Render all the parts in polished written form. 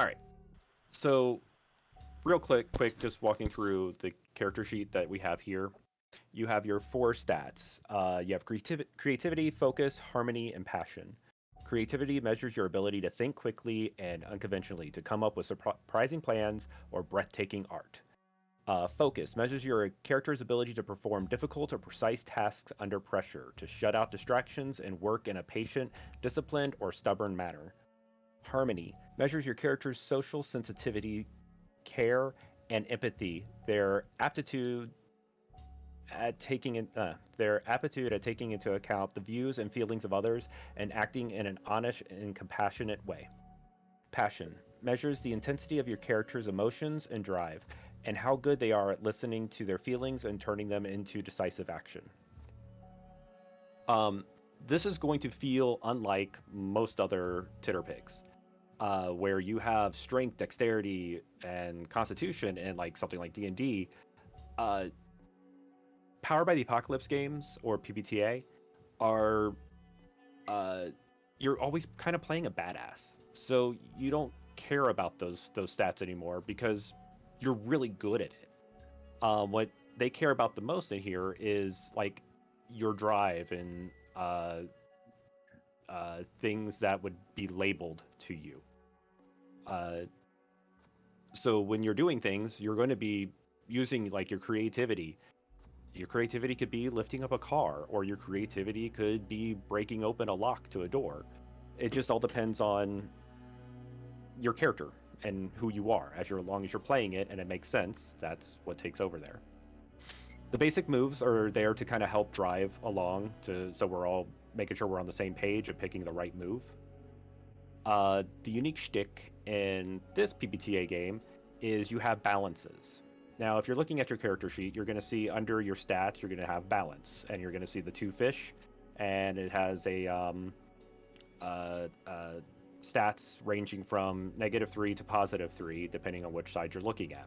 All right. So real quick, just walking through the character sheet that we have here. You have your four stats. You have creativity, focus, harmony, and passion. Creativity measures your ability to think quickly and unconventionally, to come up with surprising plans or breathtaking art. Focus measures your character's ability to perform difficult or precise tasks under pressure, to shut out distractions and work in a patient, disciplined, or stubborn manner. Harmony measures your character's social sensitivity, care, and empathy, their aptitude at taking into account the views and feelings of others and acting in an honest and compassionate way. Passion measures the intensity of your character's emotions and drive, and how good they are at listening to their feelings and turning them into decisive action. Um, this is going to feel unlike most other titterpigs, where you have strength, dexterity, and constitution, and like something like D&D. Uh, Power by the Apocalypse games or PBTA are uh, you're always kind of playing a badass, so you don't care about those stats anymore because you're really good at it. What they care about the most in here is like your drive and things that would be labeled to you. Uh, so when you're doing things, you're going to be using like your creativity. Your creativity could be lifting up a car, or your creativity could be breaking open a lock to a door. It just all depends on your character and who you are. Long as you're playing it and it makes sense, that's what takes over there. The basic moves are there to kind of help drive along, so we're all making sure we're on the same page and picking the right move. The unique shtick in this PBTA game is you have balances. Now, if you're looking at your character sheet, you're going to see under your stats, you're going to have balance, and you're going to see the two fish, and it has a stats ranging from -3 to +3, depending on which side you're looking at.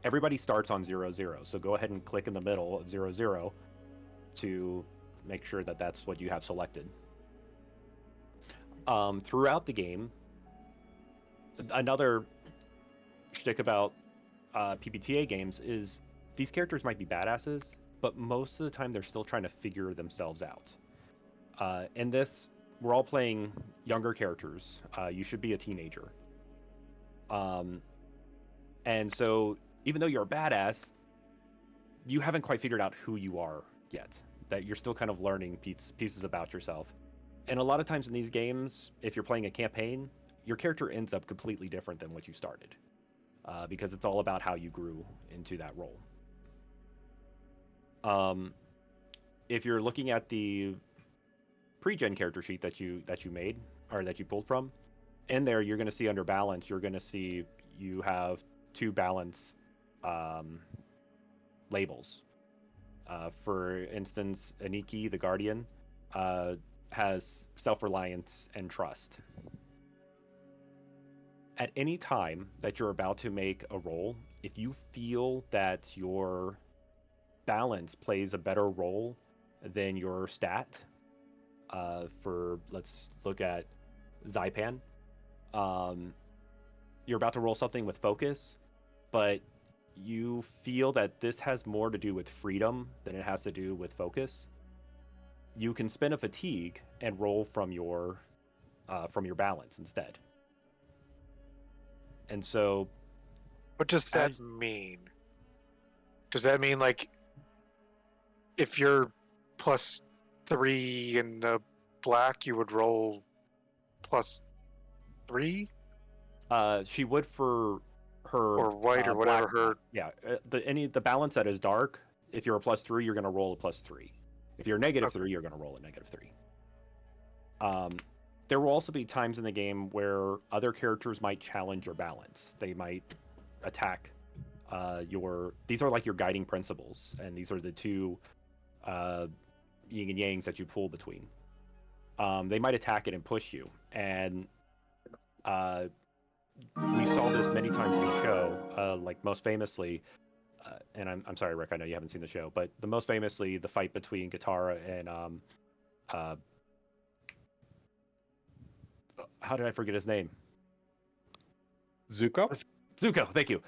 Everybody starts on 0, 0, so go ahead and click in the middle of 0, 0 to make sure that that's what you have selected. Throughout the game, another shtick about PBTA games is these characters might be badasses, but most of the time they're still trying to figure themselves out. In this, we're all playing younger characters. You should be a teenager. And so, even though you're a badass, you haven't quite figured out who you are yet. That you're still kind of learning pieces about yourself. And a lot of times in these games, if you're playing a campaign, your character ends up completely different than what you started, because it's all about how you grew into that role. If you're looking at the pre-gen character sheet that you made, or that you pulled from, in there you're going to see under balance, you're going to see you have two balance labels. For instance, Aniki, the Guardian, has self-reliance and trust. At any time that you're about to make a roll, if you feel that your balance plays a better role than your stat, let's look at Zypan, you're about to roll something with focus, but you feel that this has more to do with freedom than it has to do with focus, you can spend a fatigue and roll from your balance instead. And so, what does that mean? Does that mean like if you're +3 in the black, you would roll +3? She would for her or white or whatever black, yeah. The balance that is dark, if you're a +3, you're going to roll a +3. If you're -3, you're going to roll a -3. There will also be times in the game where other characters might challenge your balance. They might attack these are like your guiding principles, and these are the two yin and yangs that you pull between. They might attack it and push you, and we saw this many times in the show, like most famously, and I'm sorry, Rick, I know you haven't seen the show, but the most famously, the fight between Katara and how did I forget his name? Zuko? Zuko, thank you.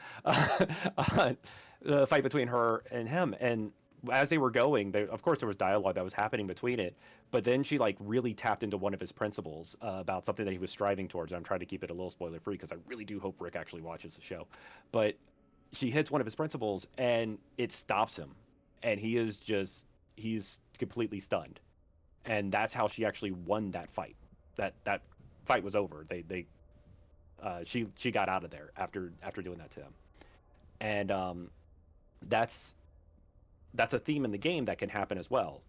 The fight between her and him, and as they were going, of course there was dialogue that was happening between it, but then she like really tapped into one of his principles about something that he was striving towards. I'm trying to keep it a little spoiler free because I really do hope Rick actually watches the show, but she hits one of his principles and it stops him, and he's completely stunned, and that's how she actually won that fight. That fight was over. She got out of there after doing that to him, and that's a theme in the game that can happen as well.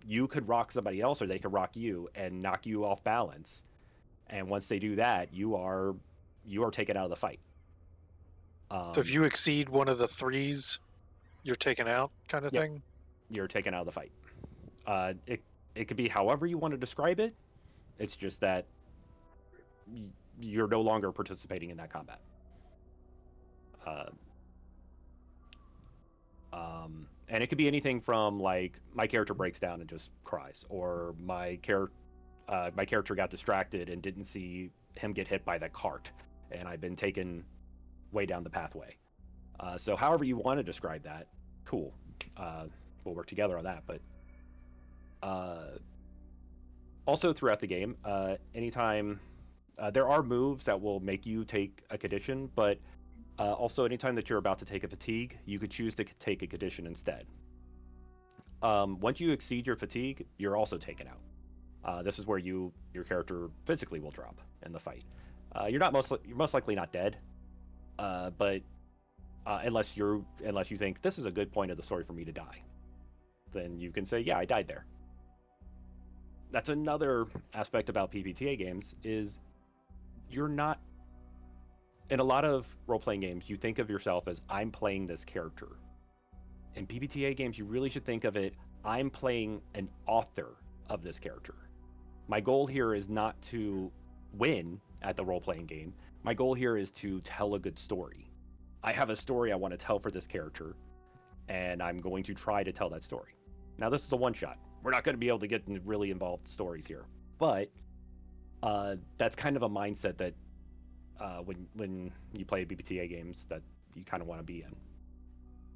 You could rock somebody else, or they could rock you and knock you off balance, and once they do that, you are taken out of the fight. So if you exceed one of the threes, you're taken out, kind of Yep. thing. You're taken out of the fight. It could be however you want to describe it. It's just that you're no longer participating in that combat. And it could be anything from like my character breaks down and just cries, or my character got distracted and didn't see him get hit by that cart, and I've been taken way down the pathway. So however you want to describe that, cool. We'll work together on that. But also throughout the game, anytime there are moves that will make you take a condition, but also anytime that you're about to take a fatigue, you could choose to take a condition instead. Once you exceed your fatigue, you're also taken out. This is where your character physically will drop in the fight. You're most likely not dead, but unless you think this is a good point of the story for me to die, then you can say, yeah, I died there. That's another aspect about PBTA games is you're not, in a lot of role-playing games, you think of yourself as I'm playing this character. In PBTA games, you really should think of it, I'm playing an author of this character. My goal here is not to win at the role-playing game. My goal here is to tell a good story. I have a story I want to tell for this character, and I'm going to try to tell that story. Now, this is a one-shot. We're not going to be able to get into really involved stories here, but that's kind of a mindset that when you play PBTA games that you kind of want to be in.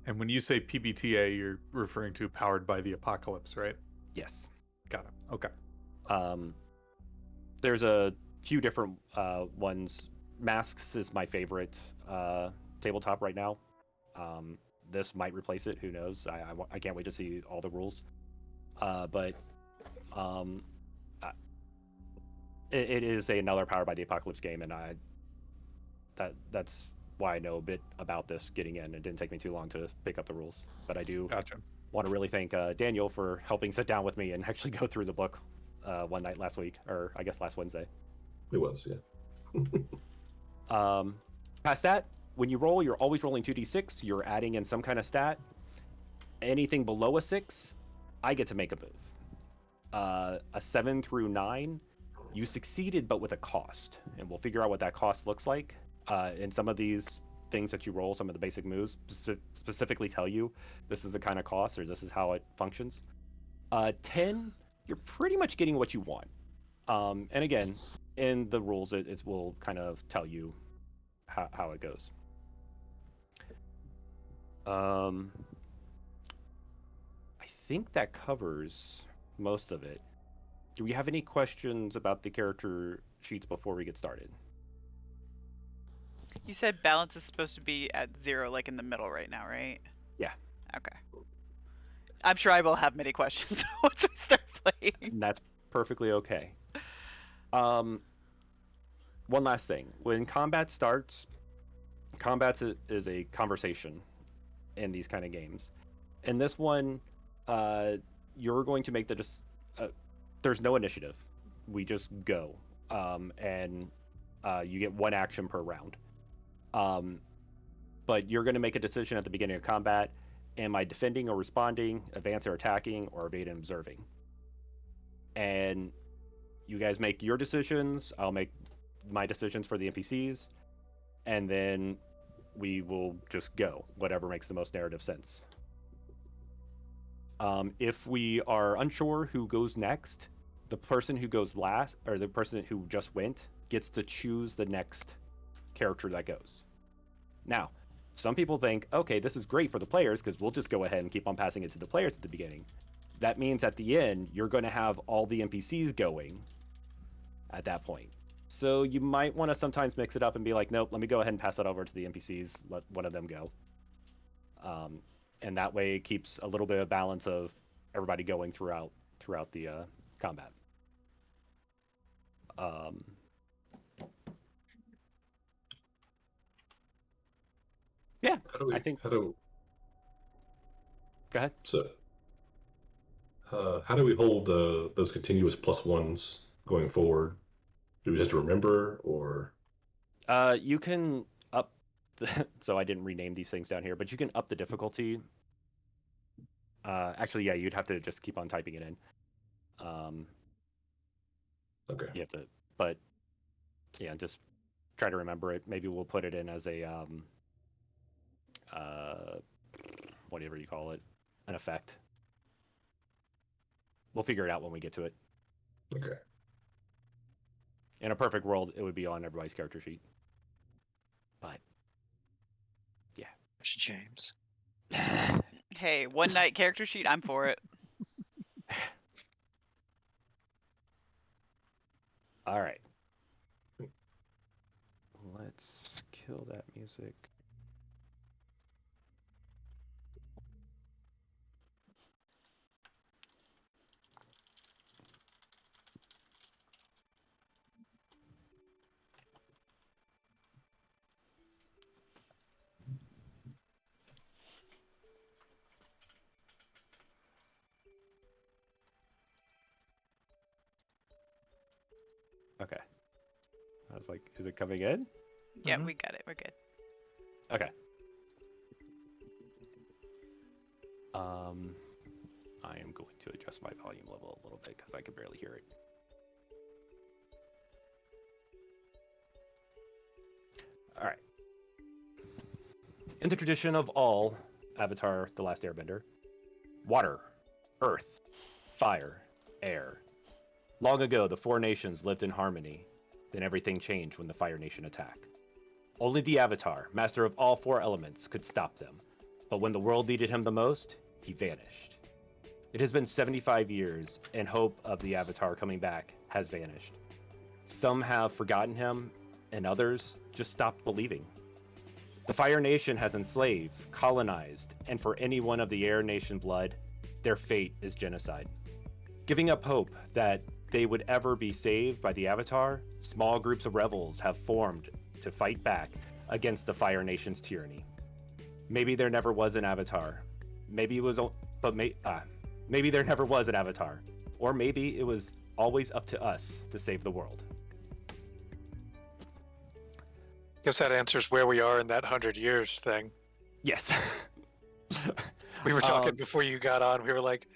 And when you say PBTA, you're referring to Powered by the Apocalypse, right? Yes. Got it. Okay. There's a few different ones. Masks is my favorite tabletop right now. This might replace it. Who knows? I can't wait to see all the rules. But it is another Powered by the Apocalypse game, and that's why I know a bit about this getting in. It didn't take me too long to pick up the rules, but I do want to really thank Daniel for helping sit down with me and actually go through the book one night last week, or I guess last Wednesday. It was, yeah. Past that, when you roll, you're always rolling 2d6. You're adding in some kind of stat. Anything below a 6, I get to make a move. A 7 through 9, you succeeded, but with a cost, and we'll figure out what that cost looks like. And some of these things that you roll, some of the basic moves, specifically tell you this is the kind of cost, or this is how it functions. 10, you're pretty much getting what you want. And again, in the rules, it will kind of tell you how it goes. I think that covers most of it. Do we have any questions about the character sheets before we get started? You said balance is supposed to be at 0, like in the middle right now, right? Yeah. Okay. I'm sure I will have many questions once we start playing. And that's perfectly okay. One last thing. When combat starts, combat is a conversation in these kind of games. In this one, you're going to make there's no initiative. We just go. And you get one action per round. But you're going to make a decision at the beginning of combat. Am I defending or responding, advance or attacking, or evade and observing? And you guys make your decisions. I'll make my decisions for the NPCs. And then we will just go, whatever makes the most narrative sense. If we are unsure who goes next, the person who goes last, or the person who just went, gets to choose the next character that goes. Now, some people think, okay, this is great for the players because we'll just go ahead and keep on passing it to the players at the beginning. That means at the end, you're going to have all the NPCs going at that point. So you might want to sometimes mix it up and be like, nope, let me go ahead and pass it over to the NPCs, let one of them go. And that way it keeps a little bit of balance of everybody going throughout the combat. Yeah, I think. Go ahead. So, how do we hold those continuous +1s going forward? Do we just have to remember, or? You can up so I didn't rename these things down here, but you can up the difficulty. Actually, yeah, you'd have to just keep on typing it in. Okay. You have to, but yeah, just try to remember it. Maybe we'll put it in as a whatever you call it, an effect. We'll figure it out when we get to it. Okay. In a perfect world, it would be on everybody's character sheet. But yeah. James. Hey, one night character sheet, I'm for it. All right. Let's kill that music. Okay. I was like, is it coming in? Yeah, we got it. We're good. Okay. I am going to adjust my volume level a little bit because I can barely hear it. All right. In the tradition of all Avatar: The Last Airbender, water, earth, fire, air. Long ago, the four nations lived in harmony. Then everything changed when the Fire Nation attacked. Only the Avatar, master of all four elements, could stop them. But when the world needed him the most, he vanished. It has been 75 years, and hope of the Avatar coming back has vanished. Some have forgotten him, and others just stopped believing. The Fire Nation has enslaved, colonized, and for any one of the Air Nation blood, their fate is genocide. Giving up hope that they would ever be saved by the Avatar, small groups of rebels have formed to fight back against the Fire Nation's tyranny. Maybe there never was an Avatar. Maybe there never was an Avatar. Or maybe it was always up to us to save the world. Guess that answers where we are in that 100 years thing. Yes. We were talking before you got on. We were like,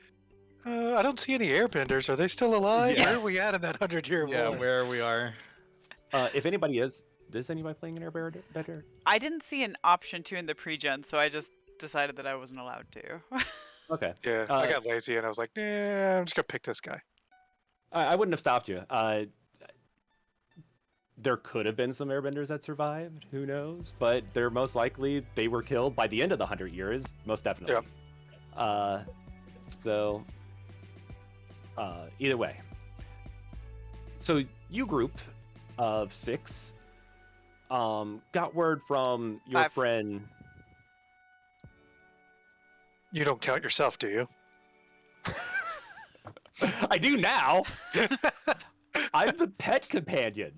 I don't see any airbenders. Are they still alive? Yeah. Where are we at in that 100-year war? Yeah, where we are. If anybody is anybody playing an Airbender? I didn't see an option to in the pre-gen, so I just decided that I wasn't allowed to. Okay. Yeah, I got lazy and I was like, I'm just going to pick this guy. I wouldn't have stopped you. There could have been some Airbenders that survived. Who knows? But they're most likely they were killed by the end of the 100 years. Most definitely. Yep. So either way. So you group of 6 got word from your 5. friend. You don't count yourself, do you? I do now. I'm the pet companion.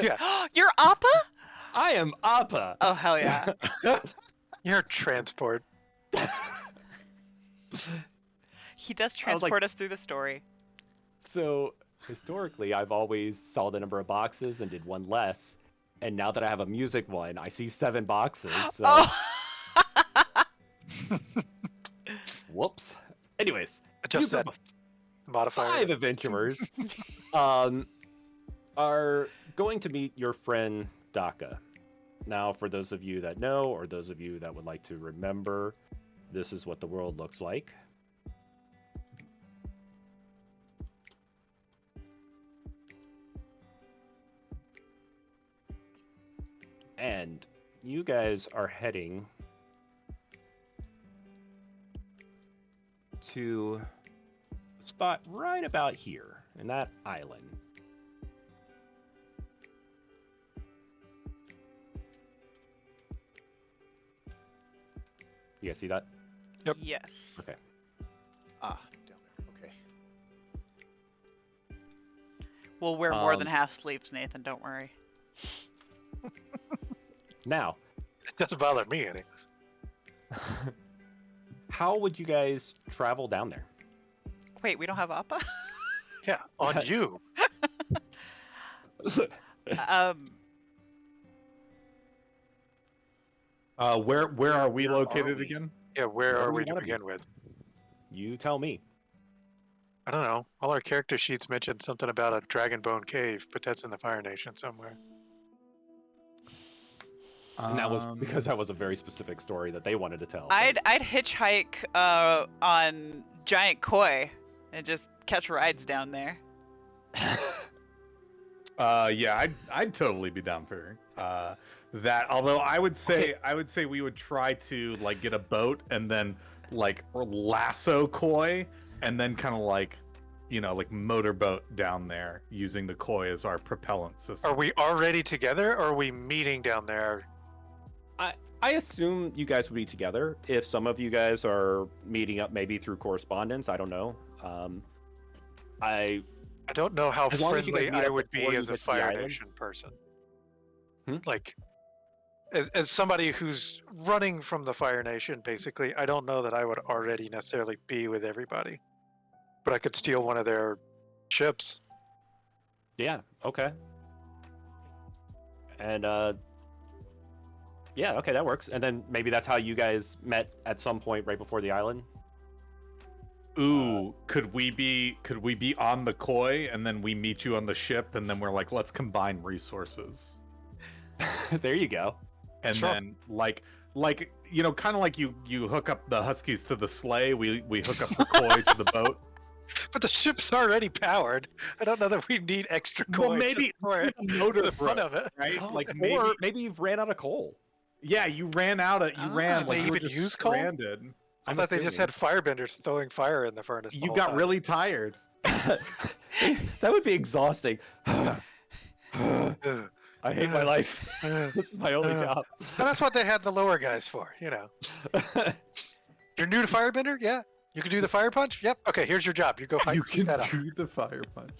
Yeah. You're Appa? I am Appa. Oh, hell yeah. You're transport. He does I was like- transport us through the story. So historically, I've always saw the number of boxes and did one less. And now that I have a music one, I see 7 boxes. So Oh! whoops. Anyways, Adjust you that group of modifier. 5 adventurers are going to meet your friend Daka. Now, for those of you that know, or those of you that would like to remember, this is what the world looks like. And you guys are heading to a spot right about here in that island. You guys see that? Yep. Yes. Okay. Ah, down there. Okay. We'll wear more than Um, half sleeves, Nathan. Don't worry. Now, It doesn't bother me any. how would you guys travel down there? Wait, we don't have Appa? Yeah, on What? you. um, Where are we Where are located we? again? Yeah, where Wherever are you we to wanna be. begin with? You tell me. I don't know. All our character sheets mentioned something about a dragon bone cave, but that's in the Fire Nation somewhere. And that was because that was a very specific story that they wanted to tell. but- I'd hitchhike on giant koi and just catch rides down there. Yeah, I'd totally be down for that. Although I would say we would try to like get a boat and then like lasso koi and then kind of like like motorboat down there using the koi as our propellant system. Are we already together, or are we meeting down there? I assume you guys would be together. If some of you guys are meeting up maybe through correspondence, I don't know. I don't know how As long as you guys friendly meet I up would before be you as a get to the Fire island. Nation person. Hmm? Like, as somebody who's running from the Fire Nation, basically, I don't know that I would already necessarily be with everybody. But I could steal one of their ships. Yeah, okay. And yeah, okay, that works. And then maybe that's how you guys met at some point right before the island. Ooh, could we be on the koi and then we meet you on the ship and then we're like, let's combine resources. There you go. And Sure. then like kind of like you hook up the huskies to the sleigh, we hook up the koi to the boat. But the ship's already powered. I don't know that we need extra Well, coins maybe for a motor the fun boat, of it. right? Oh, Like or maybe you've ran out of coal. yeah, you ran out of Ah. ran Did like they you were even just use coal? stranded. I I'm thought they just had assuming. firebenders throwing fire in the furnace. The You whole got time. really tired. That would be exhausting. I Ugh. hate my life. Ugh. This is my only Uh, job. And that's what they had the lower guys for, you know. You're new to firebender? Yeah. You can do the fire punch? Yep. Okay, here's your job. You go You keep can that up. do the fire punch.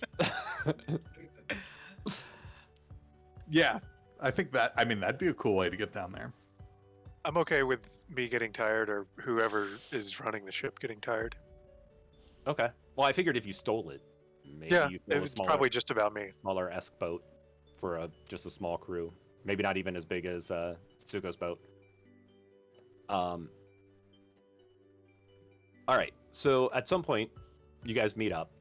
Yeah, I think that'd be a cool way to get down there. I'm okay with me getting tired or whoever is running the ship getting tired. Okay. Well, I figured if you stole it, maybe Yeah, you it stole a was smaller, probably just about me. smaller-esque boat for just a small crew. Maybe not even as big as Tsuko's boat. All right. So at some point, you guys meet up.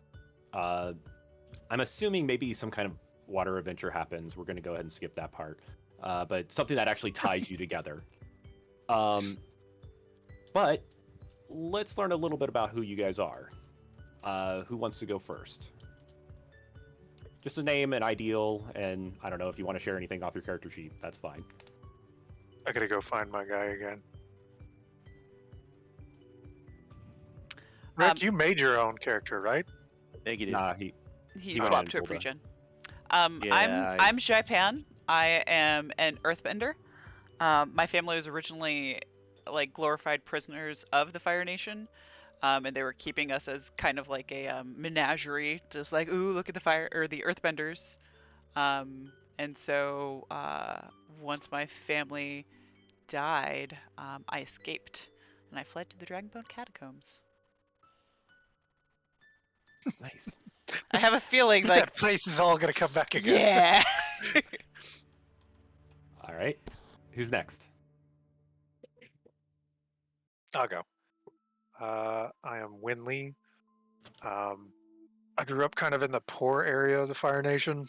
I'm assuming maybe some kind of water adventure happens. We're going to go ahead and skip that part. But something that actually ties you together. But let's learn a little bit about who you guys are. Who wants to go first? Just a name, an ideal, and I don't know if you want to share anything off your character sheet. That's fine. I gotta go find my guy again. Rick, you made your own character, right? Negative. Nah, He went swapped to and a pulled a- pregen. Yeah, I'm Jaipan. I am an earthbender. My family was originally like glorified prisoners of the Fire Nation, and they were keeping us as kind of like a menagerie, just like, ooh, look at the fire or the earthbenders. And so once my family died, I escaped and I fled to the Dragonbone catacombs. Nice. I have a feeling like, That place is all gonna come back again. yeah. All right. Who's next? I'll go. I am Winley. I grew up kind of in the poor area of the Fire Nation,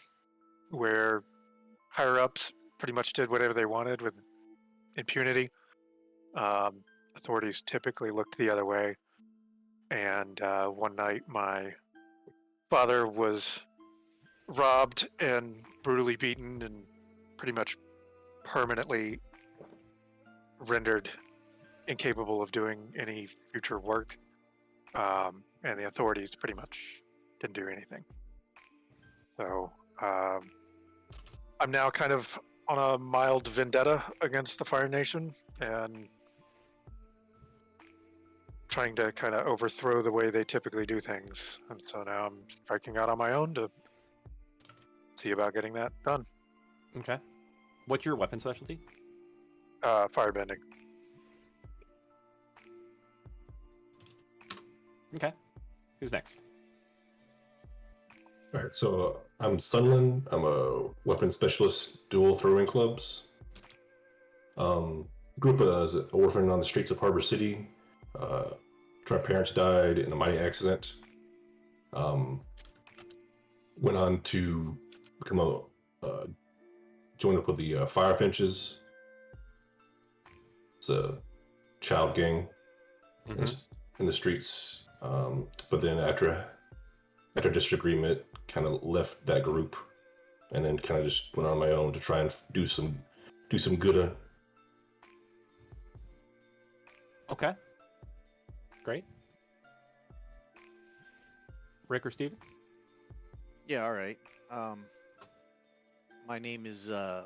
where higher ups pretty much did whatever they wanted with impunity. Authorities typically looked the other way. And one night, my father was robbed and brutally beaten and pretty much permanently rendered incapable of doing any future work, and the authorities pretty much didn't do anything. So I'm now kind of on a mild vendetta against the Fire Nation and trying to kind of overthrow the way they typically do things. And so now I'm striking out on my own to see about getting that done. Okay. What's your weapon specialty? Firebending. Okay. Who's next? All right, so I'm Sunland. I'm a weapon specialist, dual throwing clubs. Grew up as an orphan on the streets of Harbor City. My parents died in a mining accident. Went on to become join up with the Firefinches. It's a child gang in the streets. But then after disagreement, kind of left that group, and then kind of just went on my own to try and do some good. Okay. Great. Rick or Steven? Yeah, all right. My name is Lao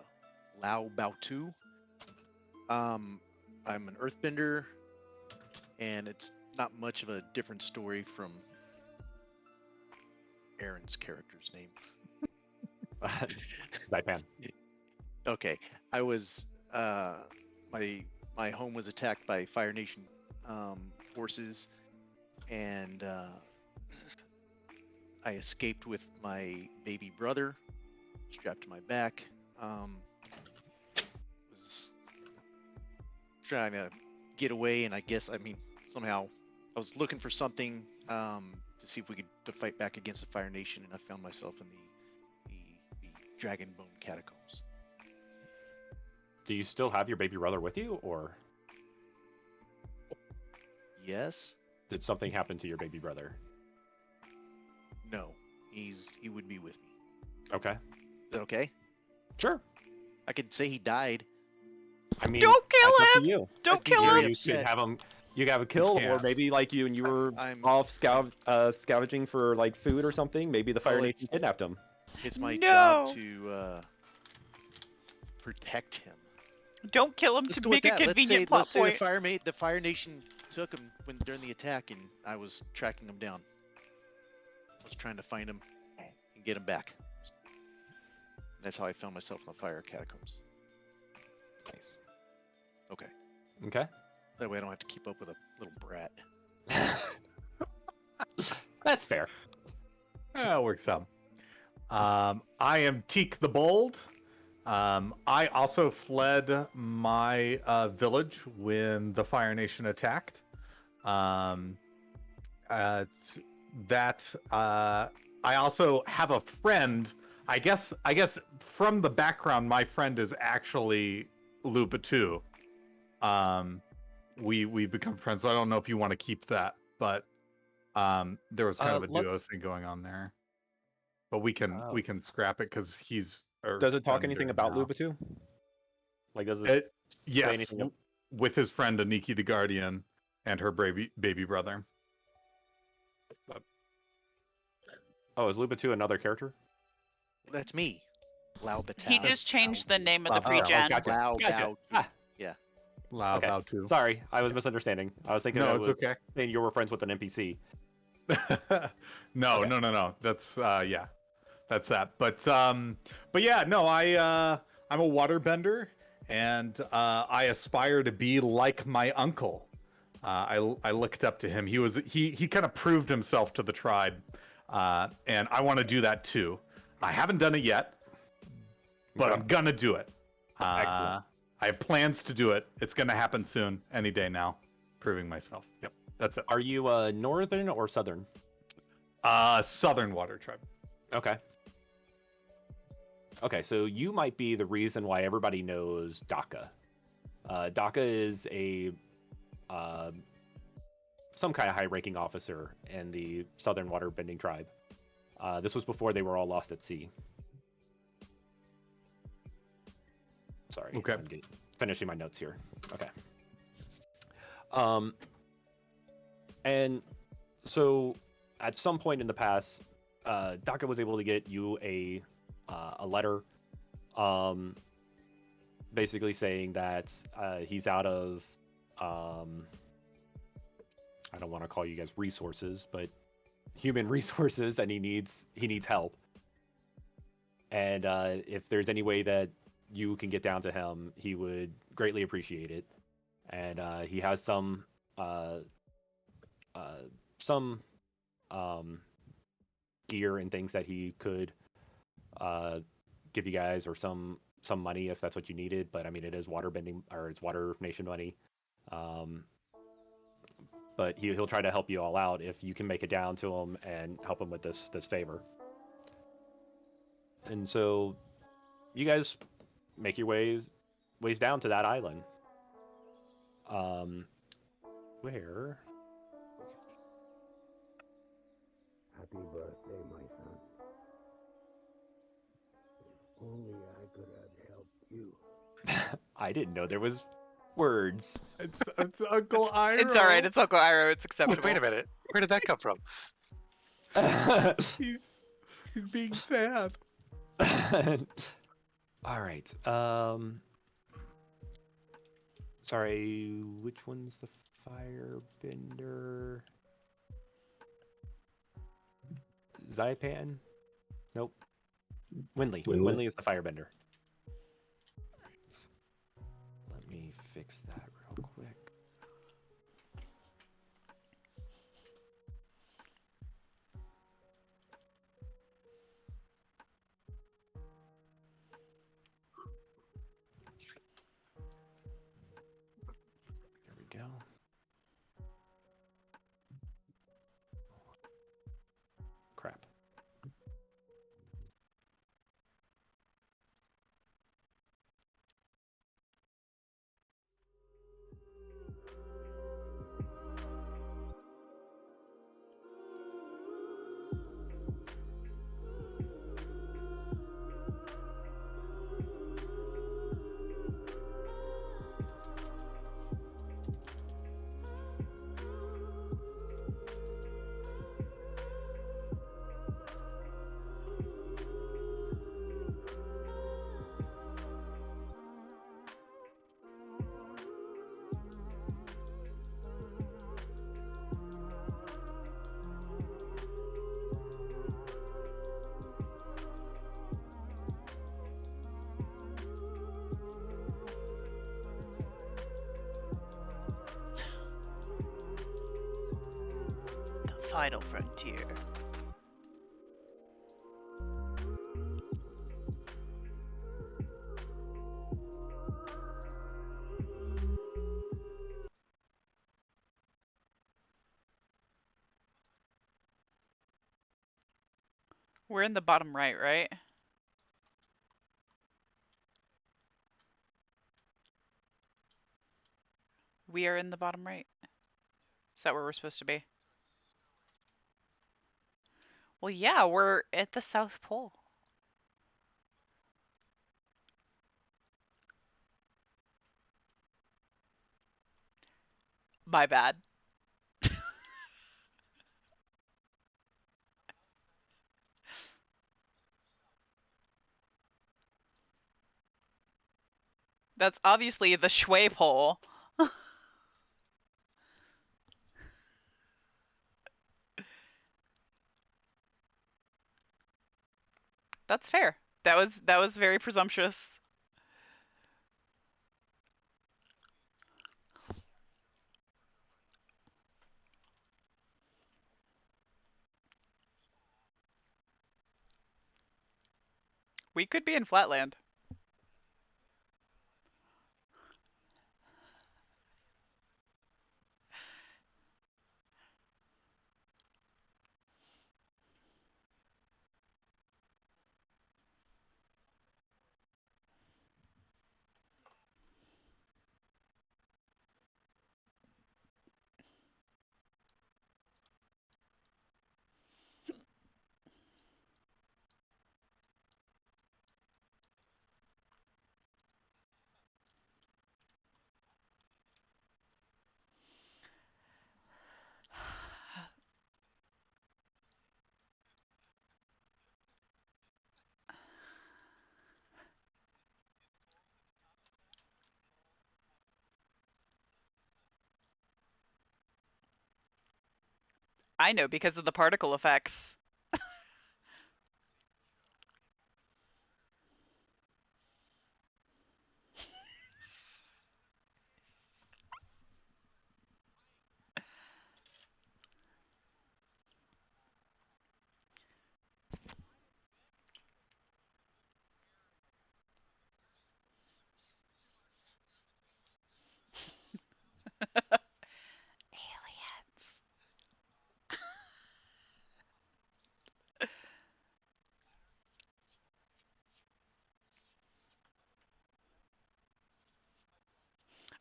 Baotu. I'm an earthbender, and it's not much of a different story from Aaron's character's name. Zaipan. Okay, I was my home was attacked by Fire Nation forces, and I escaped with my baby brother strapped to my back. Was trying to get away, and I mean somehow I was looking for something to see if we could to fight back against the Fire Nation, and I found myself in the Dragon Bone Catacombs. Do you still have your baby brother with you, or Yes. did something happen to your baby brother? No. He would be with me. Okay. Is that okay? Sure. I could say he died. I mean, Don't kill that's up him! to you. Don't I'd be kill very him! You upset. could have him. You could have a kill, Yeah. or maybe like you and you were I'm- off scavenging for like food or something. Maybe the Fire Well, Nation kidnapped him. It's my No. job to protect him. Don't kill him Let's to go with make a that. convenient plot let's say point. the Fire Nation took him during the attack, and I was tracking him down. I was trying to find him and get him back. That's how I found myself in the fire catacombs. Nice. Okay. Okay. That way I don't have to keep up with a little brat. That's fair. That works out. I am Teak the Bold. I also fled my village when the Fire Nation attacked. I also have a friend. I guess from the background, my friend is actually Lupatu. We've become friends, so I don't know if you want to keep that, but there was kind of a duo let's- thing going on there. But we can scrap it because he's. Does it talk anything about Lubatu? Like, does it say Yes, anything? with his friend Aniki the Guardian and her baby brother. Oh, is Lubatu another character? That's me. Lao Batao. He just changed the name of the Oh, pre-gen. gotcha. Lao Gotcha. Bao. Ah, Lao okay. Bao too. Sorry, I was misunderstanding. I was thinking No, I it's was okay. saying you were friends with an NPC. No, Okay. no. That's yeah. That's that. But yeah, no, I'm a waterbender, and I aspire to be like my uncle. I looked up to him. He kind of proved himself to the tribe, and I want to do that too. I haven't done it yet, but Okay. I'm gonna do it. Excellent. I have plans to do it. It's gonna happen soon, any day now. Proving myself. Yep, that's it. Are you northern or southern? Southern Water Tribe. Okay. Okay, so you might be the reason why everybody knows Daka. Daka is a some kind of high-ranking officer in the Southern Waterbending tribe. This was before they were all lost at sea. Sorry, Okay. I'm finishing my notes here. Okay. And so at some point in the past, Daka was able to get you a letter, basically saying that he's out of, I don't want to call you guys resources, but human resources, and he needs help. And if there's any way that you can get down to him, he would greatly appreciate it. And he has some gear and things that he could give you guys, or some money if that's what you needed. But I mean, it is water bending, or it's Water Nation money. But he'll try to help you all out if you can make it down to him and help him with this favor. And so you guys make your ways down to that island. Where? Happy birthday, my son. If only I could have helped you. I didn't know there was words. It's Uncle Iroh. It's all right. It's Uncle Iroh. It's acceptable. Wait a minute. Where did that come from? He's being sad. All right. Sorry, which one's the firebender? Zaipan? Nope. Winley. Winley is the firebender. Alright. Let me fix that real quick. There we go. Crap. The final frontier. We're in the bottom right? We are in the bottom right. Is that where we're supposed to be? Well, yeah, we're at the South Pole. My bad. That's obviously the Shui pole. That's fair. That was very presumptuous. We could be in Flatland. I know because of the particle effects. Aliens.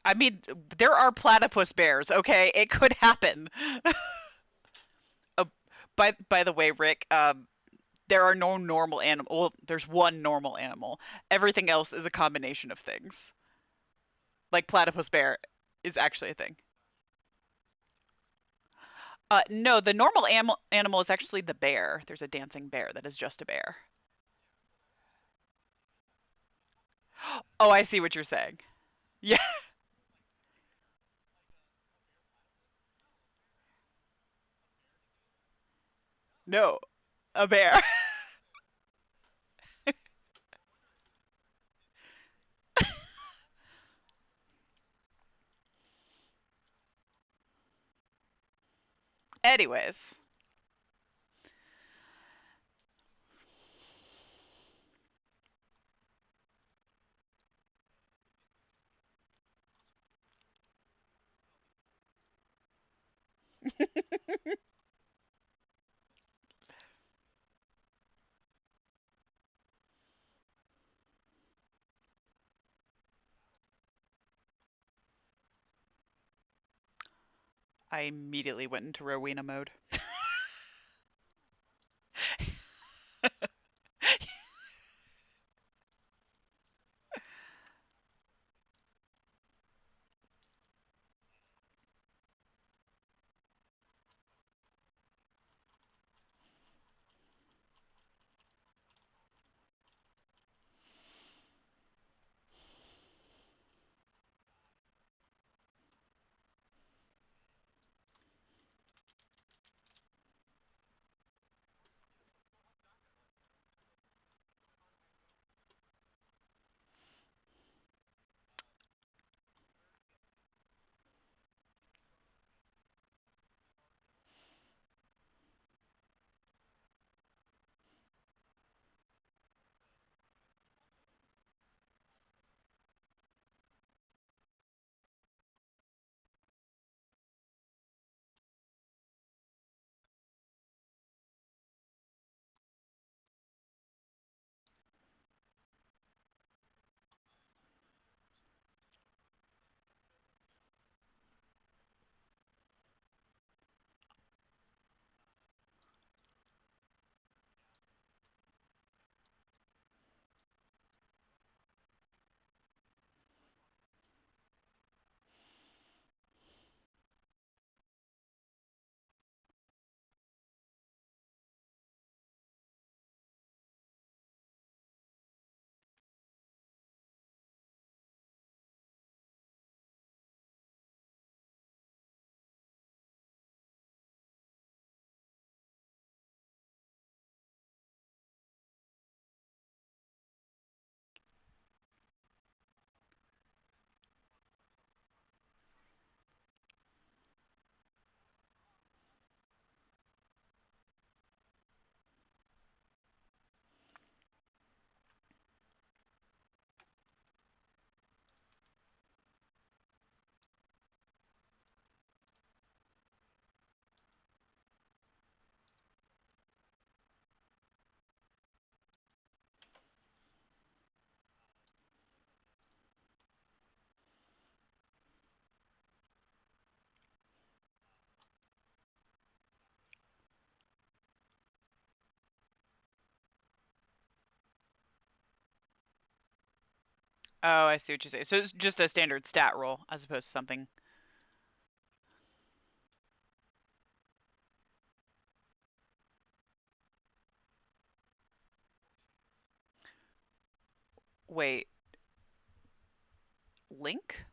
I mean, there are platypus bears, okay? It could happen. Oh, by the way, Rick, there are no normal animal. Well, there's one normal animal. Everything else is a combination of things. Like platypus bear is actually a thing. No, the normal animal is actually the bear. There's a dancing bear that is just a bear. Oh, I see what you're saying. Yeah. No, a bear. Anyways. I immediately went into Rowena mode. Oh, I see what you say. So it's just a standard stat roll as opposed to something. Wait, Link?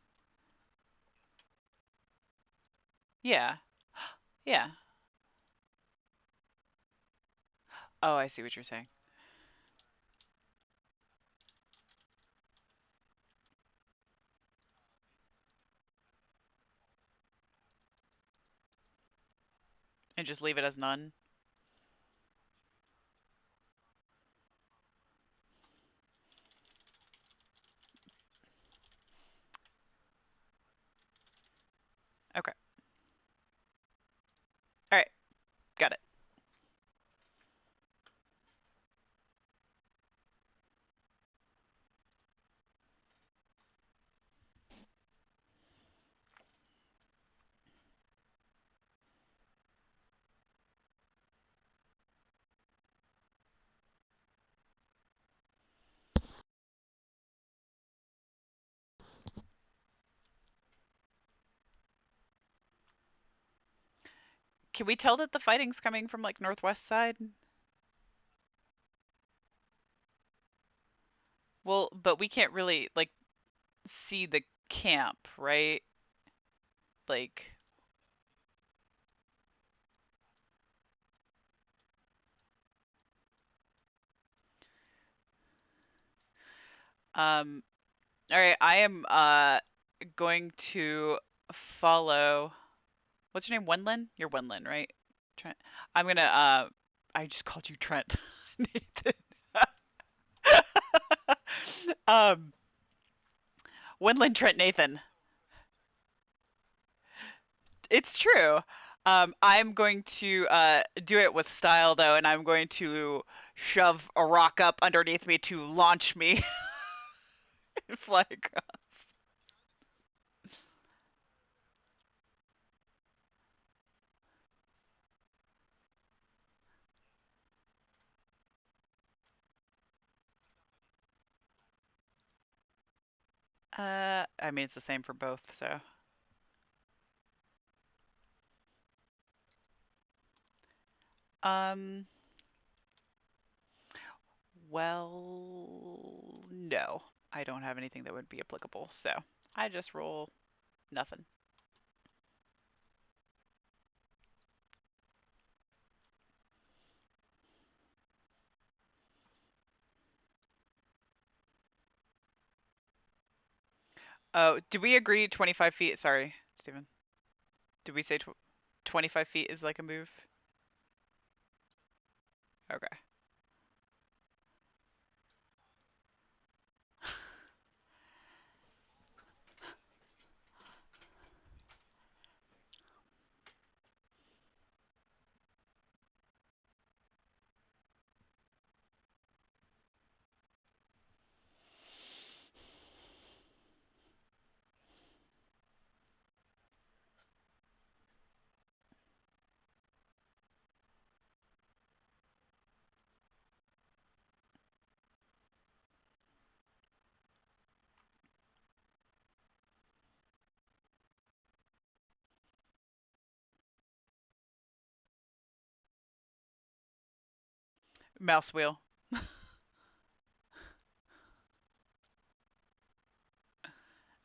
Yeah. Yeah. Oh, I see what you're saying. And just leave it as none. Okay. All right. Got it. Can we tell that the fighting's coming from like northwest side? Well, but we can't really like see the camp, right? Like, um, all right, I am going to follow. What's your name? Wenlin? You're Wenlin, right? Trent. I'm gonna I just called you Trent. Nathan. um, Wenlin Trent Nathan. It's true. I'm going to do it with style though, and I'm going to shove a rock up underneath me to launch me and fly across. I mean it's the same for both, so. Um, well, no. I don't have anything that would be applicable, so I just roll nothing. Oh, did we agree 25 feet? Sorry, Steven. Did we say 25 feet is like a move? Okay. Mouse wheel.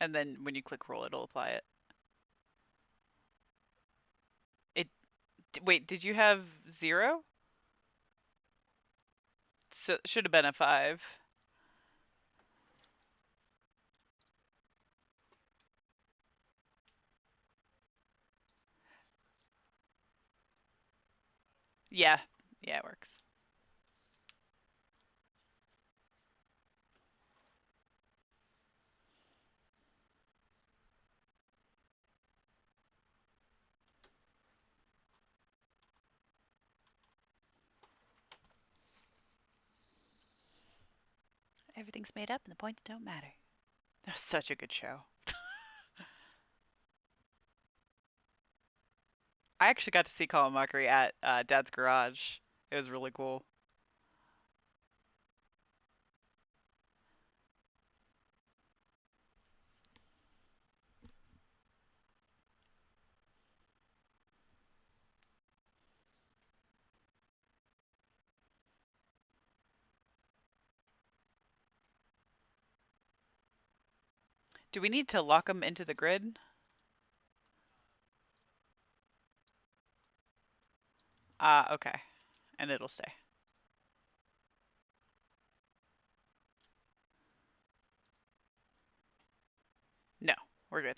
And then when you click roll, it'll apply it. Wait, did you have 0? So it should have been a 5. Yeah. Yeah, it works. Everything's made up and the points don't matter. That was such a good show. I actually got to see Kalamakari at Dad's garage. It was really cool. Do we need to lock them into the grid? Okay. And it'll stay. We're good.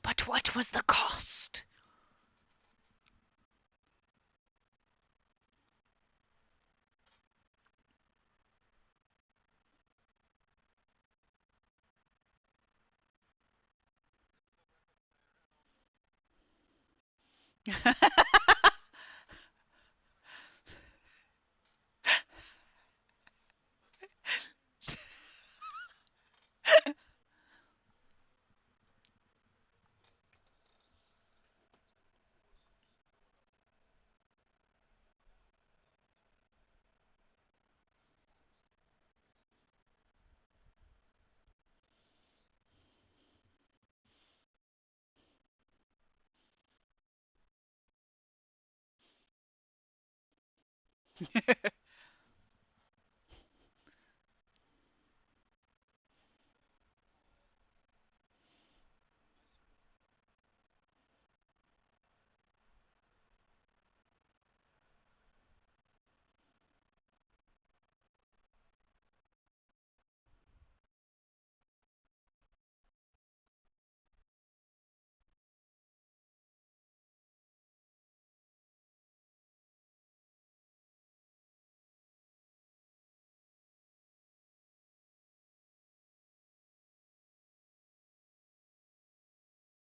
But what was the cost?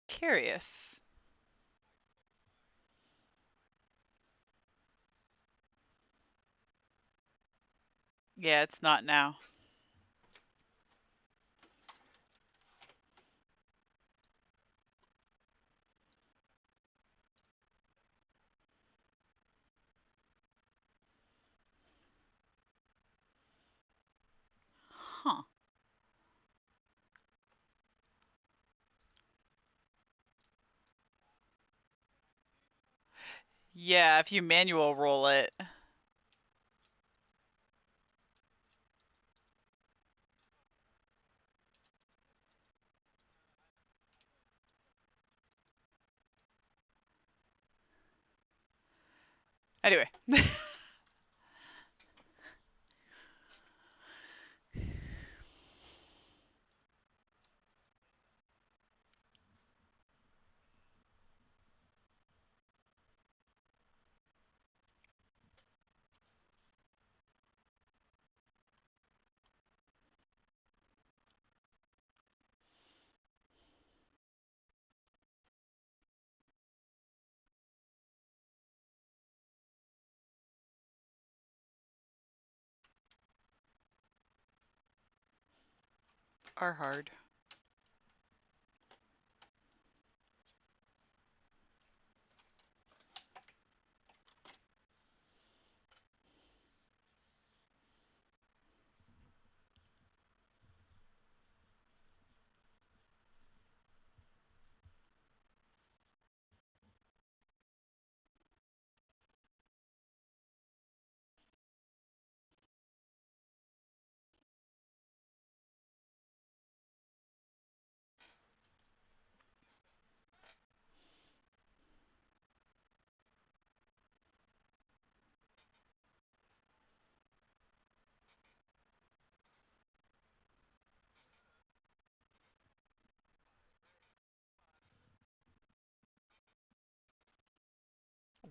Curious. Yeah, it's not now. Huh. Yeah, if you manual roll it. Anyway. Are hard.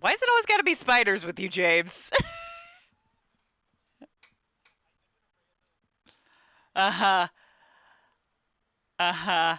Why is it always got to be spiders with you, James? Uh-huh. Uh-huh.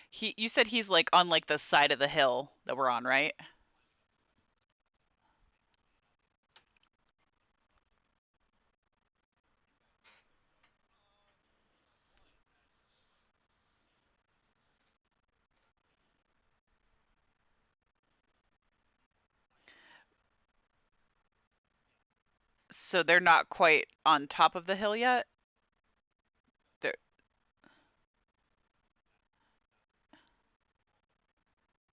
You said he's like on like the side of the hill that we're on, right? So they're not quite on top of the hill yet? They're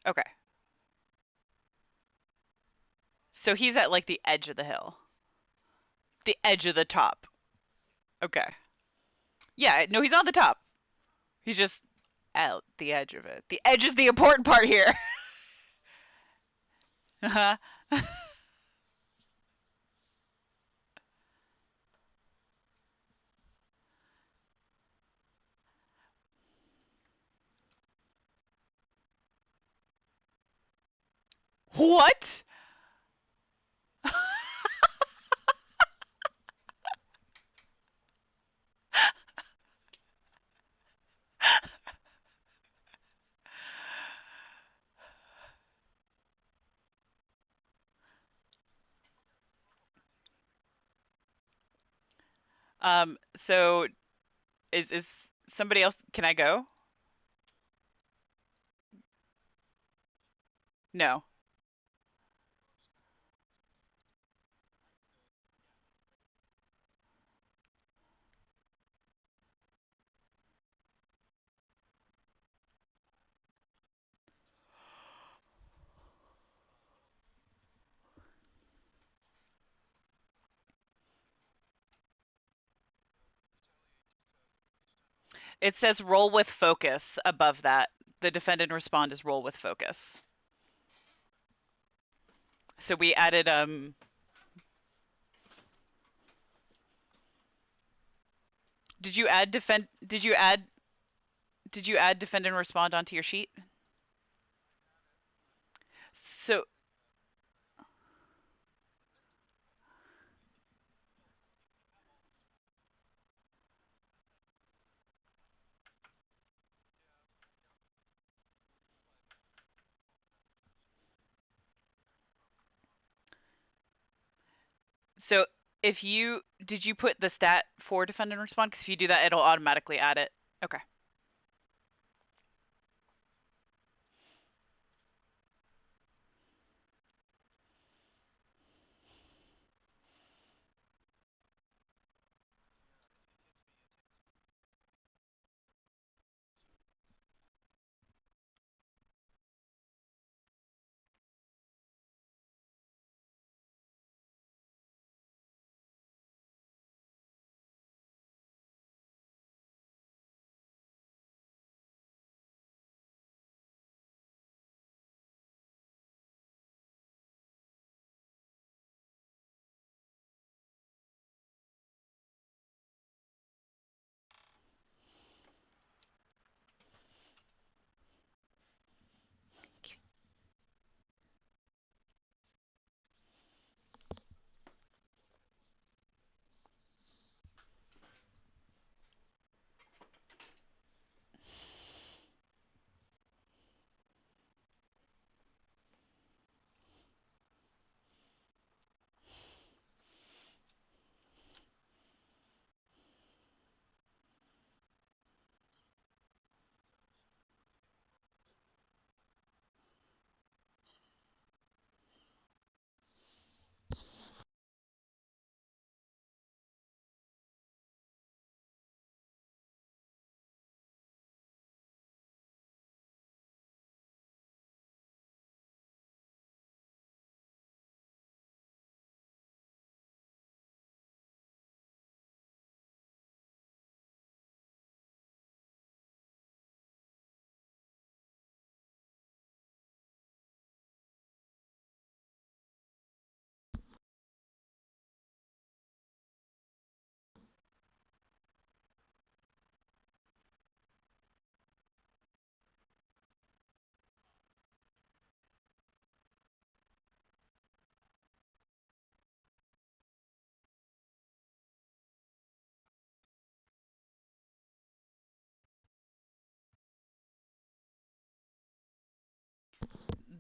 okay. So he's at like the edge of the hill. The edge of the top. Okay. Yeah, no, he's on the top. He's just at the edge of it. The edge is the important part here. Uh-huh. What? So is somebody else, can I go? No. It says roll with focus above that. The defend and respond is roll with focus. So we added did you add defend and respond onto your sheet? So So if you did you put the stat for defend and respond? Because if you do that, it'll automatically add it. Okay.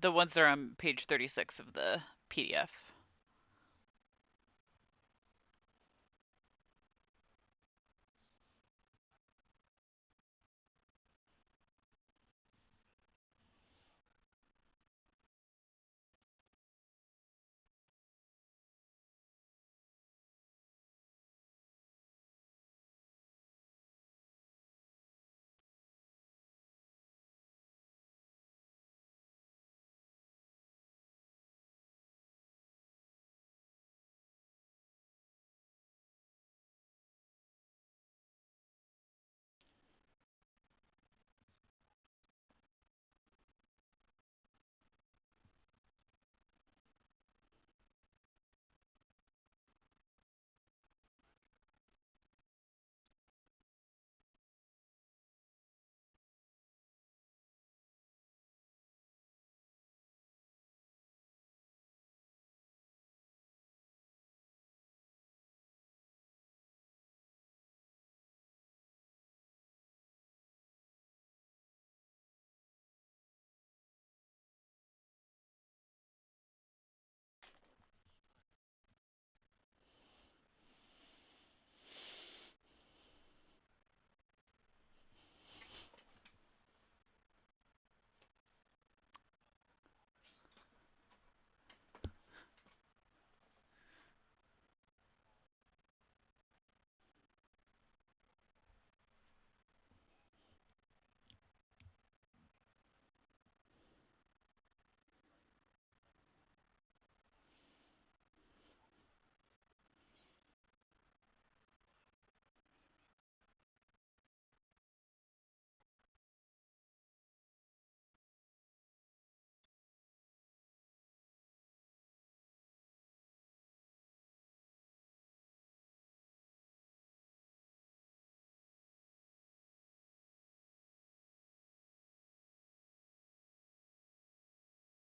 The ones that are on page 36 of the PDF.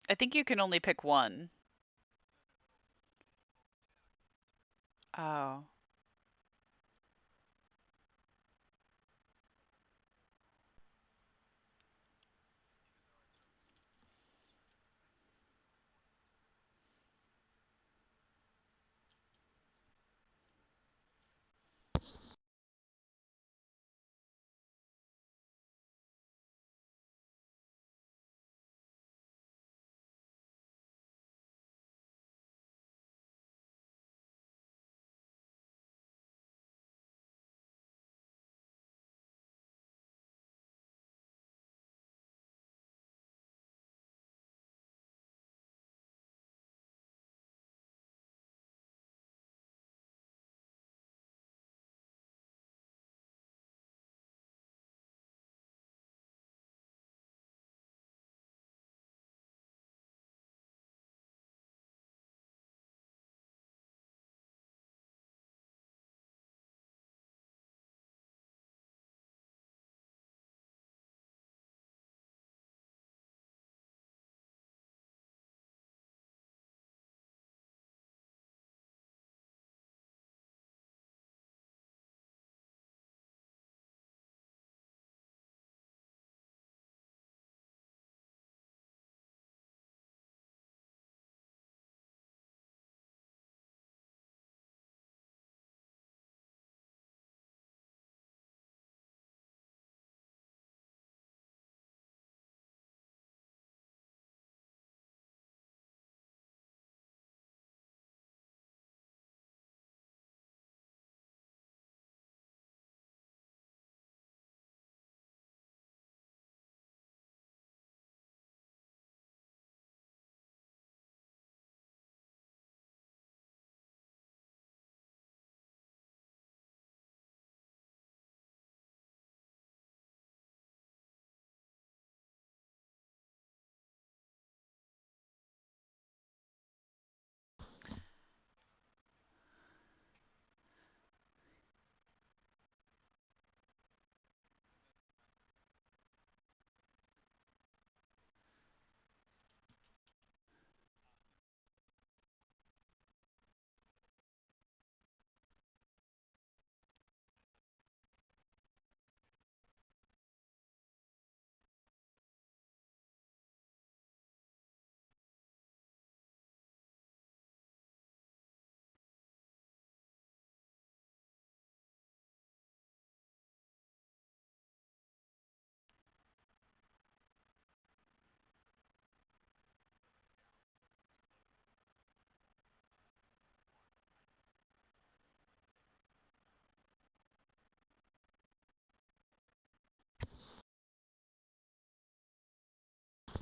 I think you can only pick one. Oh.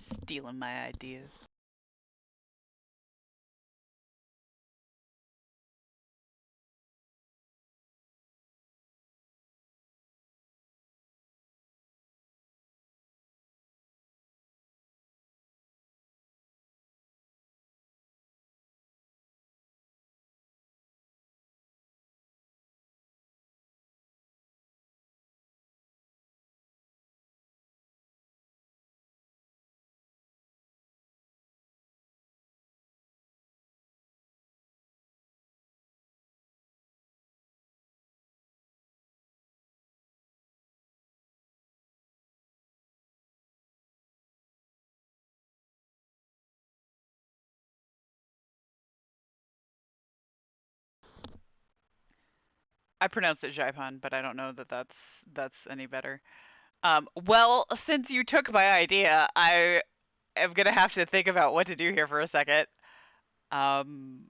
Stealing my ideas. I pronounced it Jaipan, but I don't know that that's any better. Well, since you took my idea, I am gonna have to think about what to do here for a second. Um,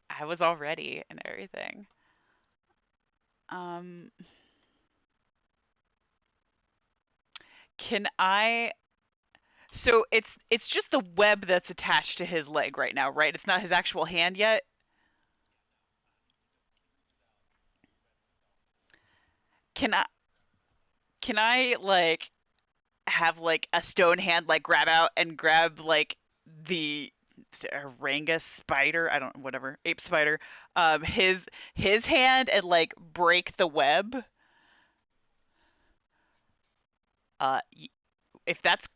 I was all ready and everything. Um, can I? So it's just the web that's attached to his leg right now, right? It's not his actual hand yet. Can I? Can I like have like a stone hand like grab out and grab like the Orangus spider, I don't whatever, ape spider, his hand and like break the web? Uh if that's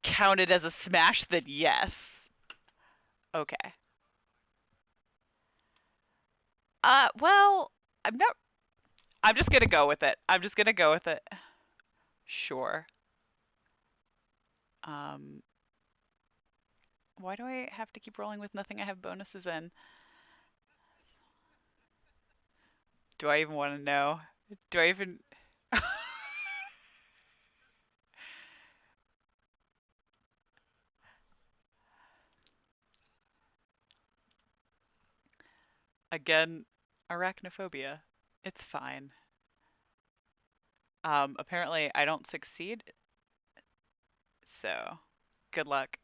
counted as a smash, then yes. Okay. Well, I'm not I'm just going to go with it. I'm just going to go with it. Sure. Um why do I have to keep rolling with nothing I have bonuses in? Do I even want to know? Do I even Again, arachnophobia. It's fine. Apparently I don't succeed, so good luck.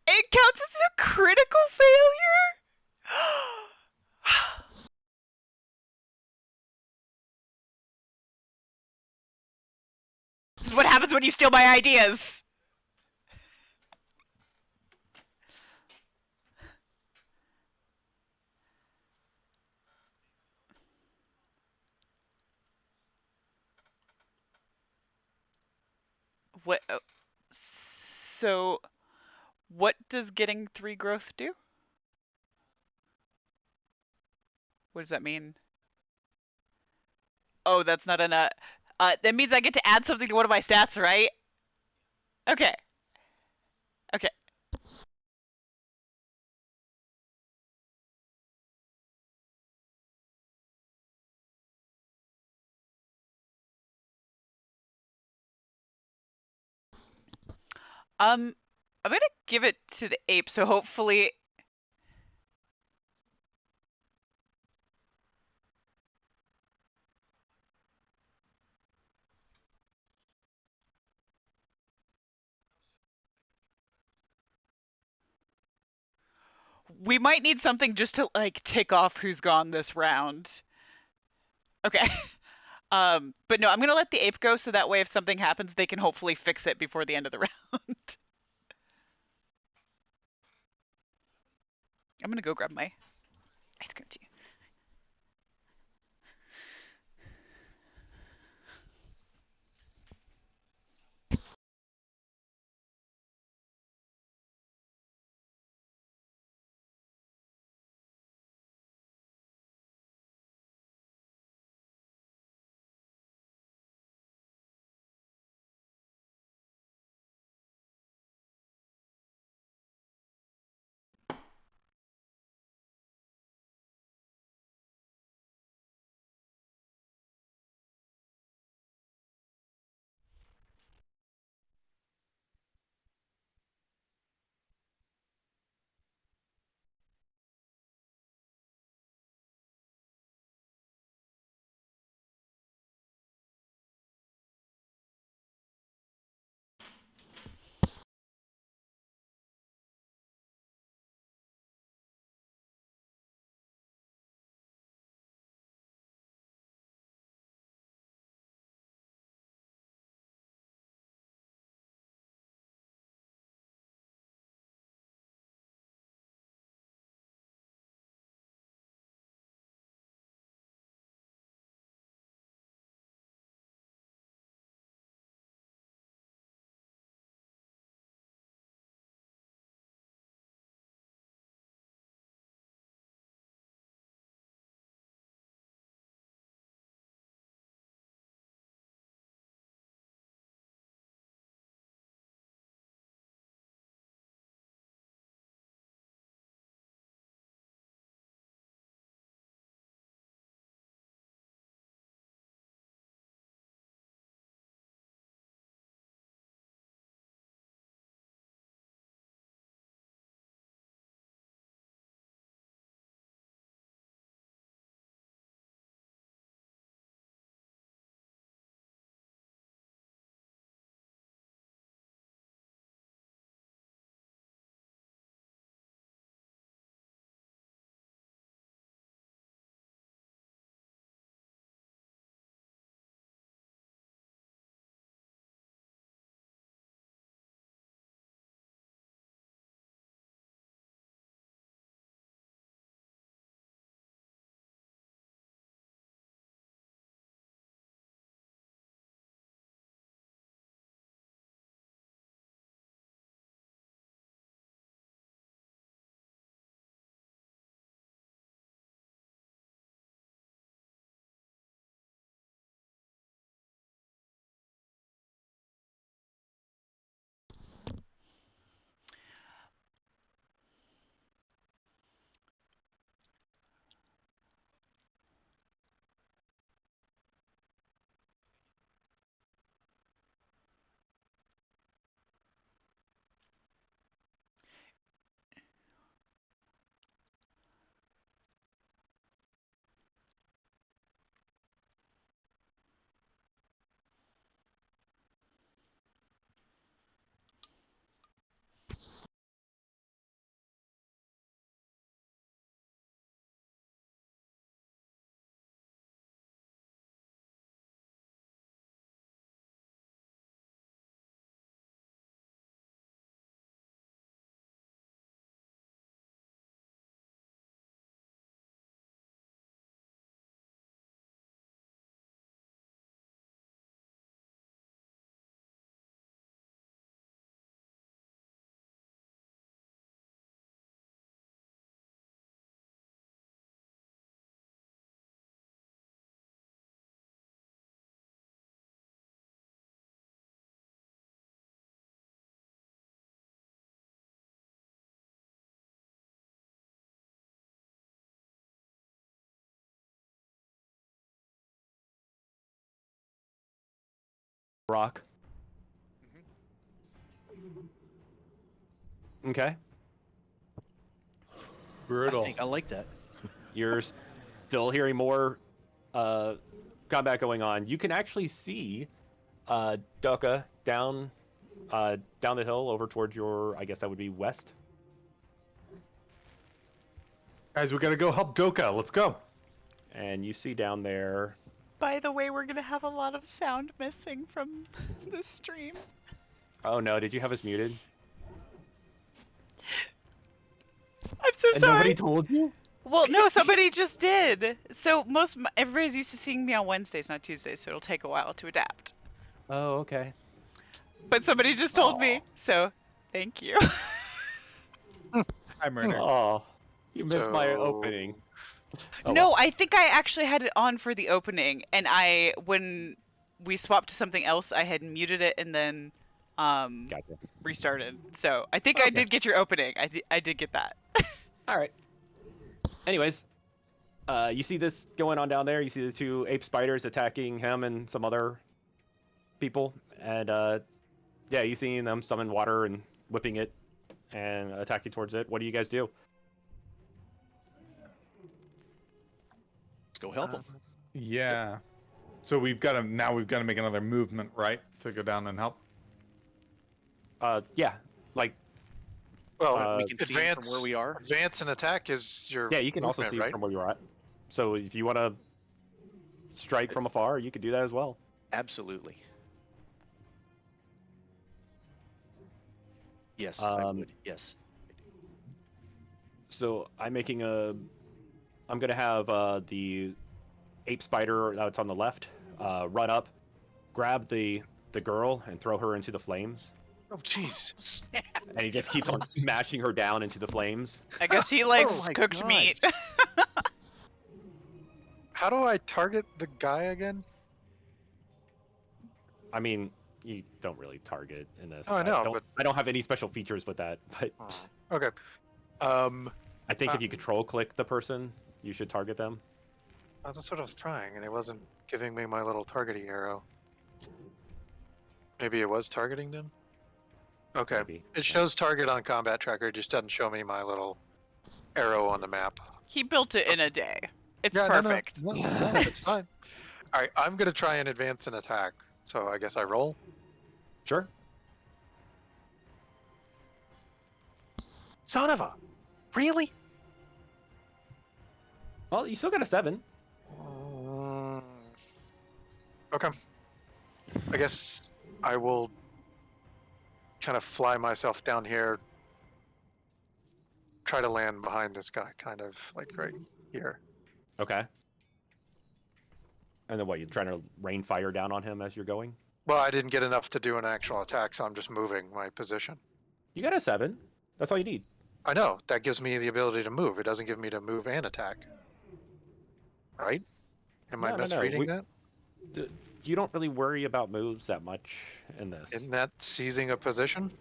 It counts as a critical failure? This is what happens when you steal my ideas. What? So, what does getting 3 growth do? What does that mean? Oh, that's not enough. That means I get to add something to one of my stats, right? Okay. Okay. I'm gonna give it to the ape, so hopefully we might need something just to like tick off who's gone this round. Okay. But no, I'm gonna let the ape go so that way if something happens, they can hopefully fix it before the end of the round. I'm gonna go grab my ice cream tea. rock. Mm-hmm. Okay. Brutal. I think I like that. You're still hearing more combat going on. You can actually see Doka down the hill over towards your, I guess that would be west. Guys, we gotta go help Doka. Let's go. And you see down there. By the way, we're gonna have a lot of sound missing from the stream. Oh no, did you have us muted? I'm so And sorry. nobody told you? Well, no, somebody just did. So everybody's used to seeing me on Wednesdays, not Tuesdays, so it'll take a while to adapt. Oh, okay. But somebody just told me, so thank you. Hi, Murder. Oh, you missed my So- opening. Oh, No, well. I think I actually had it on for the opening, and when we swapped to something else, I had muted it and then Gotcha. restarted. So I think I Okay. did get your opening. I did get that. All right. Anyways, you see this going on down there. You see the two ape spiders attacking him and some other people, and yeah, you seeing them summon water and whipping it and attacking towards it. What do you guys do? Let's go help them. Yeah. So we've got to make another movement, right, to go down and help. Yeah, like Well, We can see 'em from where we are. Advance and attack is your yeah, you can also movement, see right? from where you're at. So if you want to strike from afar, you could do that as well. Absolutely. Yes, I Um, would. Yes. So I'm gonna have the ape spider that's on the left run up, grab the girl and throw her into the flames, Oh, jeez. Snap. and he just keeps on smashing her down into the flames. I guess he likes my cooked God. meat. How do I target the guy again? I mean, you don't really target in this. Oh, I know, don't, but- I don't have any special features with that, but Okay. I think if you control click the person, you should target them. That's what I was trying, and it wasn't giving me my little targeting arrow. Maybe it was targeting them? Okay. Maybe. It shows target on combat tracker, it just doesn't show me my little arrow on the map. He built it in a day. It's Yeah, no, no, perfect. No, it's fine. Alright, I'm gonna try and advance and attack. So I guess I roll. Sure. Son of a... Really? Well, you still got a 7. Okay. I guess I will kind of fly myself down here. Try to land behind this guy, kind of like right here. Okay. And then what? You're trying to rain fire down on him as you're going? Well, I didn't get enough to do an actual attack, so I'm just moving my position. You got a 7. That's all you need. I know, that gives me the ability to move. It doesn't give me to move and attack. Right? Am I No, no, no. misreading that? You don't really worry about moves that much in this. Isn't that seizing a position?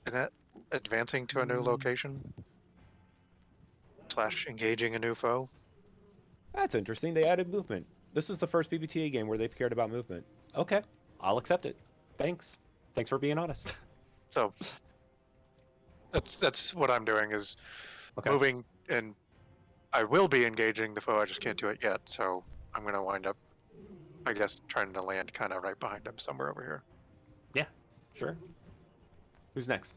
Isn't that advancing to a new location? / engaging a new foe? That's interesting. They added movement. This is the first BBTA game where they've cared about movement. Okay, I'll accept it. Thanks. Thanks for being honest. So that's what I'm doing is Okay. moving, and I will be engaging the foe. I just can't do it yet. So I'm gonna wind up, I guess, trying to land kind of right behind him somewhere over here. Sure. Who's next?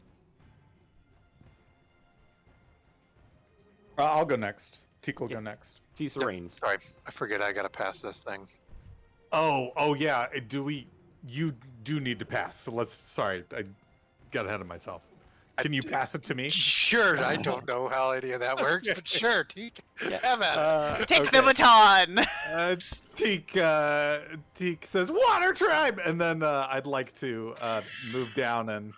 I'll go next. Teak will Yeah. go next. See Serenes. Sorry, I forget I gotta pass this thing. Oh yeah. You do need to pass. So sorry, I got ahead of myself. Can you pass it to me? Sure, I don't know how any of that works, but sure, Teak. Have at it. Take the baton. Teak says water tribe, and then I'd like to move down and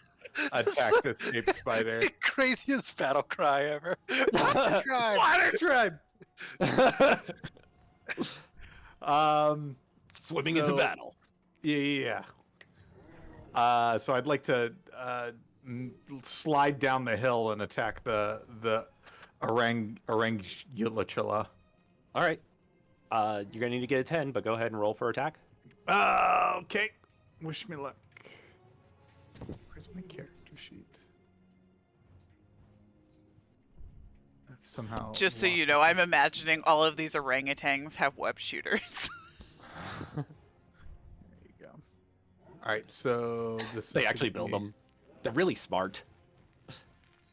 attack this ape spider. Craziest battle cry ever. Water tribe. Water tribe. Swimming into So- battle. Yeah. So I'd like to slide down the hill and attack the Orangulachilla. All right. You're gonna need to get a 10, but go ahead and roll for attack. Okay. Wish me luck. Where's my character sheet? I've somehow. Just so lost you know, I'm imagining all of these orangutans have web shooters. There you go. All right, so this. They is actually gonna build be them. They're really smart.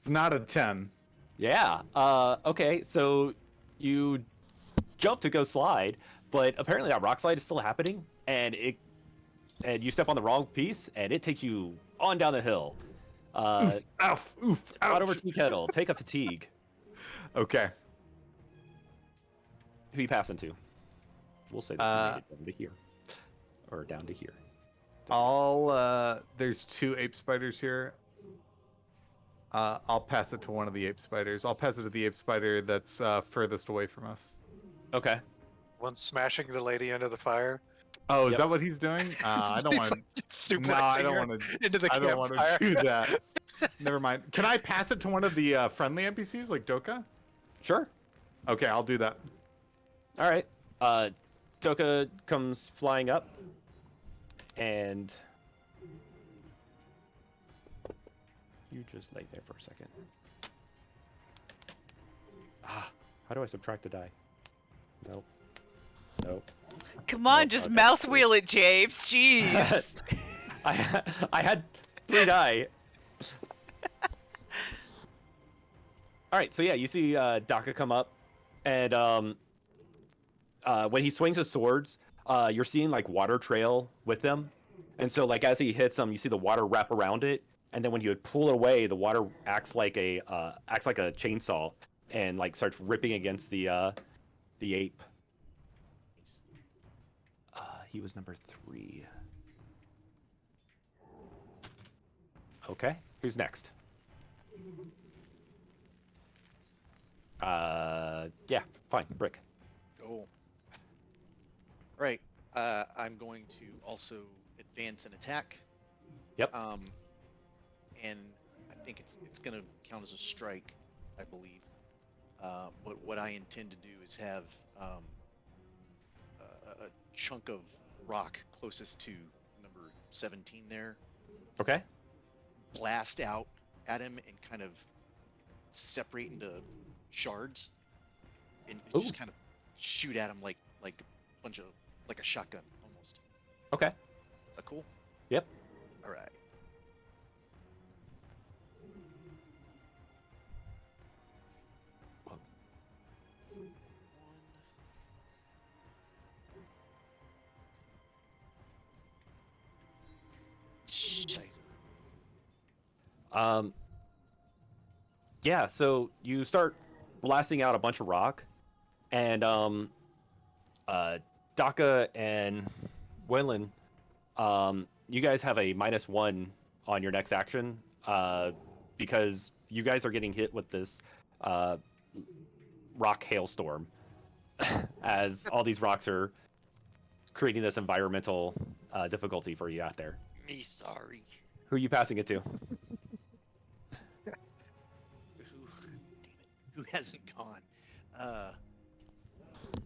Not a 10. Yeah. Okay. So you jump to go slide, but apparently that rock slide is still happening, and you step on the wrong piece, and it takes you on down the hill. Oof, oof, Right over ouch. tea kettle. Take a fatigue. Okay. Who you passing to? We'll say that you made it down to here, or down to here. There's 2 ape spiders here. I'll pass it to one of the ape spiders. I'll pass it to the ape spider that's furthest away from us. Okay. One smashing the lady into the fire. Oh, is Yep. that what he's doing? I don't He's want. like No, I suplexing don't her want to. into the I don't want campfire. to do that. Never mind. Can I pass it to one of the friendly NPCs like Doka? Sure. Okay, I'll do that. All right. Toka comes flying up, and you just lay there for a second. How do I subtract a die? Nope. Nope. Come on, Nope, just okay. mouse wheel it, James. Jeez. I had 3 die. All right, so yeah, you see Daka come up, and when he swings his swords, you're seeing like water trail with them, and so like as he hits them, you see the water wrap around it, and then when you would pull it away, the water acts like a chainsaw and like starts ripping against the ape. He was number 3. Okay, who's next? Yeah, fine, Brick. Go. Right. I'm going to also advance and attack. Yep. And I think it's going to count as a strike, I believe. But what I intend to do is have a chunk of rock closest to number 17 there Okay. blast out at him and kind of separate into shards and just Ooh. kind of shoot at him like a bunch of like a shotgun almost. Okay. Is that cool? Yep. All right. Yeah, so you start blasting out a bunch of rock, and Daka and Wenlin, you guys have a -1 on your next action, because you guys are getting hit with this rock hailstorm, as all these rocks are creating this environmental difficulty for you out there. Me sorry. Who are you passing it to? Who hasn't gone?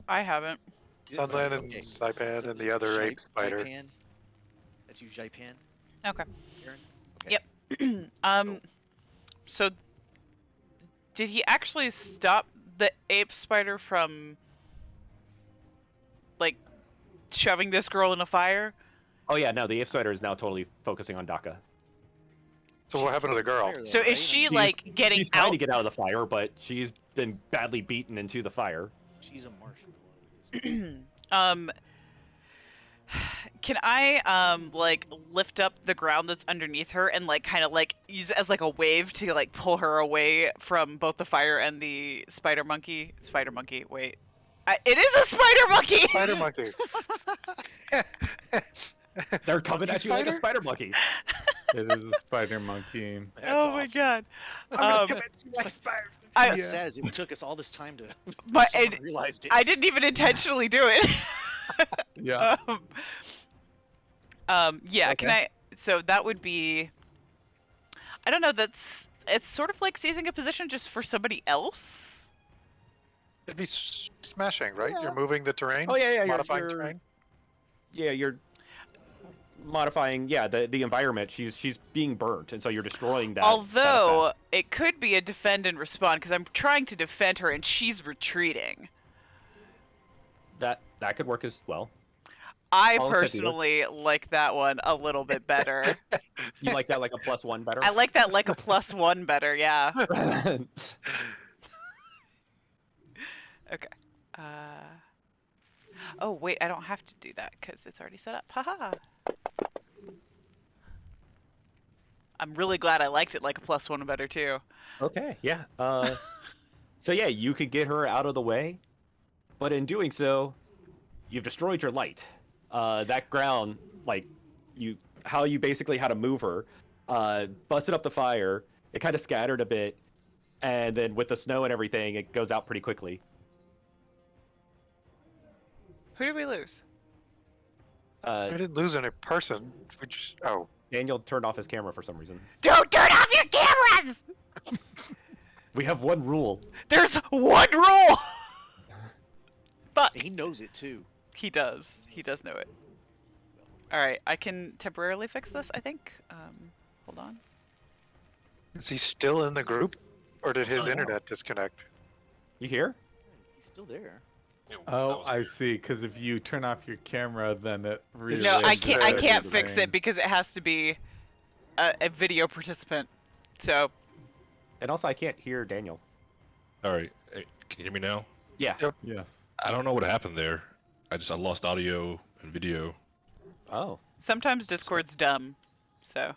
I haven't. Sunland and Okay. Saipan So and the other ape spider. Jaipan. That's you, Jaipan. Okay. Aaron? Yep. So did he actually stop the ape spider from like shoving this girl in a fire? Oh yeah, no, the ape spider is now totally focusing on Daka. So what happened to the girl? Fire, though, So right? is she She's- like getting She's trying out? to get out of the fire, but she's been badly beaten into the fire. She's a marshmallow at this point. Can I like lift up the ground that's underneath her and like kind of like use it as like a wave to like pull her away from both the fire and the spider monkey? Spider monkey. Wait, it is a spider monkey. Spider monkey. They're coming Monkey at you like a spider? spider monkey. It is a spider monkey. That's Oh my awesome. god. What's I, sad is it took us all this time to but someone it, realized it. I didn't even intentionally do it. Yeah. Yeah, can Okay. I? So that would be. I don't know. It's sort of like seizing a position just for somebody else. It'd be smashing, right? Yeah. You're moving the terrain. Oh yeah, yeah, Modifying you're, terrain. yeah, you're modifying, yeah, the environment. She's being burnt, and so you're destroying that. Although it could be a defend and respond because I'm trying to defend her and she's retreating. That could work as well. I I'll accept either. personally like that one a little bit better. You like that like a +1 better? I like that like a +1 better, yeah. Okay. Oh wait, I don't have to do that because it's already set up. Haha. I'm really glad I liked it like a +1 better too. Okay, yeah. So yeah, you could get her out of the way, but in doing so, you've destroyed your light. That ground, like, how you basically had to move her, busted up the fire. It kind of scattered a bit, and then with the snow and everything, it goes out pretty quickly. Who did we lose? I didn't lose any person. We just Daniel turned off his camera for some reason. Don't turn off your cameras! We have one rule. There's one rule! But He knows it too. he does. He does know it. Alright, I can temporarily fix this, I think. Hold on. is he still in the group, or did his Oh, yeah. internet disconnect? You here? He's still there. Oh, I see. Because if you turn off your camera, then it really. No, I just, can't. I uh, can't fix it because it has to be a video participant. So And also, I can't hear Daniel. All right, hey, can you hear me now? Yeah. Yep. Yes. I don't know what happened there. I lost audio and video. Oh. sometimes Discord's dumb. So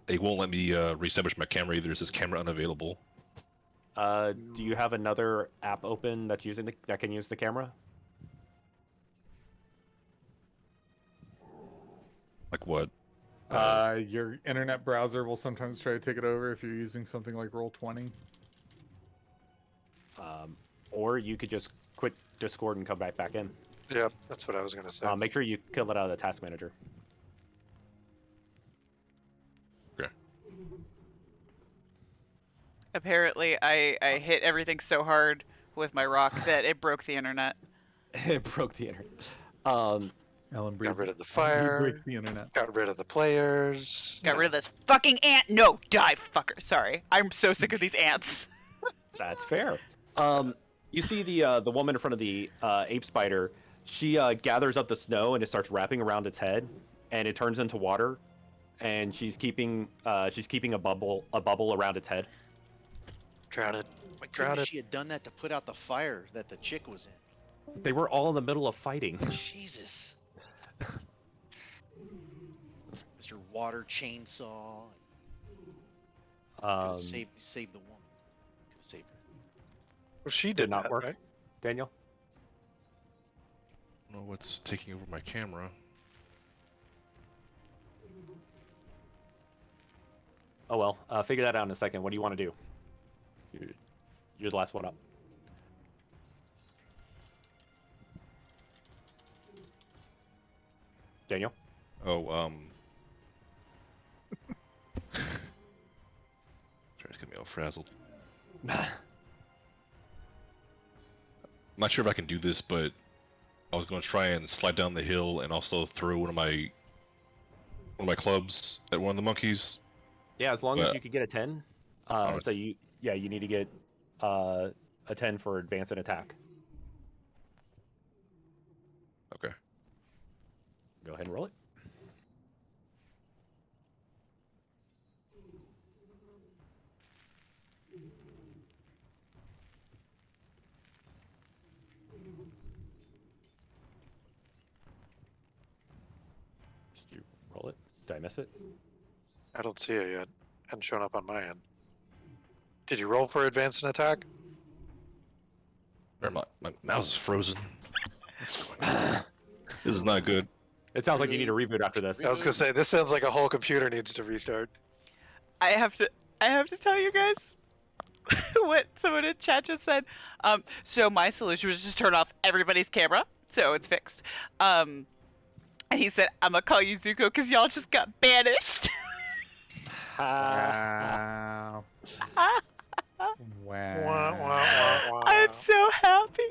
It won't let me reestablish my camera either. It says camera unavailable. Do you have another app open that's that can use the camera? Like what? Your internet browser will sometimes try to take it over if you're using something like Roll20. Or you could just quit Discord and come back in. Yep, that's what I was gonna say. Make sure you kill it out of the task manager. apparently, I hit everything so hard with my rock that it broke the internet. It broke the internet. Ellen Got rid of the He fire. breaks the internet. Got rid of the players. Got rid of this fucking ant. No, die, fucker. Sorry, I'm so sick of these ants. That's fair. You see the woman in front of the ape spider. She gathers up the snow and it starts wrapping around its head, and it turns into water. And she's keeping a bubble around its head. Drown it. My Drown goodness, it. she had done that to put out the fire that the chick was in. They were all in the middle of fighting. Jesus. Mr. Water Chainsaw. Save the woman. Could've saved her. Well, she Did did not that, work. right? Daniel. I don't know what's taking over my camera. Oh well, figure that out in a second. What do you want to do? You're the last one up. Daniel. Oh, trying to get me all frazzled. I'm not sure if I can do this, but I was going to try and slide down the hill and also throw one of my clubs at one of the monkeys. Yeah, as long as you could get a 10. Alright. So you need to get a 10 for advance and attack. Okay. Go ahead and roll it. Did you roll it? Did I miss it? I don't see it yet. Hasn't shown up on my end. Did you roll for advance and attack? My mouse is frozen. This is not good. It sounds like you need a reboot after this. I was gonna say this sounds like a whole computer needs to restart. I have to tell you guys what someone in chat just said. So my solution was just turn off everybody's camera, so it's fixed. And he said, "I'm gonna call you Zuko because y'all just got banished." Wow. Wah, Wow. wah, wah, wah. I'm so happy.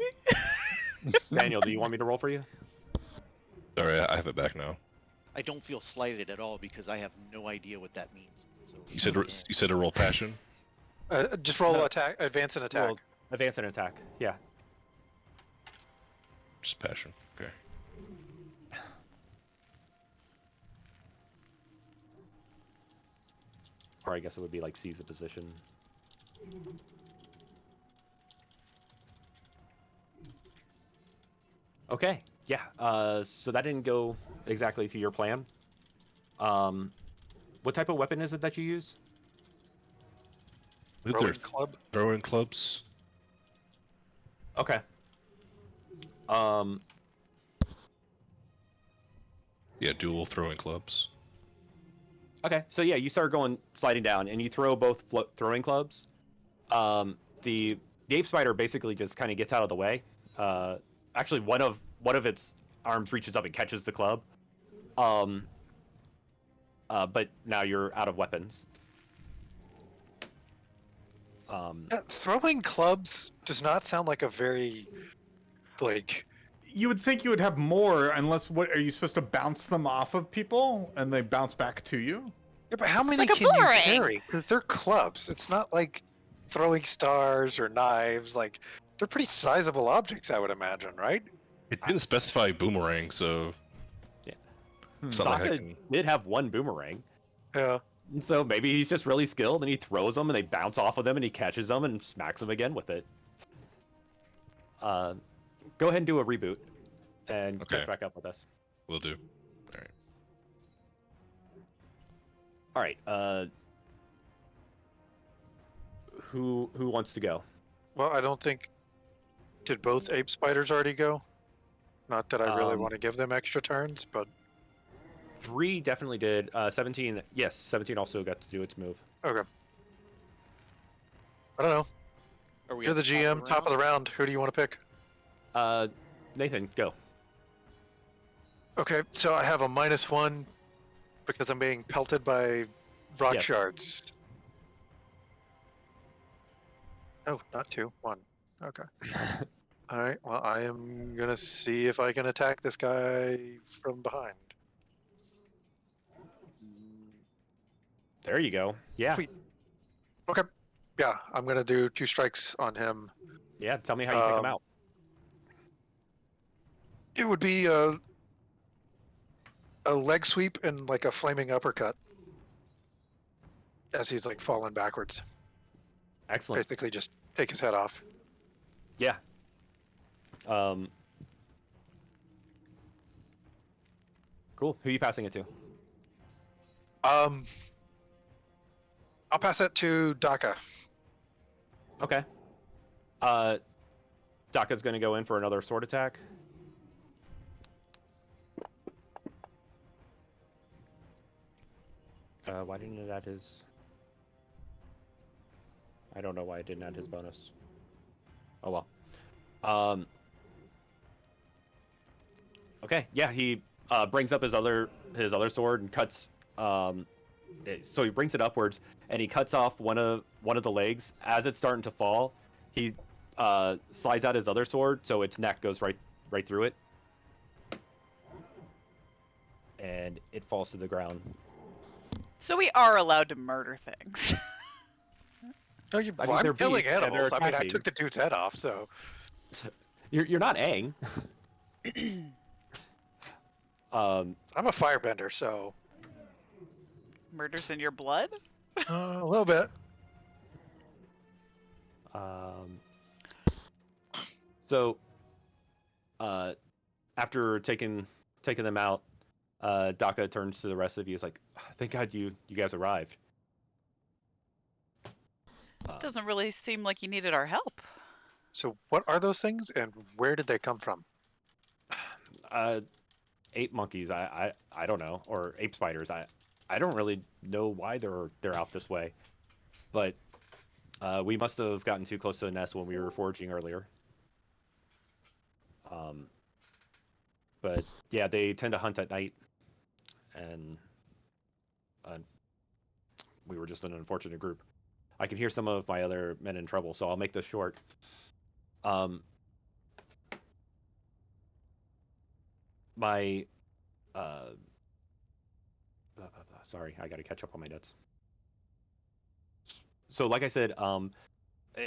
Daniel, do you want me to roll for you? Sorry, I have it back now. I don't feel slighted at all because I have no idea what that means. So You said to roll passion. Just roll No. attack, advance and attack. Roll advance and attack. Yeah. Just passion. Okay. Or I guess it would be like seize a position. Okay, yeah. So that didn't go exactly to your plan. What type of weapon is it that you use? I think they're Throwing club. throwing clubs. Okay. Yeah, dual throwing clubs. Okay, so yeah, you start sliding down, and you throw both throwing clubs. The ape spider basically just kind of gets out of the way. Actually, one of its arms reaches up and catches the club. But now you're out of weapons. Throwing clubs does not sound like a very, like, You would think you would have more, unless what are you supposed to bounce them off of people and they bounce back to you? yeah, but how many Like a can you boomerang. carry? Because they're clubs. It's not like throwing stars or knives. Like, they're pretty sizable objects, I would imagine, right? It didn't specify boomerang, so it's not like I Sokka can. did have one boomerang, Yeah. and so maybe he's just really skilled, and he throws them, and they bounce off of them, and he catches them and smacks them again with it. Go ahead and do a reboot, and Okay. catch back up with us. Will do. All right. Who wants to go? Well, I don't think. Did both ape spiders already go? Not that I really Um, want to give them extra turns, but 3 definitely did. 17, yes, 17 also got to do its move. okay. I don't know. are we You're at the GM, top of the round. Who do you want to pick? Nathan, go. Okay, so I have a -1 because I'm being pelted by rock Yes. shards. Oh, not 2, 1. Okay. All right. Well, I am gonna see if I can attack this guy from behind. There you go. Yeah. Sweet. Okay. Yeah, I'm gonna do 2 strikes on him. Yeah, tell me how you take him out. It would be a leg sweep and like a flaming uppercut as he's like falling backwards. Excellent. Basically, just take his head off. Yeah. Cool. Who are you passing it to? I'll pass it to Daka. Okay. Daka's going to go in for another sword attack. Why didn't it add his... I don't know why it didn't add his bonus. Oh well. Okay, yeah, he brings up his other sword and cuts. So he brings it upwards and he cuts off one of the legs. As it's starting to fall, he slides out his other sword, so its neck goes right through it, and it falls to the ground. So we are allowed to murder things. No, I mean, well, they're I'm killing beasts, and they're animals. I mean, I attacking. took the dude's head off, so. You're not Aang. I'm a firebender, so. Murder's in your blood? A little bit. So, after taking them out, Daka turns to the rest of you. He's like, "Thank God you guys arrived." Doesn't really seem like you needed our help. So, what are those things, and where did they come from? Ape monkeys. I don't know, or ape spiders. I don't really know why they're out this way, but we must have gotten too close to the nest when we were foraging earlier. But yeah, they tend to hunt at night, and we were just an unfortunate group. I can hear some of my other men in trouble, so I'll make this short. My sorry, I got to catch up on my notes. So, like I said,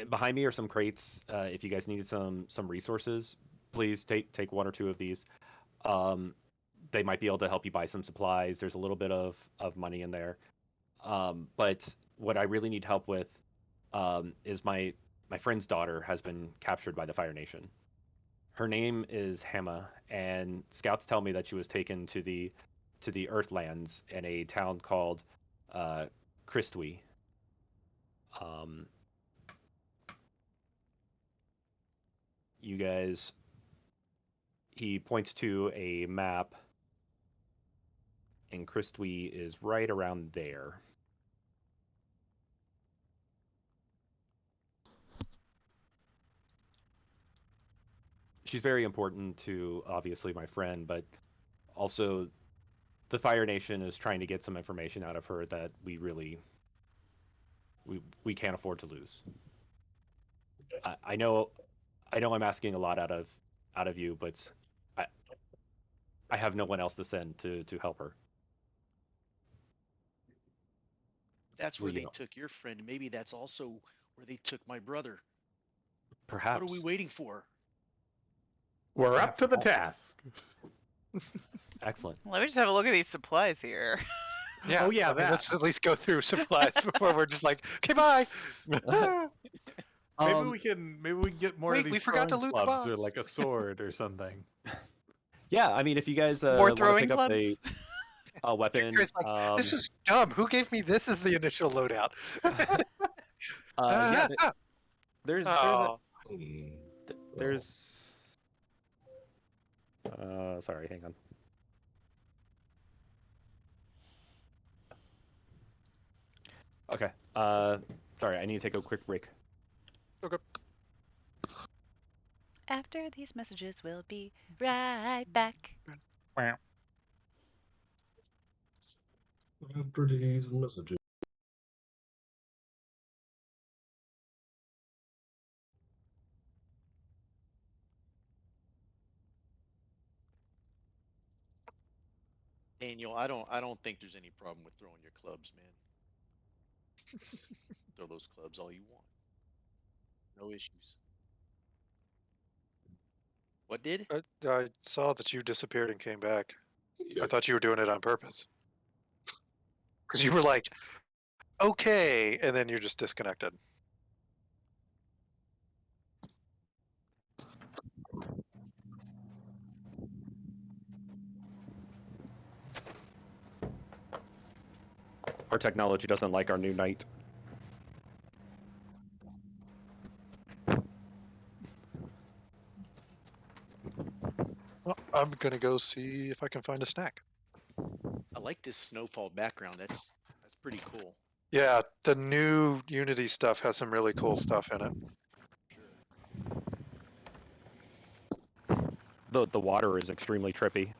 behind me are some crates. If you guys needed some resources, please take one or two of these. They might be able to help you buy some supplies. There's a little bit of money in there. But what I really need help with is my friend's daughter has been captured by the Fire Nation. Her name is Hamma, and scouts tell me that she was taken to the Earthlands in a town called Christwi. You guys, he points to a map, and Christwi is right around there. She's very important to, obviously, my friend, but also the Fire Nation is trying to get some information out of her that we can't afford to lose. I know I'm asking a lot out of you, but I have no one else to send to help her. That's Well, where you they know, took your friend. Maybe that's also where they took my brother. perhaps. What are we waiting for? We're up to the task. Excellent. Let me just have a look at these supplies here. Yeah. Oh, yeah, I mean, that. let's at least go through supplies before we're just like, okay, bye. Maybe we can get more of Wait, these we forgot to throwing loot the clubs or box. like a sword or something. Yeah, I mean, if you guys More want to throwing pick up clubs? a weapon, It's like, this is dumb. Who gave me this as the initial loadout? yeah, there's Oh. there's sorry, hang on. Okay. Sorry, I need to take a quick break. Okay. After these messages, we'll be right back. After these messages. Daniel, I don't think there's any problem with throwing your clubs, man. Throw those clubs all you want. No issues. What did? I saw that you disappeared and came back. Yeah. I thought you were doing it on purpose. Because you were like, okay, and then you're just disconnected. Our technology doesn't like our new knight. Well, I'm gonna go see if I can find a snack. I like this snowfall background. That's pretty cool. Yeah, the new Unity stuff has some really cool stuff in it. The water is extremely trippy.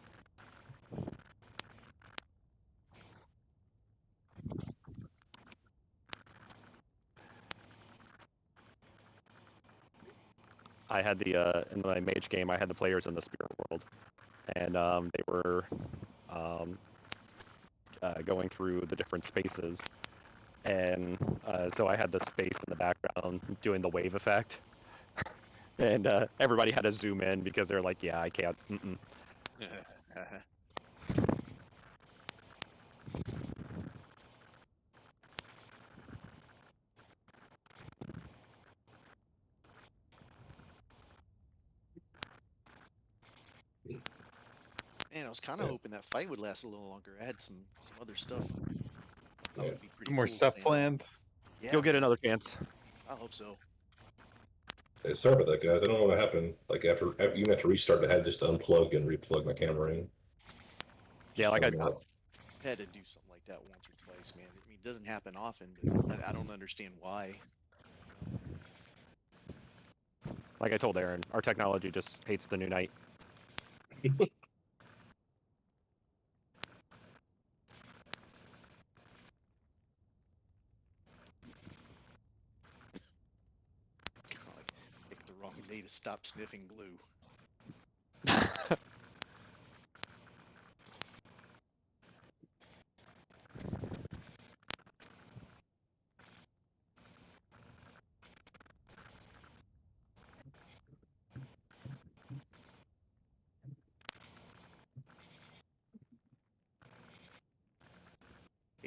I had in my mage game, I had the players in the spirit world, and they were going through the different spaces, and so I had the space in the background doing the wave effect, and everybody had to zoom in because they're like, yeah, I can't. Man, I was kind of Yeah. hoping that fight would last a little longer. I had some other stuff. That Yeah. would be pretty More cool, stuff man. planned. Yeah, You'll get another chance. I hope so. Hey, sorry about that, guys. I don't know what happened. Like after even after restart, I had just to unplug and replug my camera in. Yeah, like I've had to do something like that once or twice, man. I mean, it doesn't happen often, but I don't understand why. I told Aaron, our technology just hates the new knight. Like, picked the wrong day to stop sniffing glue.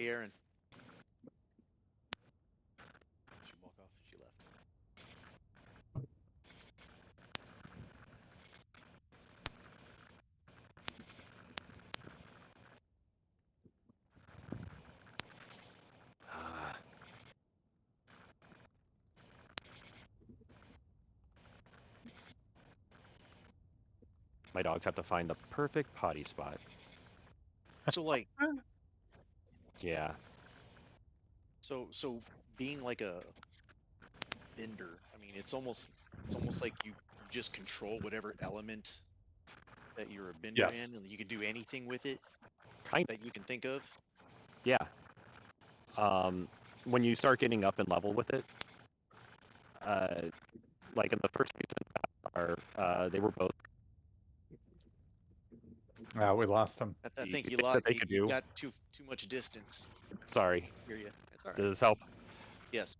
Hey, Aaron. She walk off. She left. Ah. My dogs have to find the perfect potty spot. So like, Yeah. so being like a bender, I mean, it's almost like you just control whatever element that you're a bender Yes. in, and you can do anything with it Kind that you can think of. Yeah. When you start getting up in level with it, like in the first season, they were both We lost him. I the think you things that they could you do. got too much distance. Sorry, Hear you. That's all right. does this help? Yes.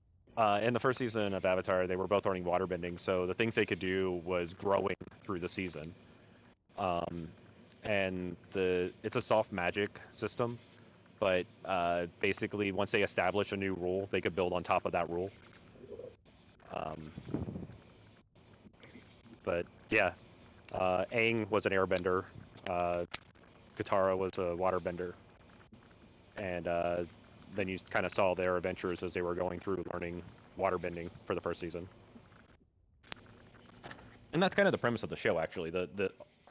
In the first season of Avatar, they were both learning waterbending, so the things they could do was growing through the season. And it's a soft magic system, but basically once they establish a new rule, they could build on top of that rule. But yeah, Aang was an airbender, Katara was a waterbender, and then you kind of saw their adventures as they were going through learning waterbending for the first season. And that's kind of the premise of the show, actually.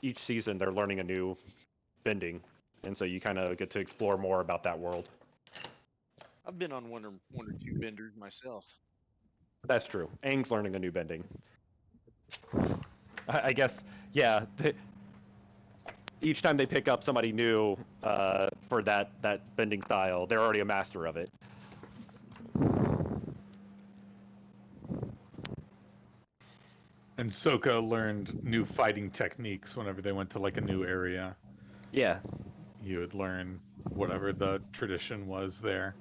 Each season they're learning a new bending, and so you kind of get to explore more about that world. I've been on one or two benders myself. That's true. Aang's learning a new bending. I guess, yeah. Each time they pick up somebody new for that bending style, they're already a master of it. And Sokka learned new fighting techniques whenever they went to like a new area. Yeah. He would learn whatever the tradition was there.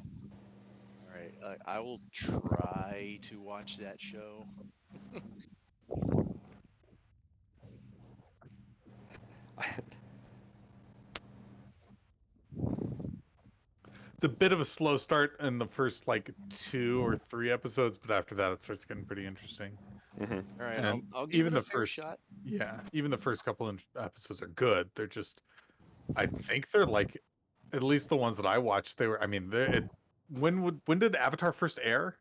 All right, I will try to watch that show. It's a bit of a slow start in the first like 2 or 3 episodes, but after that it starts getting pretty interesting. Mm-hmm. All right, And I'll give even it a the fair first, shot. yeah, even the first couple of episodes are good. They're just, I think they're like, at least the ones that I watched, they were. I mean, when did Avatar first air?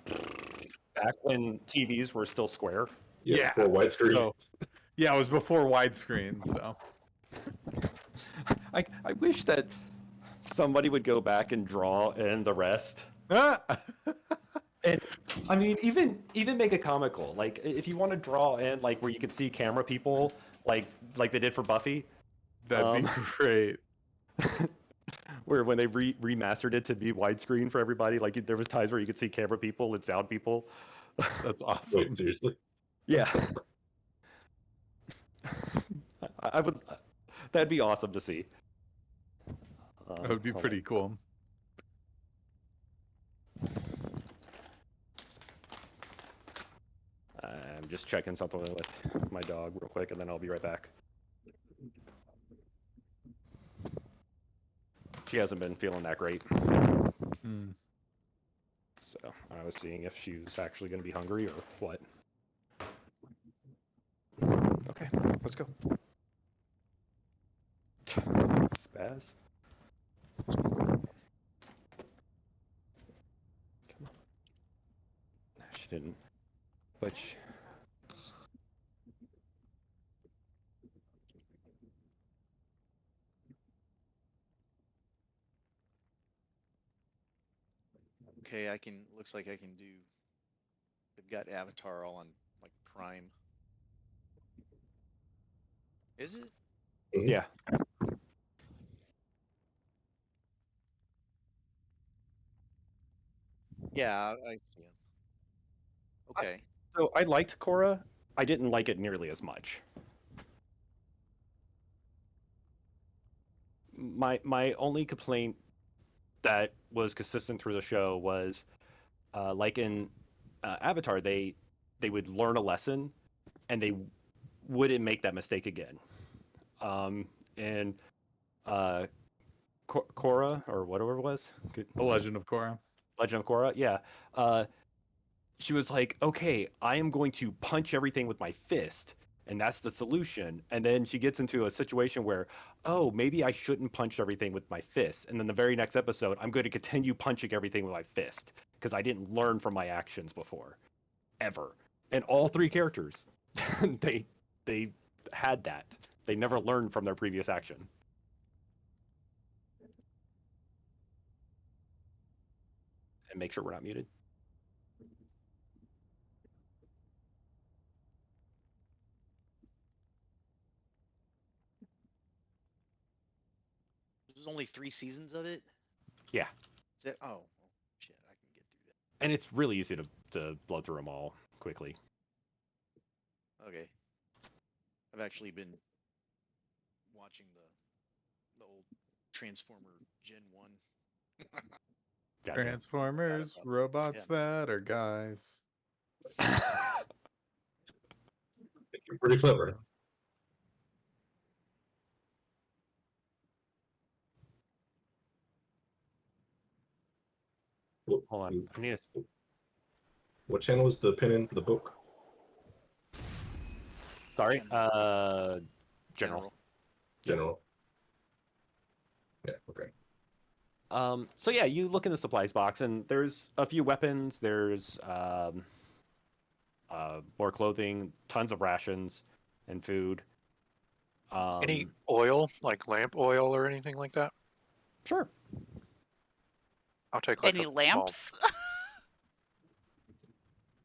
Back when TVs were still square. Yeah, before widescreen. So, yeah, it was before widescreen. So I wish that somebody would go back and draw in the rest. And I mean, even make it comical. Like if you want to draw in like where you could see camera people, like they did for Buffy, that'd be great. where when they remastered it to be widescreen for everybody, like there was times where you could see camera people and sound people. That's awesome. Wait, seriously? Yeah. I would. That'd be awesome to see. That would be hold pretty cool. I'm just checking something with my dog real quick, and then I'll be right back. She hasn't been feeling that great. Hmm. So I was seeing if she was actually going to be hungry or what. Okay, let's go. Spaz. Come on. She didn't. But Okay, I can. Looks like I can do. They've got Avatar all on like Prime. Is it? yeah. Yeah, I see him. Okay. So I liked Korra. I didn't like it nearly as much. My only complaint that was consistent through the show was like in Avatar, they would learn a lesson and they wouldn't make that mistake again. And Korra or whatever it was. The Legend of Korra. Legend of Korra. Yeah. She was like, okay, I am going to punch everything with my fist, and that's the solution. And then she gets into a situation where, oh, maybe I shouldn't punch everything with my fist. And then the very next episode, I'm going to continue punching everything with my fist because I didn't learn from my actions before, ever. And all three characters, they had that. They never learned from their previous action. And make sure we're not muted. There's only 3 seasons of it. Yeah. Is that? Oh, shit! I can get through And it's really easy to blow through them all quickly. that. Okay. I've actually been watching the old Transformer Gen 1. Gotcha. Transformers, about- robots that are guys. I think you're pretty clever. What, Hold on. I need to... what channel is the pen in for the book? Sorry. General. General. Yeah. Okay. So yeah, you look in the supplies box, and there's a few weapons. There's more clothing, tons of rations, and food. Any oil, like lamp oil or anything like that? Sure. I'll take like Any a lamps?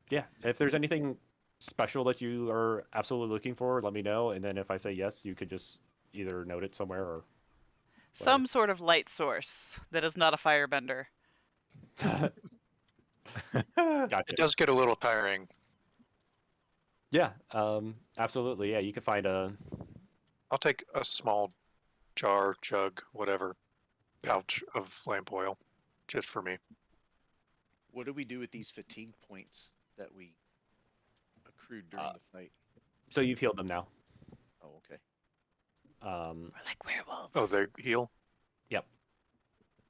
Yeah. If there's anything special that you are absolutely looking for, let me know. And then if I say yes, you could just either note it somewhere or Some sort of light source that is not a firebender. Gotcha. It does get a little tiring. Yeah. Absolutely. Yeah. You could find a. I'll take a small jar, jug, whatever, pouch of lamp oil, just for me. What do we do with these fatigue points that we accrued during the fight? So you've healed them now. Oh, okay. We're like werewolves. Oh, they heal? Yep.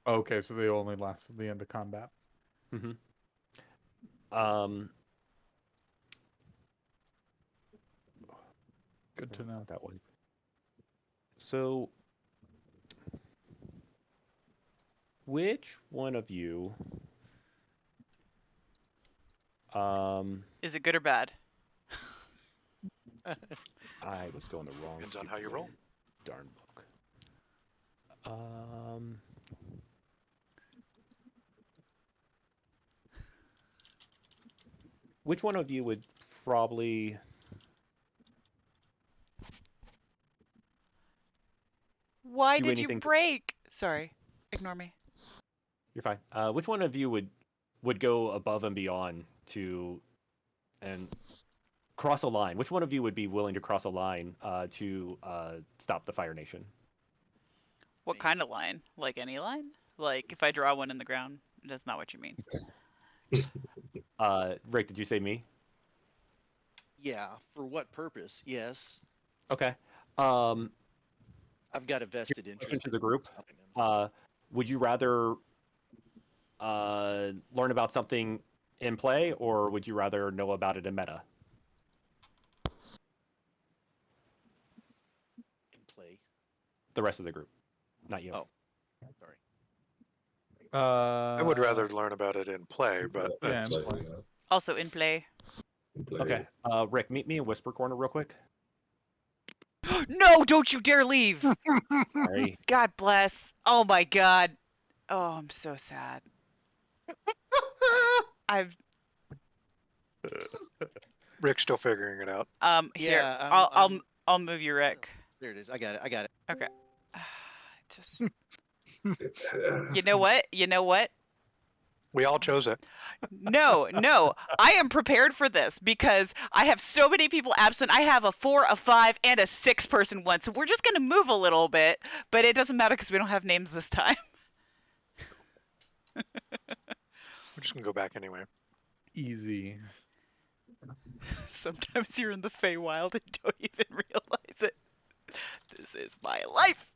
Okay, so they only last to the end of combat. Mm-hmm. Good to know. That one. So, which one of you? Is it good or bad? I was going the wrong. Depends on stupid how you way. roll. Darn book. Which one of you would probably? Why Do did you anything to- break? Sorry, ignore me. You're fine. Which one of you would go above and beyond to, and cross a line? Which one of you would be willing to cross a line to stop the Fire Nation? What kind of line? Like any line? Like if I draw one in the ground? That's not what you mean. Rick, did you say me? Yeah. For what purpose? Yes. Okay. I've got a vested interest Into the group. stopping them. Would you rather learn about something in play, or would you rather know about it in meta? In play. The rest of the group, not you. Oh. Sorry. I would rather learn about it in play, but yeah, that's in play. Also in play. Okay. Rick, meet me in Whisper Corner real quick. No, don't you dare leave! Sorry. God bless. Oh my god. Oh, I'm so sad. I've Rick's still figuring it out. here. Yeah, I'll move you, Rick. There it is. I got it. Okay. Just you know what? You know what? We all chose it. No, I am prepared for this because I have so many people absent. I have a 4, a 5, and a 6-person one, so we're just gonna move a little bit, but it doesn't matter because we don't have names this time. We're just gonna go back anyway. Easy. Sometimes you're in the Feywild and don't even realize it. This is my life.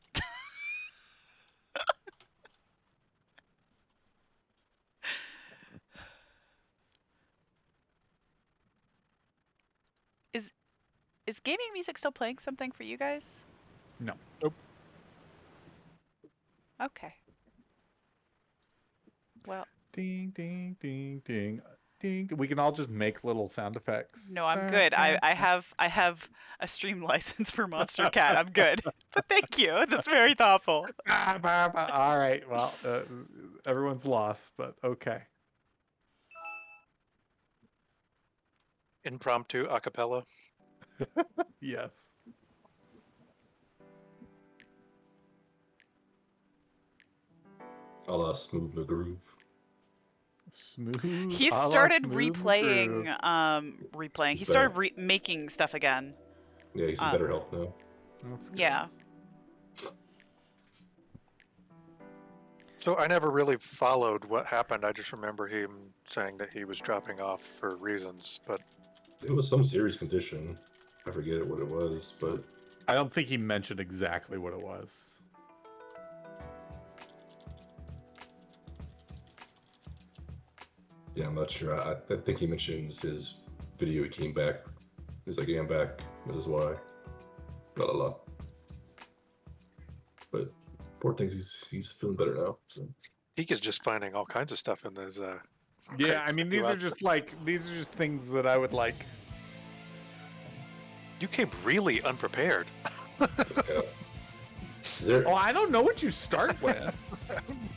Is gaming music still playing something for you guys? No. Nope. Okay. Well, Ding, ding, ding, ding, ding. We can all just make little sound effects. no, I'm good. I have a stream license for Monster Cat. I'm good. But thank you. That's very thoughtful. All right. Well, everyone's lost, but okay. Impromptu acapella. Yes. I'll smooth the groove. Smooth. He a la started smooth replaying groove. replaying. He He's started back. making stuff again. Yeah, he's in better health now. That's good. Yeah. So I never really followed what happened. I just remember him saying that he was dropping off for reasons, but It was some serious condition. I forget what it was, but I don't think he mentioned exactly what it was. yeah, I'm not sure. I think he mentioned his video. He came back. He's like, yeah, I'm back. This is why. Blah, blah, blah. But poor things, he's feeling better now. So Geek is just finding all kinds of stuff in those. Yeah, I crates mean, that you these are just things that I would like. You came really unprepared. yeah. There, Oh, I don't know what you start with.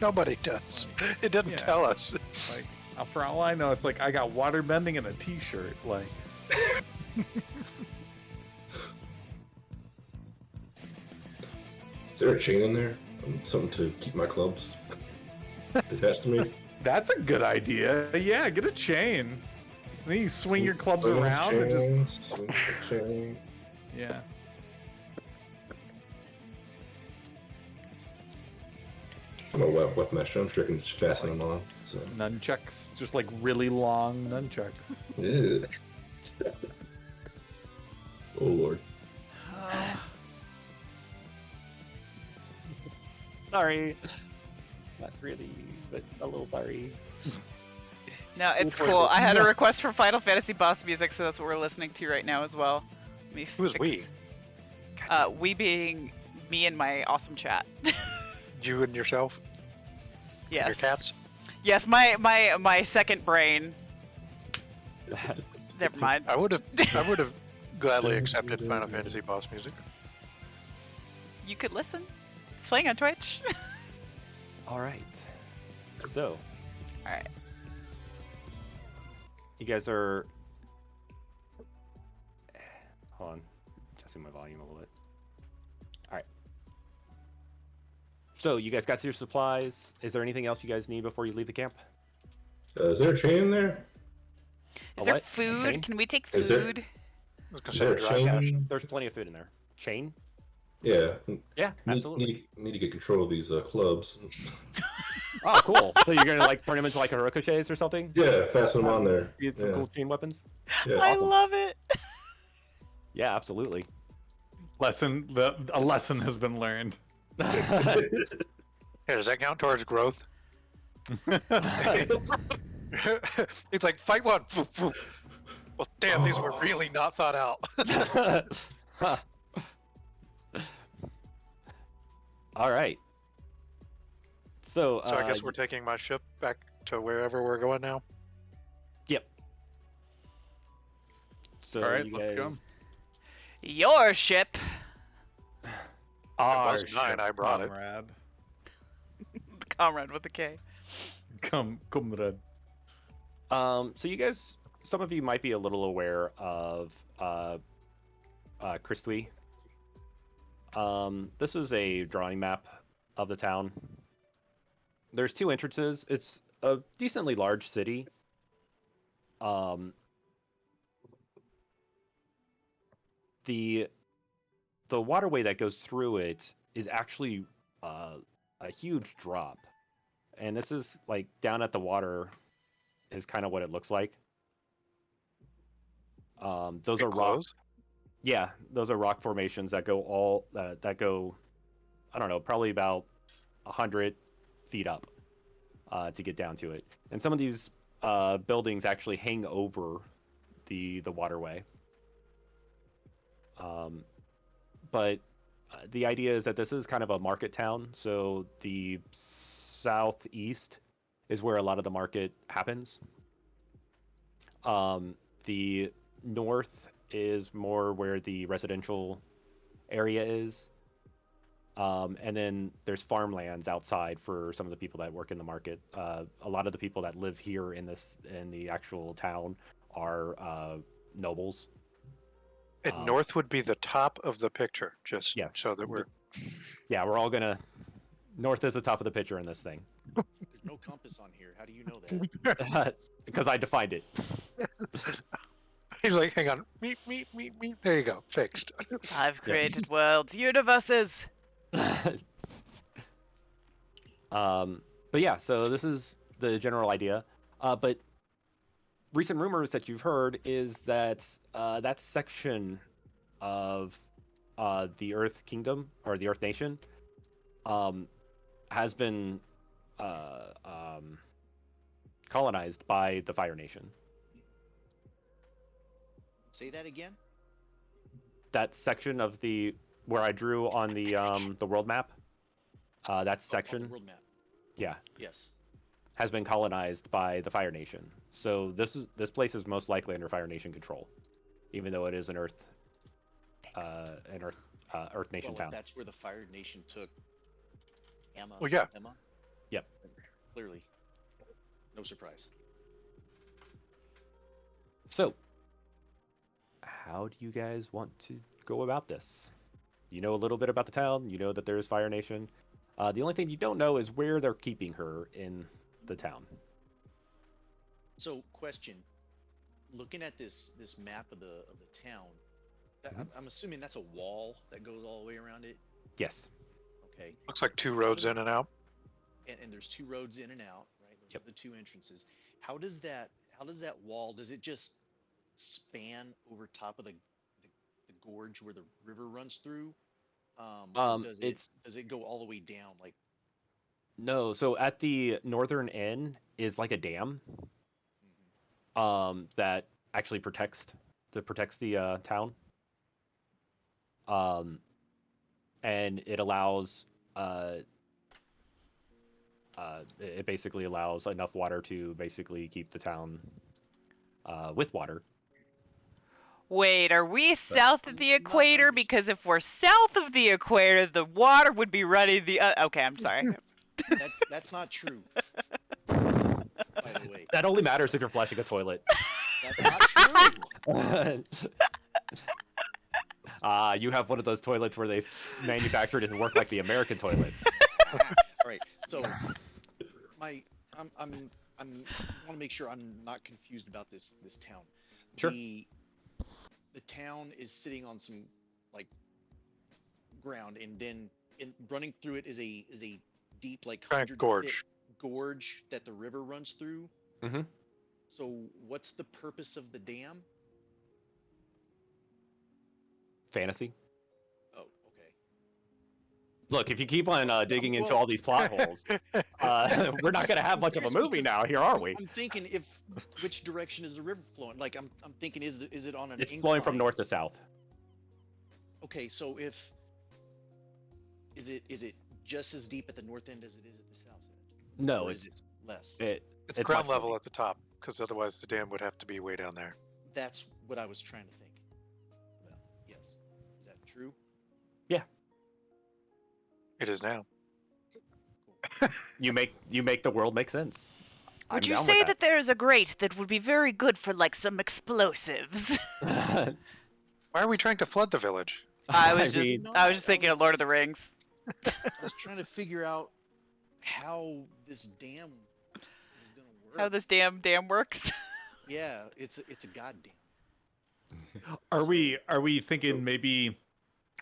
Nobody does. It didn't Yeah. tell us. Like, for all I know, it's like I got water bending and a T-shirt. Like, is there a chain in there? Something to keep my clubs attached to me? that's a good idea. Yeah, get a chain. Then you swing your clubs Swing around and just chains, swing the chain. yeah. I'm a weapon master. I'm sure I can just fasten them on. So Nunchucks, just like really long nunchucks. yeah. Oh lord. Sorry. Not really, but a little sorry. No, it's Go for cool. it. I had a request for Final Fantasy boss music, so that's what we're listening to right now as well. Let me Who's fix- we? We being me and my awesome chat. You and yourself? Yes. Your cats? Yes, my second brain. Never mind. I would have gladly accepted Final Fantasy boss music. You could listen. It's playing on Twitch. All right. So, All right. you guys are. Hold on, adjusting my volume a little bit. All right. So you guys got your supplies. Is there anything else you guys need before you leave the camp? Is there a chain in there? Is A there what? food? Chain? Can we take Is there- food? I was gonna Is say there a dry chain? There's plenty of food in there. Chain? Yeah. Yeah, absolutely. Need to get control of these clubs. Oh, cool. So you're gonna like turn them into like a ricochets or something? Yeah, fasten them on there. Get some Yeah. cool chain weapons. Yeah. I awesome. love it. Yeah, absolutely. A lesson has been learned. Hey, does that count towards growth? It's like fight one. Well, damn, these were really not thought out. All right. So, So I guess we're taking my ship back to wherever we're going now. Yep. So All right, you let's go. guys- Your ship. Our was mine, ship, I brought it. comrade. Comrade with a K. Comrade. So you guys, some of you might be a little aware of Christui. This is a drawing map of the town. There's two entrances. It's a decently large city. The waterway that goes through it is actually a huge drop, and this is like down at the water is kind of what it looks like. Those It are rock. close? Yeah, those are rock formations that go all that go. I don't know, probably about 100 feet up to get down to it. And some of these buildings actually hang over the waterway. But the idea is that this is kind of a market town, so the southeast is where a lot of the market happens. The north is more where the residential area is. And then there's farmlands outside for some of the people that work in the market. A lot of the people that live here in the actual town are nobles. And north would be the top of the picture, just Yes. so that we're. Yeah, we're all gonna. North is the top of the picture in this thing. There's no compass on here. How do you know that? Because I defined it. He's like, hang on, meet. There you go, fixed. I've created worlds, universes. But yeah, so this is the general idea. But recent rumors that you've heard is that that section of the Earth Kingdom or the Earth Nation has been colonized by the Fire Nation. Say that again. That section of the where I drew on the world map. That section. On the world map. Yeah. Yes. Has been colonized by the Fire Nation. So this place is most likely under Fire Nation control, even though it is an Earth Nation town. That's where the Fire Nation took Emma. Well, yeah. Emma? Yep. Clearly. No surprise. So, how do you guys want to go about this? You know a little bit about the town. You know that there is Fire Nation. The only thing you don't know is where they're keeping her in the town. So, question: looking at this map of the town, I'm assuming that's a wall that goes all the way around it. Yes. Okay. Looks like two roads in and out. And there's two roads in and out, right? Those Yep. are the two entrances. How does that wall? Does it just span over top of the gorge where the river runs through? Or does it go all the way down? Like, No, so at the northern end is like a dam that actually protects the town. And it allows it basically allows enough water to basically keep the town with water. Wait, are we south of the equator? Because if we're south of the equator, the water would be running the. Okay, I'm sorry. that's not true. By the way, That only matters if you're flushing a toilet. that's not true. You have one of those toilets where they manufactured it and work like the American toilets. All right. So, I want to make sure I'm not confused about this town. Sure. The town is sitting on some like ground, and then running through it is a deep like gorge that the river runs through. Mm-hmm. So, what's the purpose of the dam? Fantasy. Oh, okay. Look, if you keep on digging into all these plot holes, we're not gonna have much of a movie now. Here are we? I'm thinking which direction is the river flowing? Like I'm thinking is it on an It's flowing from incline? north to south. Okay, so is it just as deep at the north end as it is at the south end? No, Or it's is it less. It's It's ground much level more. at the top, because otherwise the dam would have to be way down there. That's what I was trying to think. Well, yes. Is that true? It is now. You make the world make sense. Would I'm you down say with that there is a grate that would be very good for like some explosives? that? Why are we trying to flood the village? I was I just mean- I was just thinking of Lord of the Rings. I was trying to figure out how this dam was gonna work. How this dam works. Yeah, it's a goddamn. Are we thinking maybe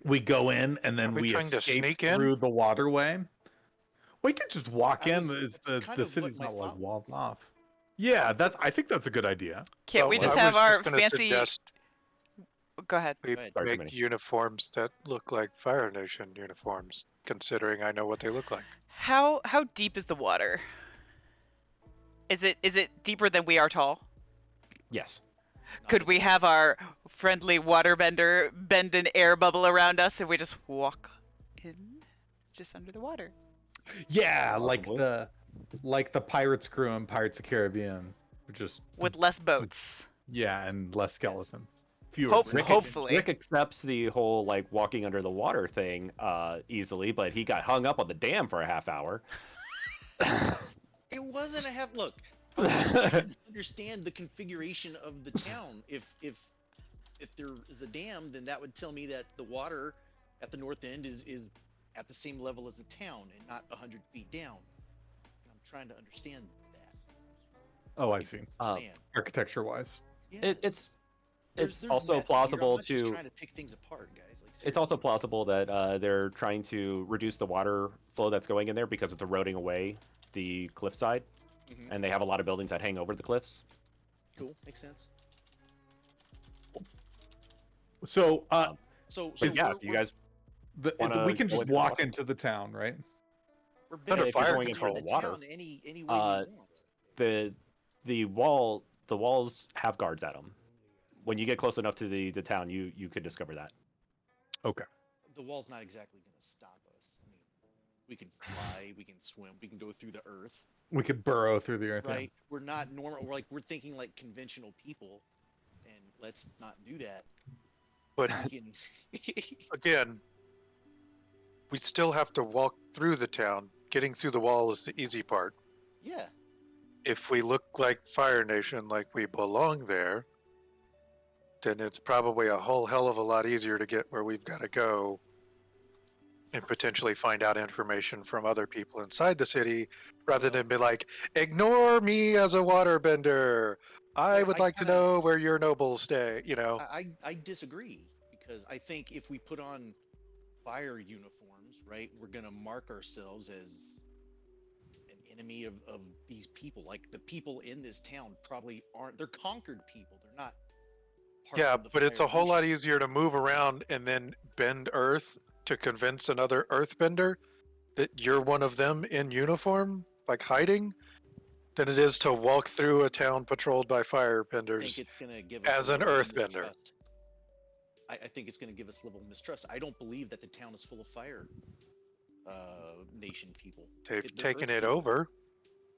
we go in and then Are we we trying to escape sneak in? through the waterway? We could just walk I in. was- that's kind The of city's what my not like thought walled was. off. Yeah, I think that's a good idea. Can't Well, we just I have was our just gonna fancy? suggest Go ahead. we Go ahead. Sorry, make Jiminy. uniforms that look like Fire Nation uniforms, considering I know what they look like. How deep is the water? Is it deeper than we are tall? Yes. Not Could that we they- have our friendly waterbender bend an air bubble around us, and we just walk in, just under the water. Yeah, Possibly. like the Pirates crew in Pirates of Caribbean. Just With less boats. yeah, and less Yes. skeletons. Fewer. Hope, Rick, hopefully. Rick accepts the whole like walking under the water thing easily, but he got hung up on the dam for a half hour. It wasn't a half. Look, I was just trying to understand the configuration of the town. If there is a dam, then that would tell me that the water at the north end is at the same level as the town and not 100 feet down. And I'm trying to understand that. Oh, I see. Understand. Architecture-wise. Yeah. It's There's also method here. plausible I'm not just to. trying to pick things apart, guys. Like, It's also seriously. plausible that they're trying to reduce the water flow that's going in there because it's eroding away the cliffside, Mhm. and they have a lot of buildings that hang over the cliffs. Cool, makes sense. So, So But yeah, we're, you guys, we wanna can go just into the walk water? into the town, right? we're Under benefiting fire from control. the Water. town any way Uh, we want. the walls have guards at them. When you get close enough to the town, you could discover that. Okay. The wall's not exactly going to stop us. I mean, we can fly, we can swim, we can go through the earth, We could burrow through the earth. yeah. right? We're not normal. We're thinking like conventional people, and let's not do that. But We can. again, we still have to walk through the town. Getting through the wall is the easy part. Yeah. If we look like Fire Nation, like we belong there, then it's probably a whole hell of a lot easier to get where we've got to go and potentially find out information from other people inside the city rather than be like, ignore me as a waterbender. I Well, would I like to kinda- know where your nobles stay, you know? I disagree because I think if we put on fire uniforms, right, we're gonna mark ourselves as an enemy of these people. Like the people in this town probably aren't. They're conquered people. They're not. Part Yeah, of the but it's a Fire whole lot Nation. easier to move around and then bend Earth to convince another Earthbender that you're one of them in uniform, like hiding, than it is to walk through a town patrolled by I think firebenders it's gonna give us as a an level of Earthbender. mistrust. I think it's gonna give us a level of mistrust. I don't believe that the town is full of Fire Nation people. They've They're taken Earth it people. over.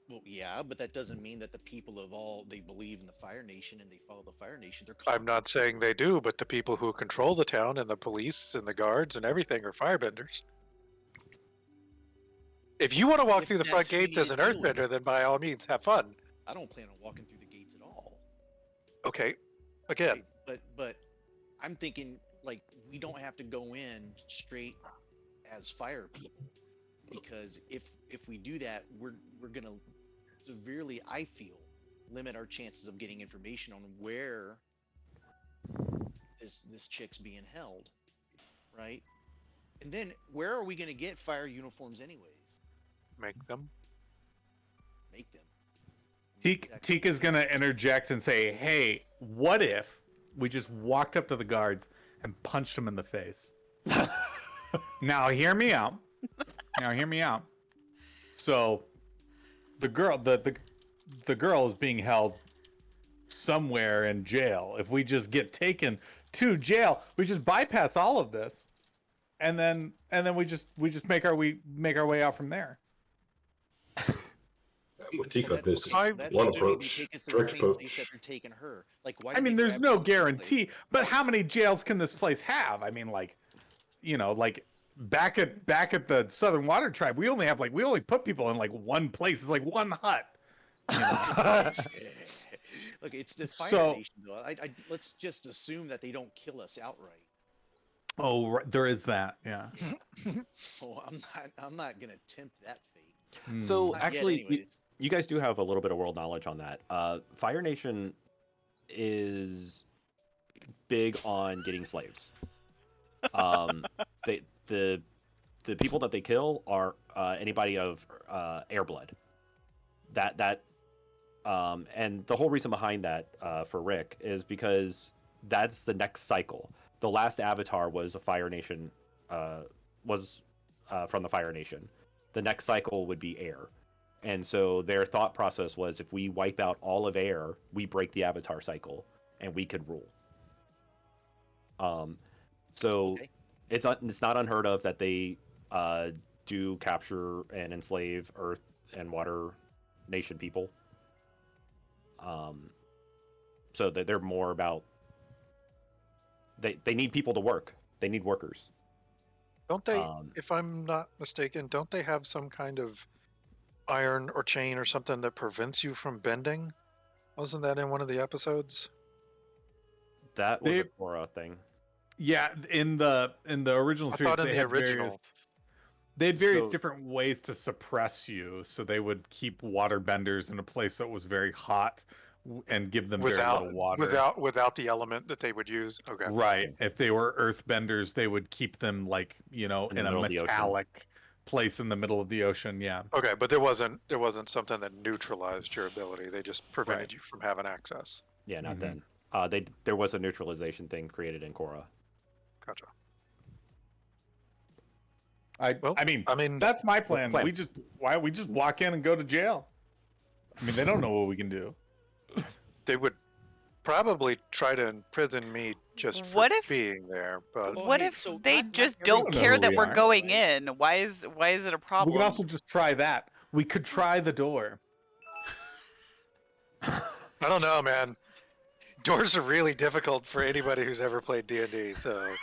Well, yeah, but that doesn't mean that the people of all they believe in the Fire Nation and they follow the Fire Nation. They're I'm not saying they do, but the people who control the town and the police and the guards and everything are firebenders. If you want to walk If through the front that's who we gates need as to an deal with. Earthbender, then by all means, have fun. I don't plan on walking through the gates at all. Okay, again, Right? But I'm thinking like we don't have to go in straight as fire people because if we do that, we're gonna severely, I feel, limit our chances of getting information on where this chick's being held, right? And then where are we gonna get fire uniforms anyways? make them. Make them. Tika's gonna interject and say, "Hey, what if we just walked up to the guards and punched them in the face?" Now hear me out. Now hear me out. So, the girl is being held somewhere in jail. If we just get taken to jail, we just bypass all of this, and then we just make our way out from there. I'm with Tika on this. I- That's One assuming approach, they take us to the direct same place approach. that they're taking her. Like, why? I did mean, they there's grab no her in the first place? guarantee, but how many jails can this place have? I mean, like, like back at the Southern Water Tribe, we only put people in like one place. It's like one hut. Look, it's the Fire So- Nation, though. Let's just assume that they don't kill us outright. Oh, right, there is that. Yeah. So I'm not gonna tempt that fate. Hmm. So Not yet, actually, anyways. you guys do have a little bit of world knowledge on that. Fire Nation is big on getting slaves. The people that they kill are anybody of air blood. And the whole reason behind that for Rick is because that's the next cycle. The last Avatar was a Fire Nation, from the Fire Nation. The next cycle would be air. And so their thought process was if we wipe out all of air, we break the Avatar cycle and we could rule. So Okay. it's not unheard of that they do capture and enslave Earth and Water Nation people. So that they're more about they need people to work. They need workers. Don't they, if I'm not mistaken, don't they have some kind of iron or chain or something that prevents you from bending? Wasn't that in one of the episodes? That was They- a Korra thing. Yeah, in the original I series, thought in they the had original. various So- different ways to suppress you. So they would keep waterbenders in a place that was very hot and give them very little water. Without the element that they would use. Okay. Right. If they were earthbenders, they would keep them like, In the in a middle of the ocean. metallic place in the middle of the ocean. Yeah. Okay, but there wasn't something that neutralized your ability. They just prevented Right. you from having access. Yeah, not Mhm. then. There was a neutralization thing created in Korra. Gotcha. I mean, that's my plan. plan? We just walk in and go to jail. I mean, they don't know what we can do. They would probably try to imprison me just for What if- being there, but Well, What hey, if so they not just everyone don't know care who that we we're are. going Right? in? Why is it a We problem? could also just try that. We could try the door. I don't know, man. Doors are really difficult for anybody who's ever played D&D. So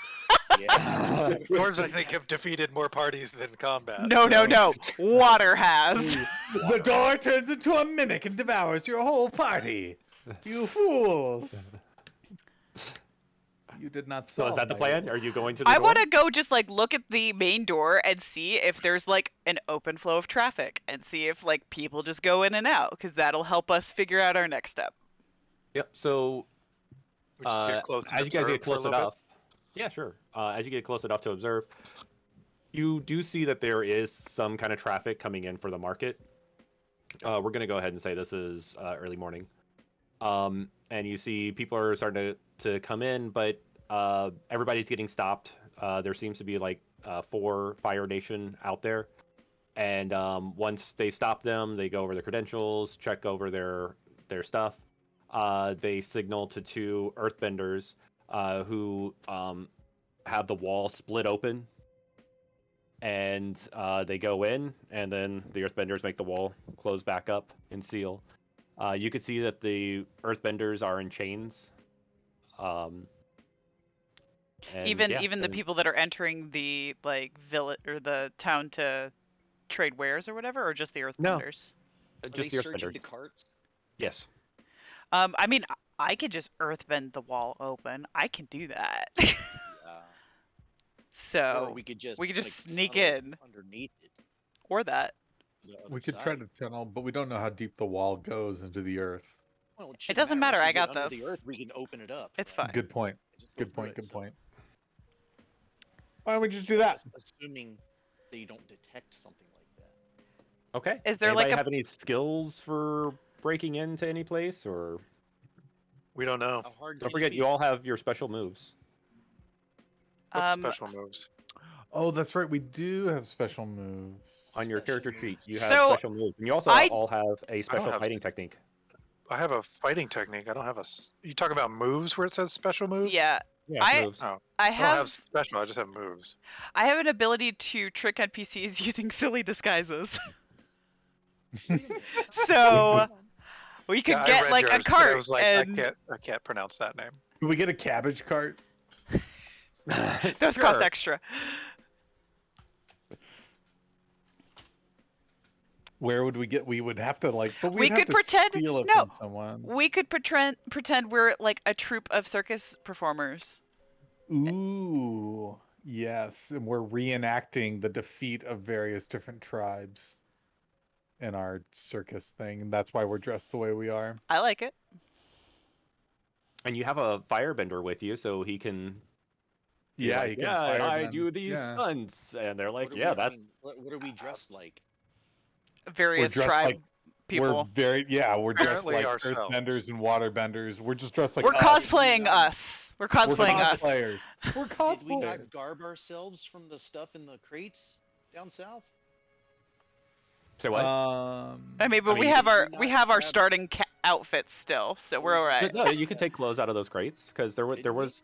Yeah. doors, I think, have defeated more parties than combat. No, no, so- no. Water has. The door turns into a mimic and devours your whole party. You fools! You did not So solve is that the my plan? riddle. Are you going to the I door? want to go just like look at the main door and see if there's like an open flow of traffic and see if like people just go in and out because that'll help us figure out our next step. Yep. So We just get close and as you guys observe get for a close little bit. enough, yeah, sure. As you get close enough to observe, you do see that there is some kind of traffic coming in for the market. We're gonna go ahead and say this is early morning, and you see people are starting to come in, but everybody's getting stopped. There seems to be like 4 Fire Nation out there, and once they stop them, they go over their credentials, check over their stuff. They signal to 2 Earthbenders who have the wall split open, and they go in, and then the Earthbenders make the wall close back up and seal. You can see that the Earthbenders are in chains. And Even yeah, even the and people that are entering the like village or the town to trade wares or whatever, or just the No. Earthbenders. Are just they the searching Earthbenders. the carts? Yes. I mean, I could just earthbend the wall open. I can do that. So Or we could just we could just like, sneak tunnel in. underneath it. or that. to the We other could try side. to tunnel, but we don't know how deep the wall goes into the earth. Well, It doesn't matter, Once we I get got under this. the earth, we can open it up. It's right? fine. Good point. Just go Good through point. it, Good so point. Why don't we just do that? just assuming that you don't detect something like that. Okay. Is there Anybody like a have any skills for breaking into any place, or We don't know. How hard don't can forget it you be? all have your special moves. What special moves? Oh, that's right. We do have special moves. On your Special character sheet, moves. you have So, special moves, and you also I- all have a special have fighting technique. I have a fighting technique. I don't have You talk about moves where it says special moves? yeah. Yeah, I moves. Oh, I I don't have have special. I just have moves. I have an ability to trick NPCs using silly disguises. Wait a minute. So we could Yeah, I get read like yours, a but I cart was like, and I can't pronounce that name. Can we get a cabbage cart? those cost Sure. extra. Where would we get? We would have to like, but We we'd have could to pretend- steal it no. from someone. We could pretend we're like a troupe of circus performers. Ooh, yes, and we're reenacting the defeat of various different tribes in our circus thing, and that's why we're dressed the way we are. I like it. And you have a firebender with you, so he can. be Yeah, like, you can yeah, I firebend, do these yeah. stunts, and they're like, What are yeah, we- I that's. mean, what are we dressed like? Various dressed tribe like- We're people. very we're dressed Apparently like ourselves. earthbenders and waterbenders. We're just dressed like We're us. cosplaying us. We're We're cosplaying us. cosplayers. We're Did we cosplayers. not garb ourselves from the stuff in the crates down south? Say what? I mean, but I we mean, have did our we we not have our grab- starting outfits still, so we're Or is it- alright. No, you can take clothes out of those crates because there Did we? was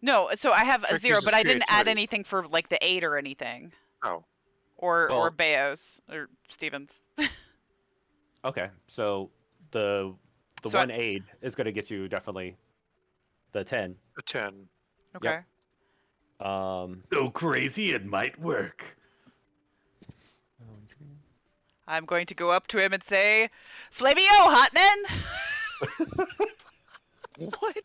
No, so I have a Trick 0, uses but I didn't add creativity. anything for like the 8 or anything. Oh, Or Well- Bayos or Stevens. Okay, so the So I- one aid is going to get you definitely the 10. a 10. Okay. So crazy it might work. I'm going to go up to him and say, Flamio, Hotman! What?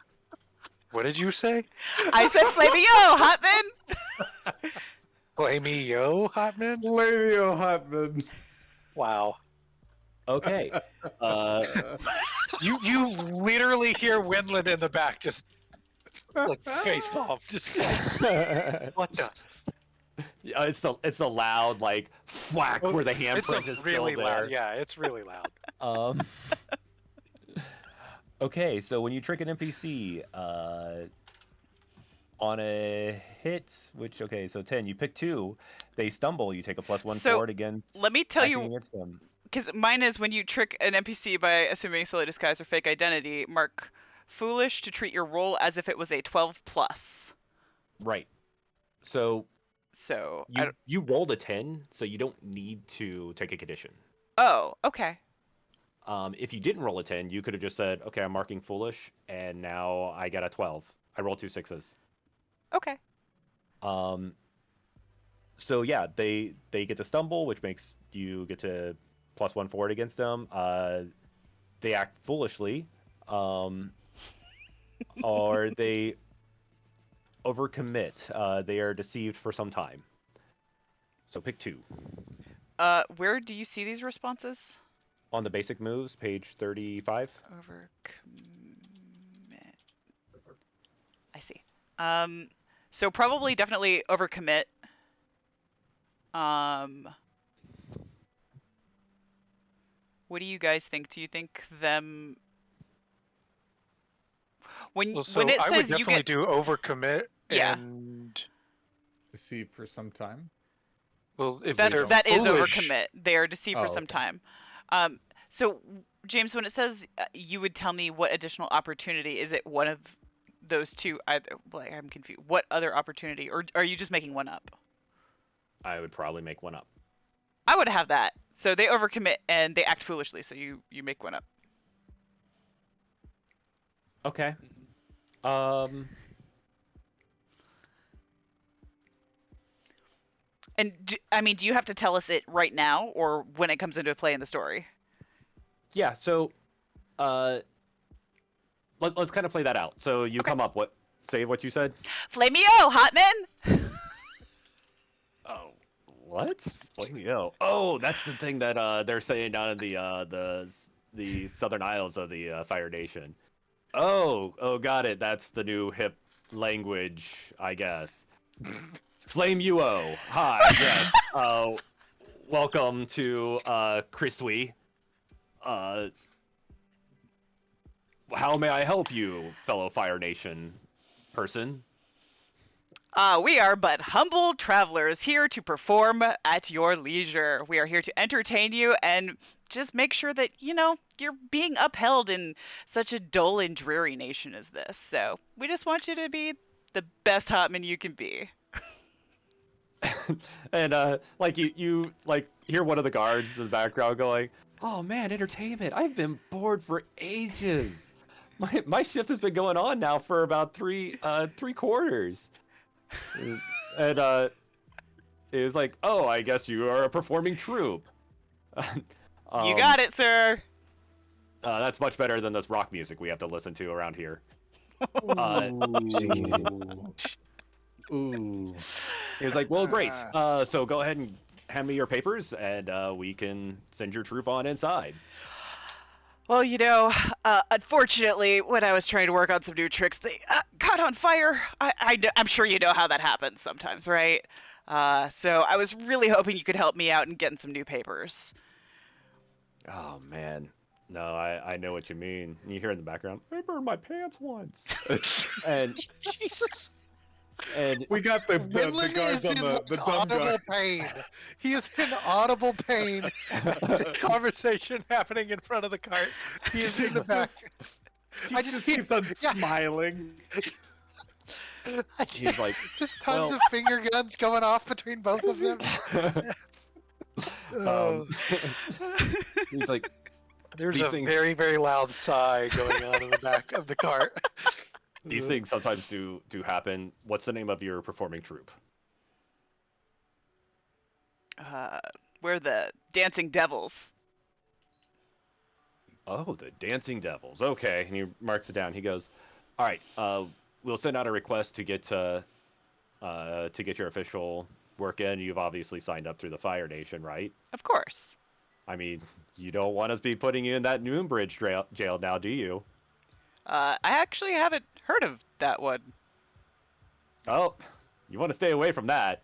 What did you say? I said Flamio, Hotman! Play me, yo, Hotman? Flavio Hotman. Wow. Okay. You literally hear Windland in the back just like face palm, just like, what the? It's the loud like whack where the handprint is really still loud. there. Yeah, it's really loud. Okay, so when you trick an NPC, on a hit, so 10, you pick 2, they stumble, you take a +1 So, forward against. Let me tell acting you, against them. because mine is when you trick an NPC by assuming silly disguise or fake identity, mark foolish to treat your roll as if it was a 12+. Right. So So, you rolled a 10, so you don't need to take a condition. oh, okay. If you didn't roll a 10, you could have just said, okay, I'm marking foolish, and now I got a 12. I rolled 2 6s. Okay. So yeah, they get to stumble, which makes you get to +1 forward against them. They act foolishly, or they overcommit. They are deceived for some time. So pick 2. Where do you see these responses? On the basic moves, page 35. Overcommit. I see. So probably definitely overcommit. What do you guys think? Do you think them when Well, so when it I would says you definitely get do overcommit Yeah. and Deceive for some time. well, if that they're that is foolish, overcommit. They are deceived for Oh, some okay. time. So James, when it says you would tell me what additional opportunity, is it one of those two? Either, like, I'm confused. What other opportunity, or are you just making one up? I would probably make one up. I would have that. So they overcommit and they act foolishly. So you make one up. Okay. And do you have to tell us it right now, or when it comes into play in the story? Yeah. So, let's kind of play that out. So you Okay. come up. Say what you said. Flamio, Hotman. Oh, what? Flamio. Oh, that's the thing that they're saying down in the Southern Isles of the Fire Nation. Oh, got it. That's the new hip language, I guess. Flame UO. Hi. Yes. Welcome to Christwe. How may I help you, fellow Fire Nation person? We are but humble travelers here to perform at your leisure. We are here to entertain you and just make sure that, you're being upheld in such a dull and dreary nation as this. So we just want you to be the best Hotman you can be. And like you like hear one of the guards in the background going, "Oh man, entertainment! I've been bored for ages. My shift has been going on now for about three quarters." And it was like, "Oh, I guess you are a performing troupe." You got it, sir. That's much better than this rock music we have to listen to around here. Ooh. He was like, "Well, great. So go ahead and hand me your papers, and we can send your troop on inside." Well, unfortunately, when I was trying to work on some new tricks, they caught on fire. I'm sure you know how that happens sometimes, right? So I was really hoping you could help me out in getting some new papers. Oh man, no, I know what you mean. You hear in the background, "I burned my pants once," and Jesus. and We got the Windland guards is on in the dumb audible guard. pain. He is in audible pain. The conversation happening in front of the cart. He is in the back. He just keeps on smiling. He's like, just tons well- of finger guns going off between both of them. um, he's like, There's these a things- very, very loud sigh going on in the back of the cart. these things sometimes do happen. What's the name of your performing troupe? We're the Dancing Devils. Oh, the Dancing Devils. Okay, and he marks it down. He goes, all right, we'll send out a request to get your official work in. You've obviously signed up through the Fire Nation, right? Of course. I mean, you don't want us to be putting you in that Moonbridge jail now, do you? I actually haven't heard of that one. Oh, you want to stay away from that.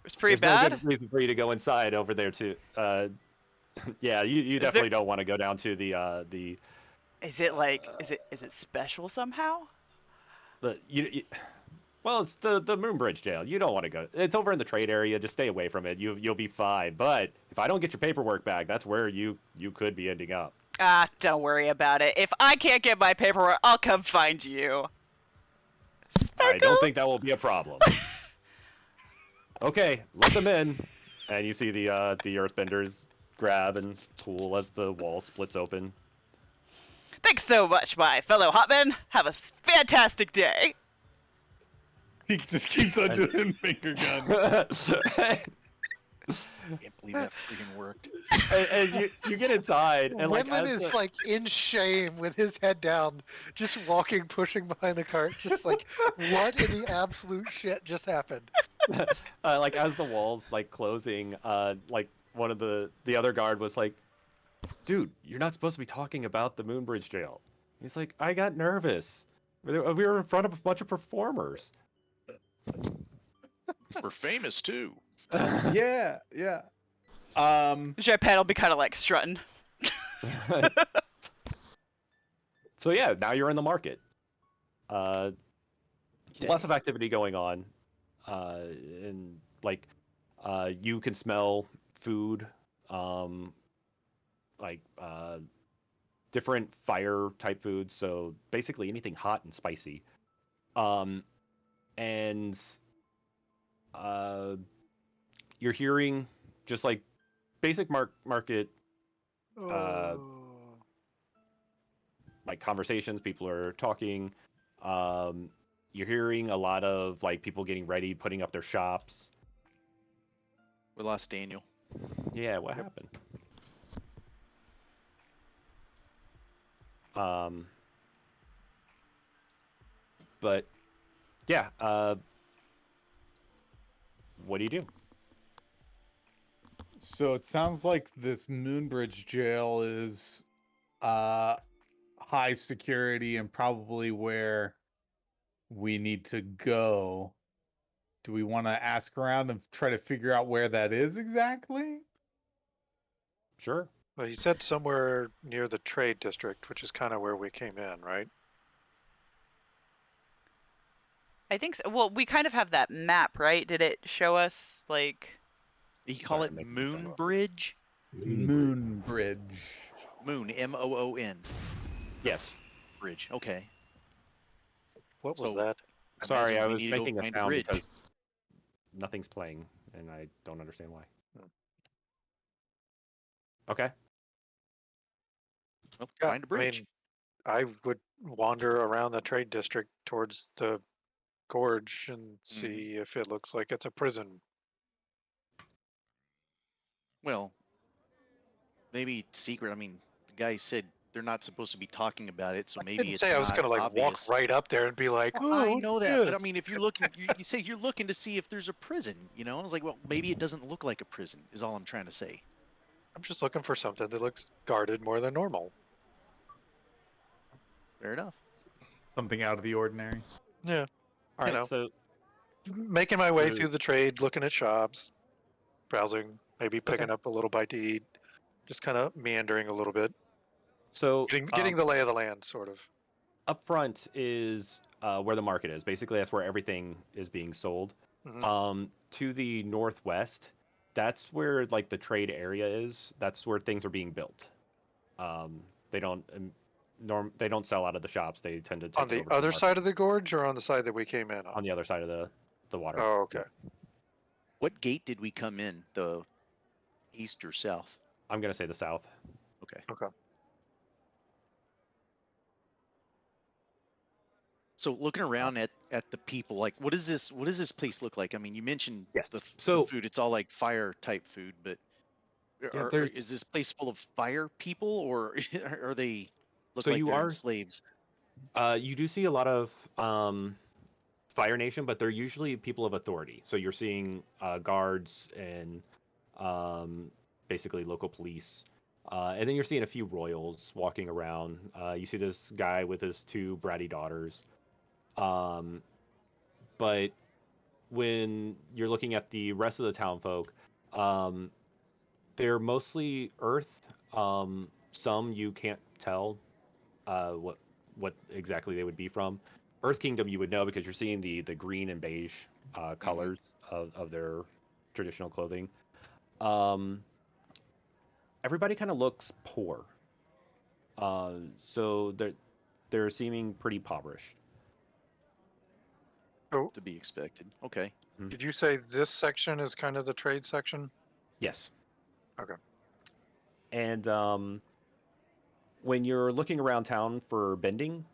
It's pretty There's bad. no good reason for you to go inside over there too. Yeah, you definitely don't want to go down to the. Is it like is it special somehow? But well, it's the Moonbridge jail. You don't want to go. It's over in the trade area. Just stay away from it. You'll be fine. But if I don't get your paperwork back, that's where you could be ending up. Ah, don't worry about it. If I can't get my paperwork, I'll come find you. I don't think that will be a problem. Okay, let them in. And you see the earthbenders grab and pull as the wall splits open. Thanks so much, my fellow hotmen. Have a fantastic day. He just keeps on doing finger gun. Can't believe that freaking worked. and you get inside, and like Wendland as is the- like in shame with his head down, just walking, pushing behind the cart, just like, what in the absolute shit just happened? like as the walls like closing, like one of the other guard was like, "Dude, you're not supposed to be talking about the Moonbridge jail." He's like, "I got nervous. We were in front of a bunch of performers." We're famous too. Yeah. Japan will be kind of like strutting. So yeah, now you're in the market. Lots of activity going on, and like you can smell food, like different fire type foods. So basically anything hot and spicy, and you're hearing just like basic market like conversations. People are talking. You're hearing a lot of like people getting ready, putting up their shops. We lost Daniel. Yeah, what happened? But yeah, what do you do? So it sounds like this Moonbridge jail is high security and probably where we need to go. Do we want to ask around and try to figure out where that is exactly? Sure. Well, he said somewhere near the trade district, which is kind of where we came in, right? I think so. Well, we kind of have that map, right? Did it show us like? You call Sorry, it making this Moon up. Bridge? Moonbridge. Moon, M-O-O-N. Yes. Bridge. Okay. What was So- that? Sorry, Imagine I we was need to go making a find sound bridge. because nothing's playing, and I don't understand why. Okay. Well, Yeah, find a bridge. I would wander around the trade district towards the gorge and see if it looks like it's a prison. Well, maybe it's secret. I mean, the guy said they're not supposed to be talking about it, so maybe Didn't it's say I was not gonna like obvious. walk right up there and be like, Well, "Oh, I look know at that, but I this." mean, if you're looking, you say you're looking to see if there's a prison. You know, I was like, well, maybe it doesn't look like a prison. Is all I'm trying to say. I'm just looking for something that looks guarded more than normal. Fair enough. Something out of the ordinary. Yeah, All right. know. So making my way Uh, through the trade, looking at shops, browsing, maybe picking Okay. up a little bite to eat, just kind of meandering a little bit, so getting the lay of the land, sort of. up front is where the market is. Basically, that's where everything is being sold. Mhm. To the northwest, that's where like the trade area is. That's where things are being built. They don't they don't sell out of the shops. They tend to take On it the over to other market side of the gorge or on the side that we came in on on? the other side of the water. Oh, okay. What gate did we come in? The east or south? I'm gonna say the south. Okay. Okay. So looking around at the people, like what does this place look like? I mean, you mentioned Yes. the So food. It's all like fire type food, but yeah, is this place full of fire people, or are they look so like you they're are enslaves? you do see a lot of Fire Nation, but they're usually people of authority. So you're seeing guards and basically local police. And then you're seeing a few royals walking around. You see this guy with his two bratty daughters. But when you're looking at the rest of the town folk, they're mostly Earth. Some you can't tell what exactly they would be from. Earth Kingdom you would know because you're seeing the green and beige colors of their traditional clothing. Everybody kind of looks poor. So they're seeming pretty impoverished. So To be expected. Okay. did you say this section is kind of the trade section? Yes. Okay. And when you're looking around town for bending,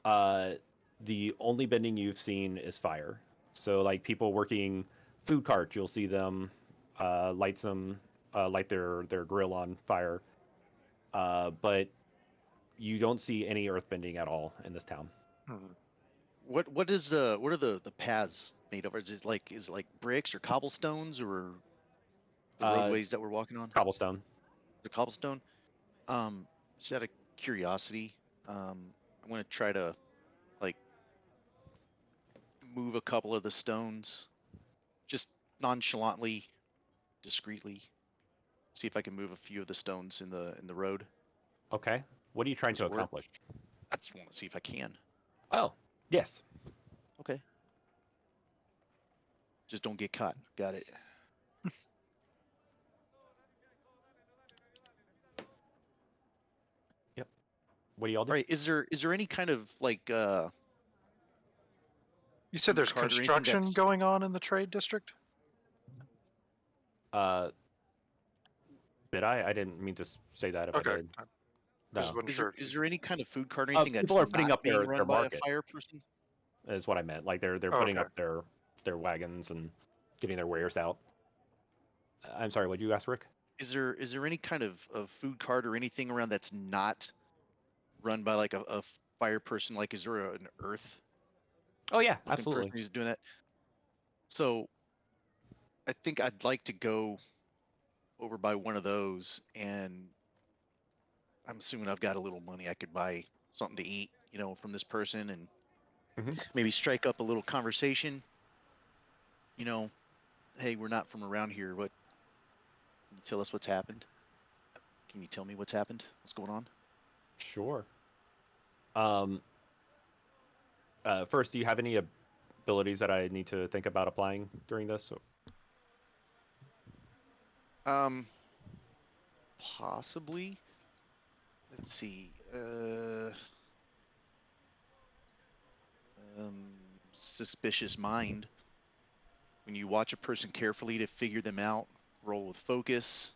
the only bending you've seen is fire. So like people working food carts, you'll see them light their grill on fire. But you don't see any earth bending at all in this town. Mhm. What are the paths made of? Is it like bricks or cobblestones or the roadways that we're walking on? Cobblestone. The cobblestone. Just out of curiosity, I'm gonna try to like move a couple of the stones, just nonchalantly, discreetly. See if I can move a few of the stones in the road. Okay. What are you trying Does to it work? accomplish? I just want to see if I can. Oh, yes. Okay. Just don't get caught. Got it. Yep. What do y'all do? All right. Is there any kind of like You said food there's cart or anything construction that's going on in the trade district? Uh, did I? I didn't mean to say that if I Okay. did. I No. just wasn't is sure. is there any kind of food cart or anything that's People are putting not up being their run by a market, fire person? is what I meant. Like they're Oh, putting okay. up their wagons and getting their wares out. I'm sorry, what did you ask, Rick? Is there any kind of food cart or anything around that's not run by like a fire person? Like, is there an earth Oh yeah, looking absolutely. person who's doing that? So I think I'd like to go over by one of those, and I'm assuming I've got a little money. I could buy something to eat, from this person, and Mhm. maybe strike up a little conversation. Hey, we're not from around here. What can you tell us what's happened? Can you tell me what's happened? What's going on? Sure. Um. First, do you have any abilities that I need to think about applying during this? Possibly. Let's see. Suspicious mind. When you watch a person carefully to figure them out, roll with focus.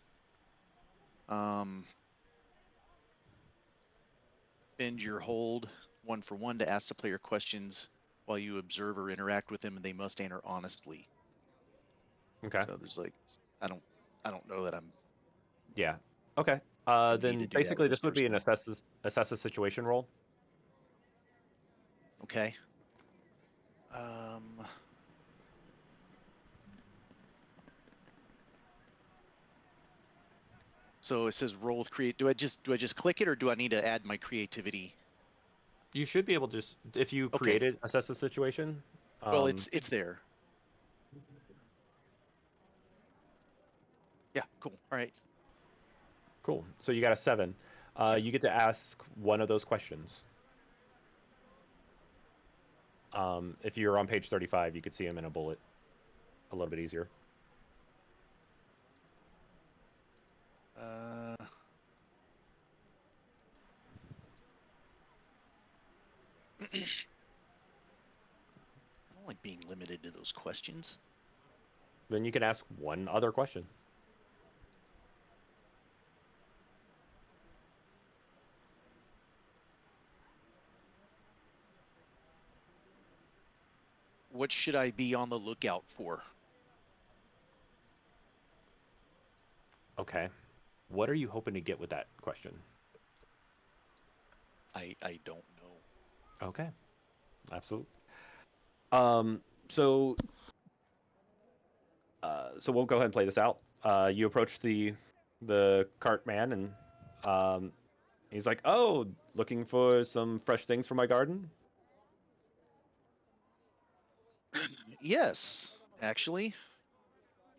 Bend your hold 1-for-1 to ask the player questions while you observe or interact with them, and they must answer honestly. Okay. So there's like, I don't know that I'm. Yeah. Okay. I need to Then do that basically with this would be an person. assess the situation roll. Okay. So it says roll with create. Do I just click it, or do I need to add my creativity? You should be able to just if you Okay. created assess the situation. Well, it's there. Yeah. Cool. All right. Cool. So you got a 7. You get to ask one of those questions. If you're on page 35, you could see them in a bullet a little bit easier. I don't like being limited to those questions. Then you can ask one other question. What should I be on the lookout for? Okay. What are you hoping to get with that question? I don't know. Okay. Absolutely. So we'll go ahead and play this out. You approach the cart man, and he's like, "Oh, looking for some fresh things for my garden?" Yes, actually,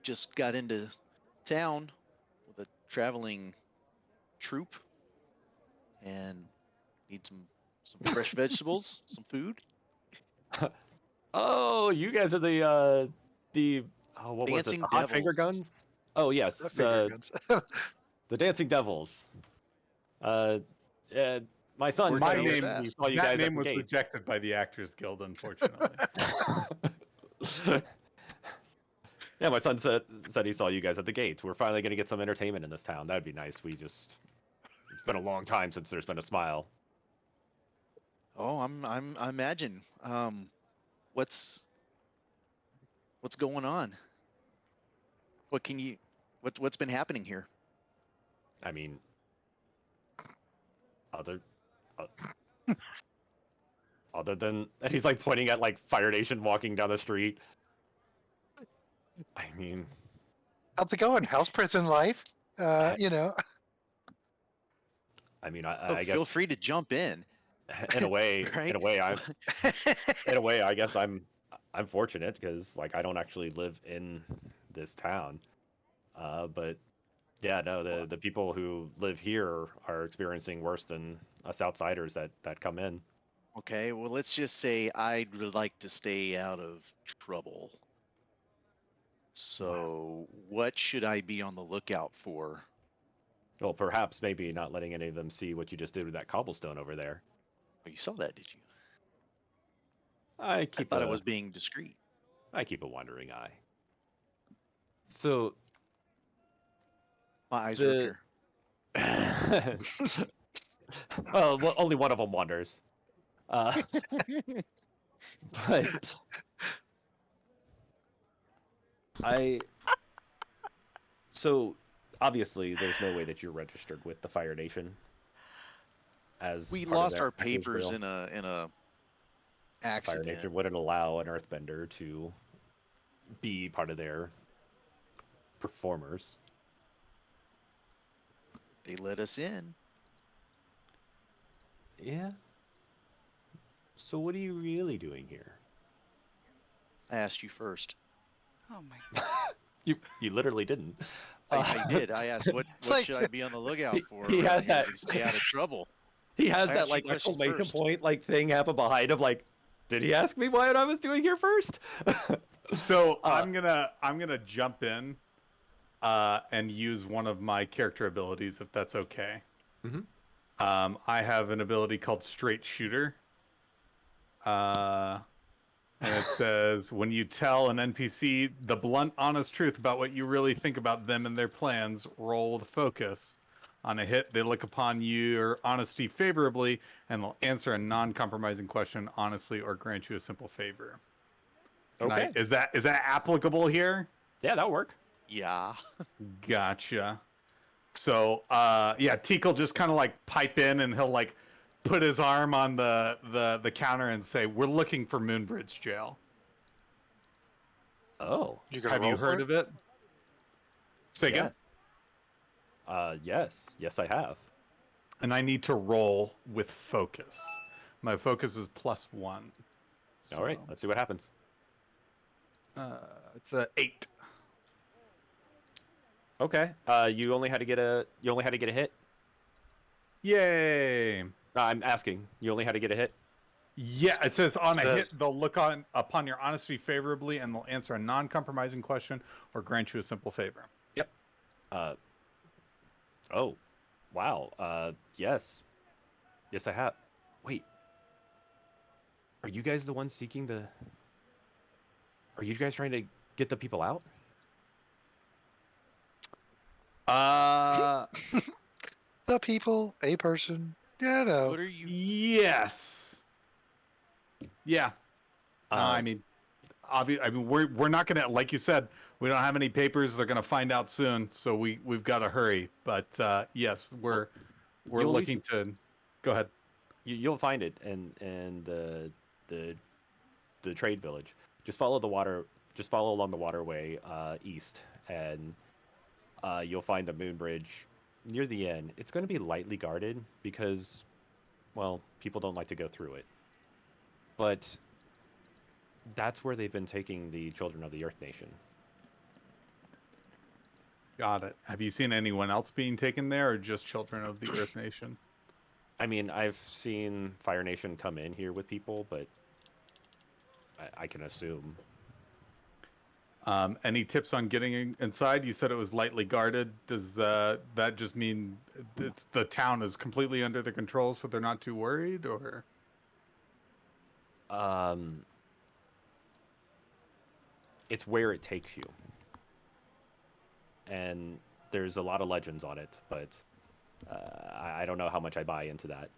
just got into town with a traveling troupe and need some fresh vegetables, some food. Oh, you guys are the oh, what was it? Dancing The hot finger Devils. guns? Oh yes, The finger guns. the dancing devils. Uh, my son Word My said travels name, he fast. saw you that guys name at the was gate. rejected by the Actors Guild, unfortunately. Yeah, my son said he saw you guys at the gates. We're finally gonna get some entertainment in this town. That'd be nice. It's been a long time since there's been a smile. Oh, I imagine. What's going on? What's been happening here? I mean, other other than, and he's like pointing at like Fire Nation walking down the street. I mean, How's it going? How's prison life? I- You know. Oh, I feel guess free to jump in. in a way, Right? in a way, I guess I'm fortunate because like I don't actually live in this town. But yeah, no, the people who live here are experiencing worse than us outsiders that come in. Okay, well, let's just say I'd like to stay out of trouble. So, what should I be on the lookout for? Well, perhaps maybe not letting any of them see what you just did with that cobblestone over there. Oh, you saw that, did you? I I keep thought I a was being discreet. wandering eye. So My eyes are up the here. well, only one of them wanders. But so obviously there's no way that you're registered with the Fire Nation as We part of lost their our actors papers guild. in a The Fire accident. Nation wouldn't allow an Earthbender to be part of their performers. They let us in. Yeah. So what are you really doing here? I asked you first. Oh my god. You literally didn't. I did. I asked what like- should I be on the lookout for? he has around here that- to stay out of trouble. He has I that asked you like questions exclamation first. point like thing happen behind him. Like, did he ask me what I was doing here first? So I'm gonna jump in and use one of my character abilities, if that's okay. Mhm. I have an ability called Straight Shooter. And it says, when you tell an NPC the blunt, honest truth about what you really think about them and their plans, roll with focus. On a hit, they look upon your honesty favorably and will answer a non-compromising question honestly or grant you a simple favor. Okay. Is that applicable here? Yeah, that'll work. Yeah. Gotcha. So, yeah, Teak will just kind of like pipe in and he'll like put his arm on the counter and say, "We're looking for Moonbridge Jail. Oh. You gonna Have roll you heard for of it?" Say again. Yes. Yes, I have. And I need to roll with focus. My focus is +1. All right. Let's see what happens. It's a 8. Okay. You only had to get a hit. Yay! I'm asking. You only had to get a hit. Yeah, it says on a Does- hit, they'll look upon your honesty favorably and they'll answer a non-compromising question or grant you a simple favor. Oh. Wow. Yes. Yes, I have. Wait. Are you guys the ones seeking the? Are you guys trying to get the people out? The people, a person. Yeah, no. What are you? Yes. Yeah. No, I mean, we're not gonna, like you said, we don't have any papers. They're gonna find out soon, so we've got to hurry. But yes, we're you'll looking to. Go ahead. You'll find it in the trade village. Just follow the water. Just follow along the waterway east, and you'll find the moon bridge near the end. It's going to be lightly guarded because, well, people don't like to go through it. But that's where they've been taking the children of the Earth Nation. Got it. Have you seen anyone else being taken there, or just children of the Earth Nation? I mean, I've seen Fire Nation come in here with people, but I can assume. Any tips on getting inside? You said it was lightly guarded. Does that just mean the town is completely under the control, so they're not too worried, or? It's where it takes you. And there's a lot of legends on it, but I don't know how much I buy into that.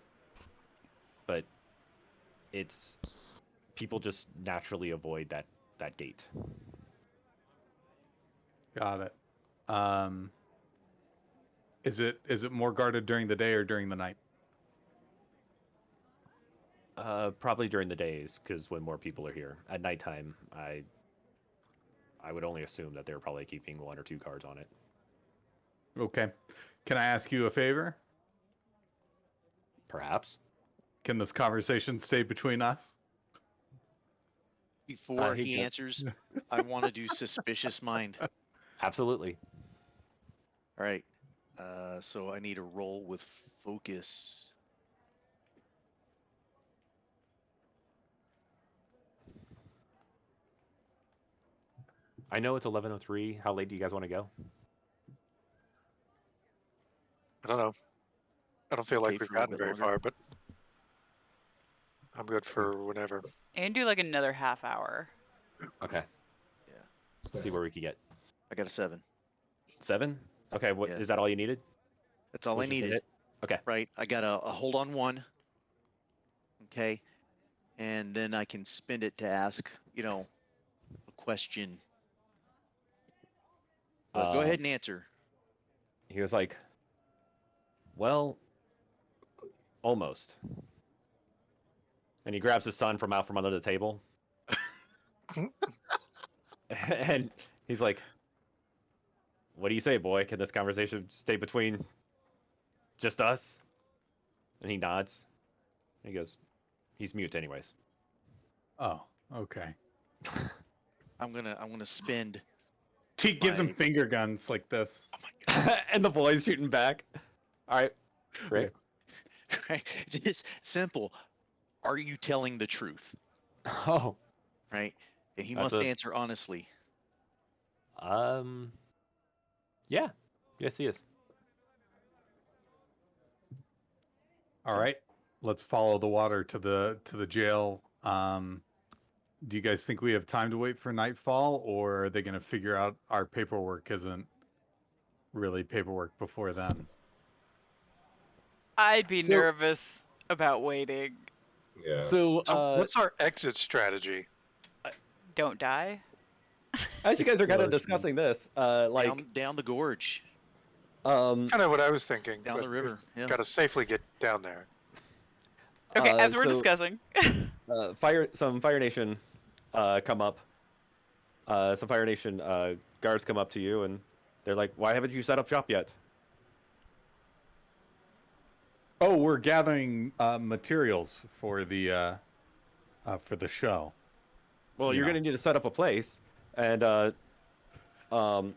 But it's people just naturally avoid that gate. Got it. Is it more guarded during the day or during the night? Probably during the days, because when more people are here. At nighttime, I would only assume that they're probably keeping 1 or 2 guards on it. Okay. Can I ask you a favor? Perhaps. Can this conversation stay between us? Before he he does. answers, I want to do suspicious mind. Absolutely. All right. So I need a roll with focus. I know it's 11:03. How late do you guys want to go? I don't know. I don't feel Okay, like we've for a little gotten bit very longer. far, but I'm good for whenever. And do like another half hour. Okay. Yeah. Let's see where we could get. I got a 7. 7? Okay, what Yeah. is that all you needed? That's all Was I just to needed. hit? Okay. Right. I got a hold on 1. Okay. And then I can spend it to ask, a question. But go ahead and answer. He was like, well, almost. And he grabs his son from out from under the table. And he's like, what do you say, boy? Can this conversation stay between just us? And he nods. And he goes, he's mute anyways. Oh, okay. I'm gonna spend. Teak gives him My- finger guns like this. And the boy's shooting back. All right, Rick. Right. Just simple. Are you telling the truth? Oh, Right. And he That's must a- answer honestly. yeah. Yes, he is. All right. Let's follow the water to the jail. Do you guys think we have time to wait for nightfall, or are they going to figure out our paperwork isn't really paperwork before then? I'd be So- nervous about waiting. Yeah. So, So what's our exit strategy? Don't die. as you guys are kind of Explosions. discussing this, Down the gorge, Kind of what I was thinking. down but the river. Yeah. Got to safely get down there. Okay, as we're so, discussing. some Fire Nation come up. Some Fire Nation guards come up to you, and they're like, "Why haven't you set up shop yet?" Oh, we're gathering materials for the show. Well, You you're know. gonna need to set up a place, and come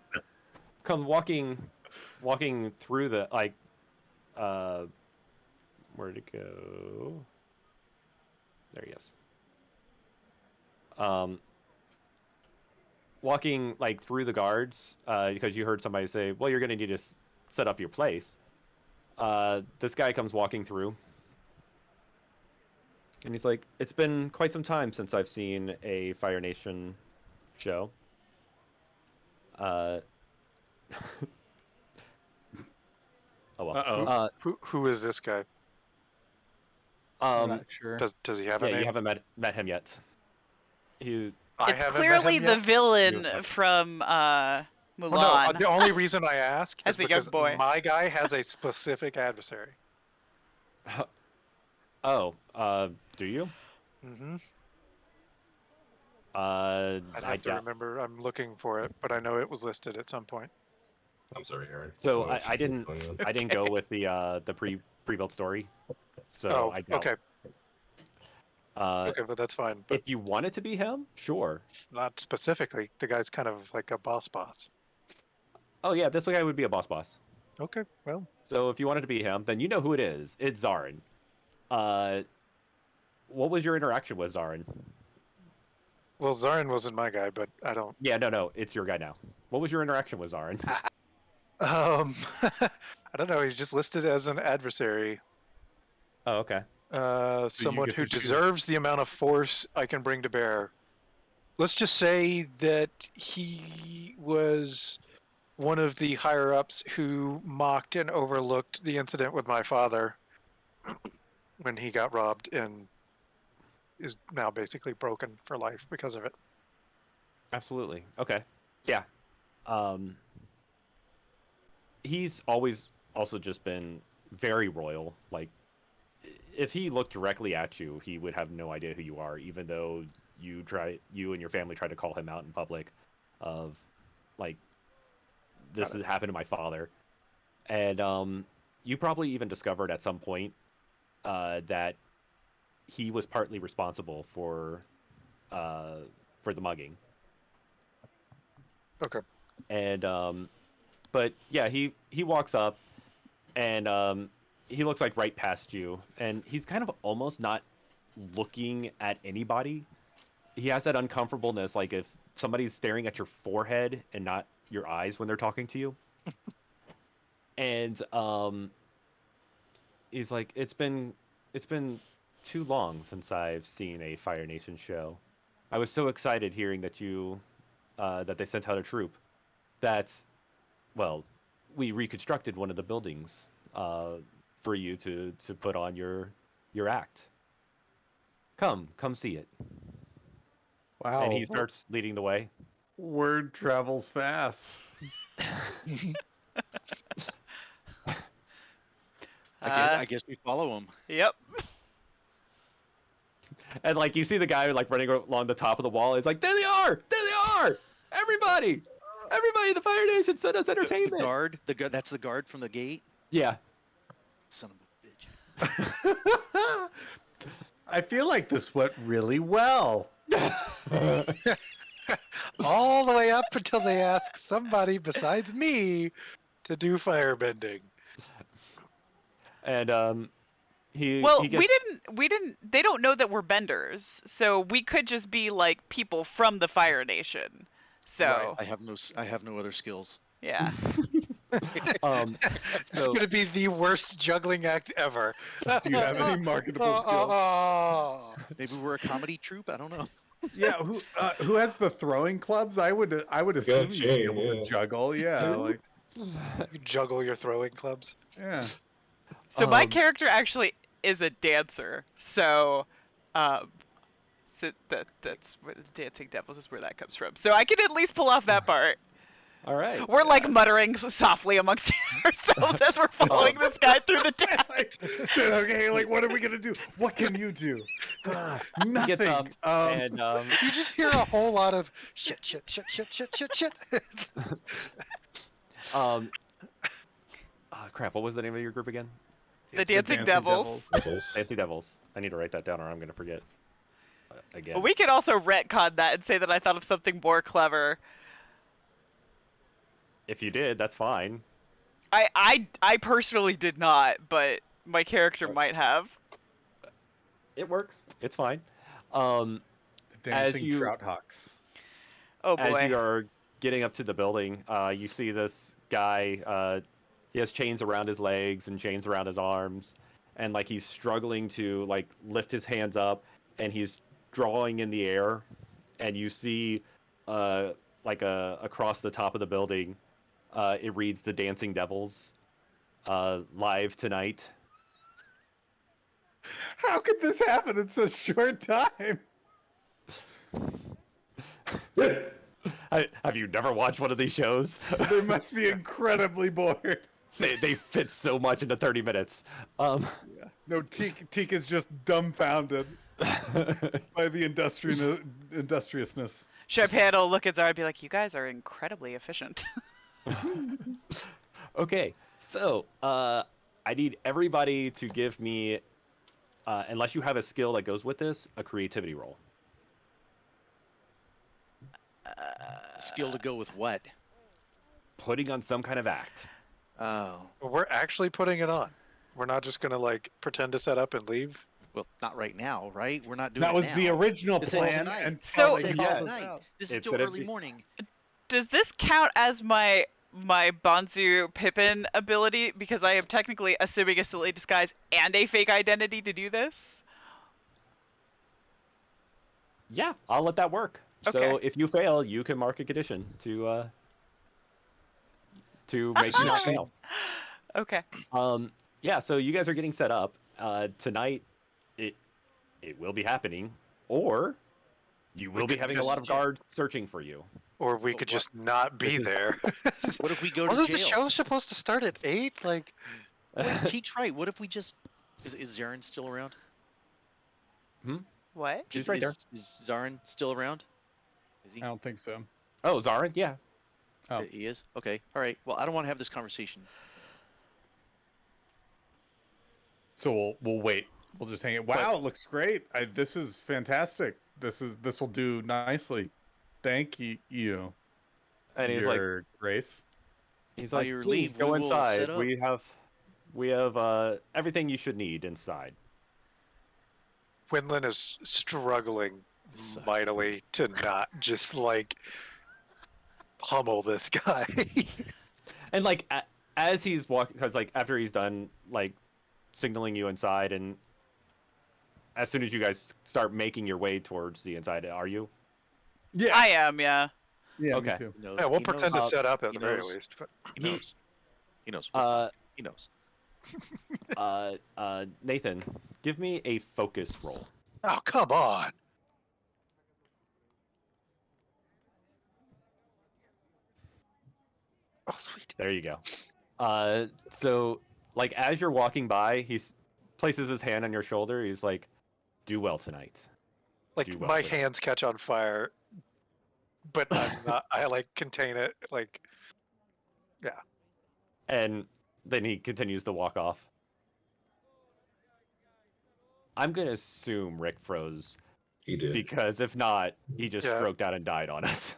walking through the where'd it go? There he is. Walking like through the guards, because you heard somebody say, "Well, you're gonna need to set up your place." This guy comes walking through, And he's like, it's been quite some time since I've seen a Fire Nation show. Oh well. Uh-oh. Who is this guy? I'm not sure. Does he have Yeah, a name? you haven't met him yet. He I It's haven't met clearly him the yet? villain You- from Well, Mulan. no, the only reason I ask As is a young because boy. my guy has a specific adversary. Oh, do you? Mm-hmm. I'd I'd have to remember. I'm looking for it, but I know it was listed at some point. I'm sorry, Aaron. So What's I didn't going on? I didn't go with the pre-built story. So I doubt. okay. Uh, Okay, but that's fine. But if you want it to be him, sure. not specifically. The guy's kind of like a boss. Oh yeah, this guy would be a boss. Okay, well, So if you want it to be him, then you know who it is. It's Zarin. What was your interaction with Zarin? Zarin wasn't my guy, but I don't. Yeah, no, it's your guy now. What was your interaction with Zarin? I don't know. He's just listed as an adversary. Oh, okay. Someone get who to choose. deserves the amount of force I can bring to bear. Let's just say that he was one of the higher ups who mocked and overlooked the incident with my father when he got robbed and is now basically broken for life because of it. Absolutely. Okay. Yeah. He's always also just been very royal. Like, if he looked directly at you, he would have no idea who you are, even though you and your family try to call him out in public of, like, this has happened to my father. And you probably even discovered at some point that he was partly responsible for the mugging. Okay. And but yeah, he walks up and he looks like right past you, and he's kind of almost not looking at anybody. He has that uncomfortableness, like if somebody's staring at your forehead and not your eyes when they're talking to you. And he's like, it's been too long since I've seen a Fire Nation show. I was so excited hearing that that they sent out a troop. That's, well, we reconstructed one of the buildings for you to put on your act. Come see it. Wow. And he starts leading the way. Word travels fast. I guess we follow him. Yep. And like you see the guy like running along the top of the wall. He's like, there they are! There they are! Everybody! The Fire Nation sent us entertainment. The guard, that's the guard from the gate. Yeah. Son of a bitch. I feel like this went really well. All the way up until they ask somebody besides me to do firebending. And he gets... we didn't they don't know that we're benders, so we could just be like people from the Fire Nation. So Right. I have no other skills. yeah. It's going to be the worst juggling act ever. Do you have any marketable skills? Maybe we're a comedy troupe. I don't know. Yeah, who has the throwing clubs? I would assume you'd be able to juggle. Yeah, like You juggle your throwing clubs. yeah. So my character actually is a dancer. So that's where the Dancing Devils is where that comes from. So I can at least pull off that part. All right. We're like muttering softly amongst ourselves as we're following this guy through the town. Okay, like what are we gonna do? What can you do? He Nothing. gets up and You just hear a whole lot of shit. crap, what was the name of your group again? The Dancing Devils. Dancing Devils. I need to write that down or I'm going to forget. Again. We could also retcon that and say that I thought of something more clever. If you did, that's fine. I personally did not, but my character might have. It works. It's fine. Dancing you- trout hawks. Oh boy. As you are getting up to the building, you see this guy. He has chains around his legs and chains around his arms, and like he's struggling to like lift his hands up, and he's drawing in the air, and you see across the top of the building, it reads "The Dancing Devils," live tonight. How could this happen in such a short time? Have you never watched one of these shows? They must be incredibly bored. They fit so much into 30 minutes. Yeah. No, Teak is just dumbfounded by the industriousness. Sharphead will look at Zara and be like, "You guys are incredibly efficient." Okay, so I need everybody to give me, unless you have a skill that goes with this, a creativity roll. Skill to go with what? Putting on some kind of act. Oh, We're actually putting it on. We're not just gonna like pretend to set up and leave. well, not right now, right? We're not doing That it was now. the original It said plan. tonight. And So- It said yes. tonight. This is It's still gonna early be- morning. Does this count as my Bonzu Pippin ability? Because I am technically assuming a silly disguise and a fake identity to do this. Yeah, I'll let that work. So Okay. if you fail, you can mark a condition to make you not fail. Okay. Yeah, so you guys are getting set up. Tonight, it will be happening, or you will be could having a just lot of check. guards searching for you. Or we But could what- just not be This is- there. What if we go to Wasn't the jail? show supposed to start at 8? Like, Wait, Teak's right. What if we just... Is Zarin still around? What? She's right there. Is Zarin still around? Is he? I don't think so. Oh, Zarin, yeah. Oh. He is? Okay. All right. Well, I don't want to have this conversation. So we'll wait. We'll just hang it. Wow, it looks great. This is fantastic. This will do nicely. Thank you. And he's Your Grace. he's While like, you please leave, go we will inside. set up." We have everything you should need inside. Quinlan is struggling This sucks. mightily to not just like pummel this guy. And like as he's walking, because like after he's done like signaling you inside, and as soon as you guys start making your way towards the inside, are you? Yeah. I am, yeah. Yeah. Okay. Me too. He knows. Yeah, we'll He pretend knows. to set up at he the very knows. least. But He knows. He knows. We're fine. He knows. Nathan, give me a focus roll. oh, come on. Oh, sweet. There you go. So like as you're walking by, he places his hand on your shoulder. He's like, "Do well tonight." Like Do well my with it. hands catch on fire, but I'm not. I like contain it. Like, And then he continues to walk off. I'm gonna assume Rick froze, He did. because if not, he just Yeah. stroked out and died on us.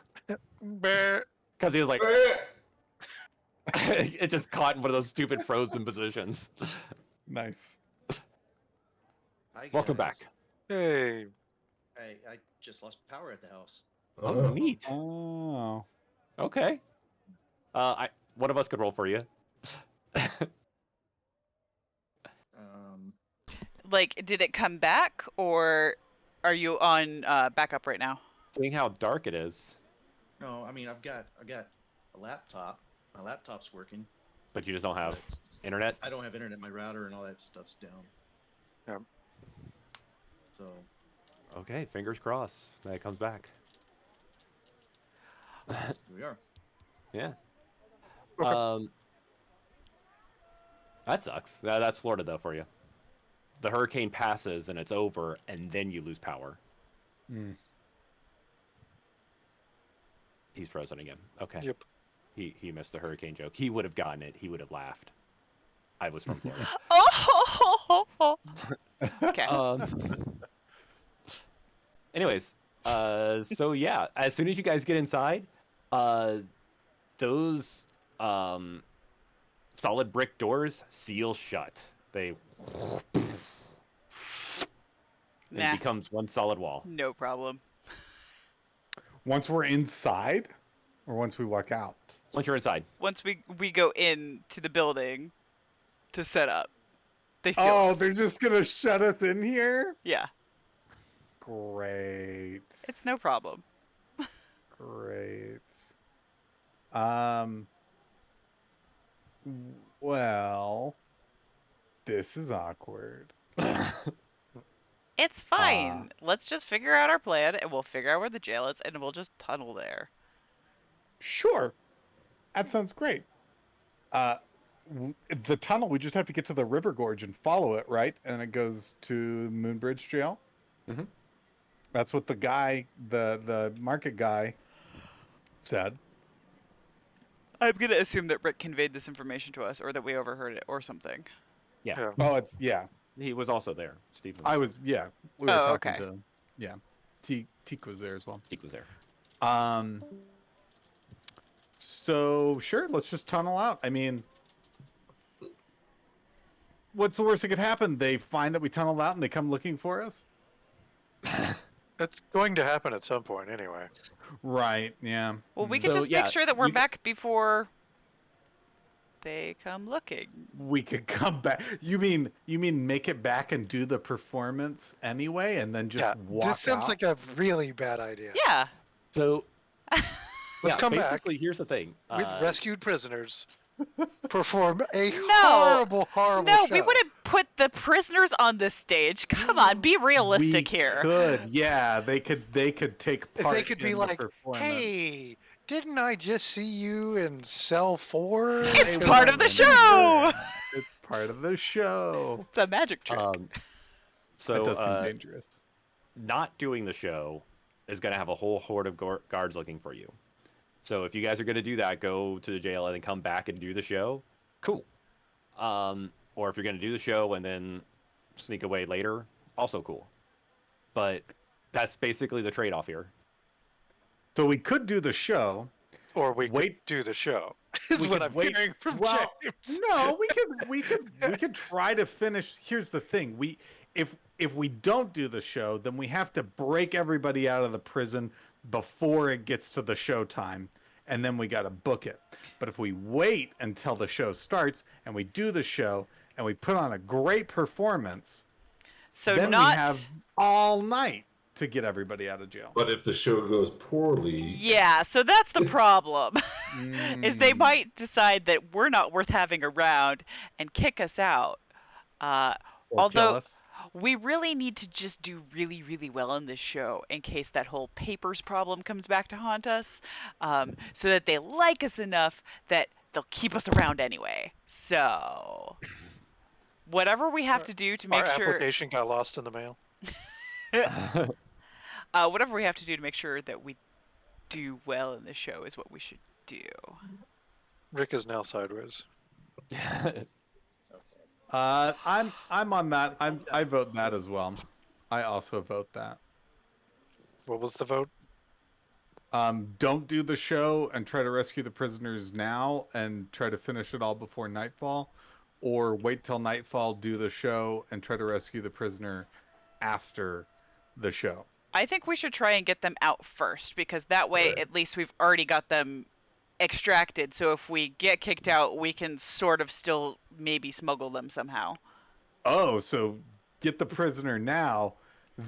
meh. Because he was like, it just caught in one of those stupid frozen positions. Nice. Hi, Welcome guys. back. Hey, I just lost power at the house. Oh, neat. Oh. Okay. One of us could roll for you. Like, did it come back, or are you on backup right now? Seeing how dark it is, No, I mean I got a laptop. My laptop's working. but you just don't have but internet. I don't have internet. My router and all that stuff's down. Yep. So Okay, fingers crossed that it comes back. here we are. Yeah. Okay. That sucks. That's Florida though for you. The hurricane passes and it's over, and then you lose power. Mm. He's frozen again. Okay. Yep. He missed the hurricane joke. He would have gotten it. He would have laughed. I was from Florida. Oh. Okay. Anyways, so yeah, as soon as you guys get inside, those solid brick doors seal shut. They and Nah. it becomes one solid wall. No problem. Once we're inside, or once we walk out. Once you're inside. Once we go in to the building to set up. They seal Oh, us. they're just gonna shut us in here? Yeah, Great. it's no problem. Great. Um. Well, this is awkward. It's fine. Let's just figure out our plan, and we'll figure out where the jail is, and we'll just tunnel there. Sure. That sounds great. The tunnel, we just have to get to the river gorge and follow it, right? And it goes to Moonbridge Jail. Mhm. That's what the guy, the market guy, said. I'm gonna assume that Rick conveyed this information to us, or that we overheard it, or something. Yeah. Oh, it's yeah. He was also there. Steve I was yeah. We were Oh, talking okay. to yeah. Teak was there as well. He was there. So sure, let's just tunnel out. I mean, what's the worst that could happen? They find that we tunneled out and they come looking for us? It's going to happen at some point anyway. Right, yeah. Well, we Mhm. could So, just yeah, make sure that we're you could- back before they come looking. We could come back. You mean make it back and do the performance anyway and then just Yeah, walk this sounds out? like a really bad idea. Yeah. So Let's come back basically, here's the thing. with rescued prisoners, perform a No. horrible No, show. we wouldn't put the prisoners on the stage. Come on, be realistic we here. could, yeah. They could take If part they could be in like, the performance. hey, didn't I just see you in cell 4? It's Hey, part of the remember. show. It's part of the show. It's a magic trick. So That does seem dangerous. not doing the show is going to have a whole horde of guards looking for you. So if you guys are going to do that, go to the jail and then come back and do the show. Cool. Or if you're going to do the show and then sneak away later, also cool. But that's basically the trade-off here. So we could do the show. Or we Wait. could do the show. Is We what could I'm wait- hearing from well, James. No, we could try to finish. Here's the thing: if we don't do the show, then we have to break everybody out of the prison before it gets to the show time, and then we got to book it. But if we wait until the show starts and we do the show and we put on a great performance, So then not. we have all night to get everybody out of jail. But if the show goes poorly, Yeah, so that's the problem. Is they Mm. might decide that we're not worth having around and kick us out. Or kill Although us. we really need to just do really, really well in this show in case that whole papers problem comes back to haunt us, so that they like us enough that they'll keep us around anyway. So whatever we have to do to make Our sure, application got lost in the mail. whatever we have to do to make sure that we do well in the show is what we should do. Rick is now sideways. I'm on that. I vote that as well. I also vote that. What was the vote? Don't do the show and try to rescue the prisoners now and try to finish it all before nightfall, or wait till nightfall, do the show and try to rescue the prisoner after the show. I think we should try and get them out first, because that way Right. at least we've already got them extracted. So if we get kicked out, we can sort of still maybe smuggle them somehow. Oh, so get the prisoner now,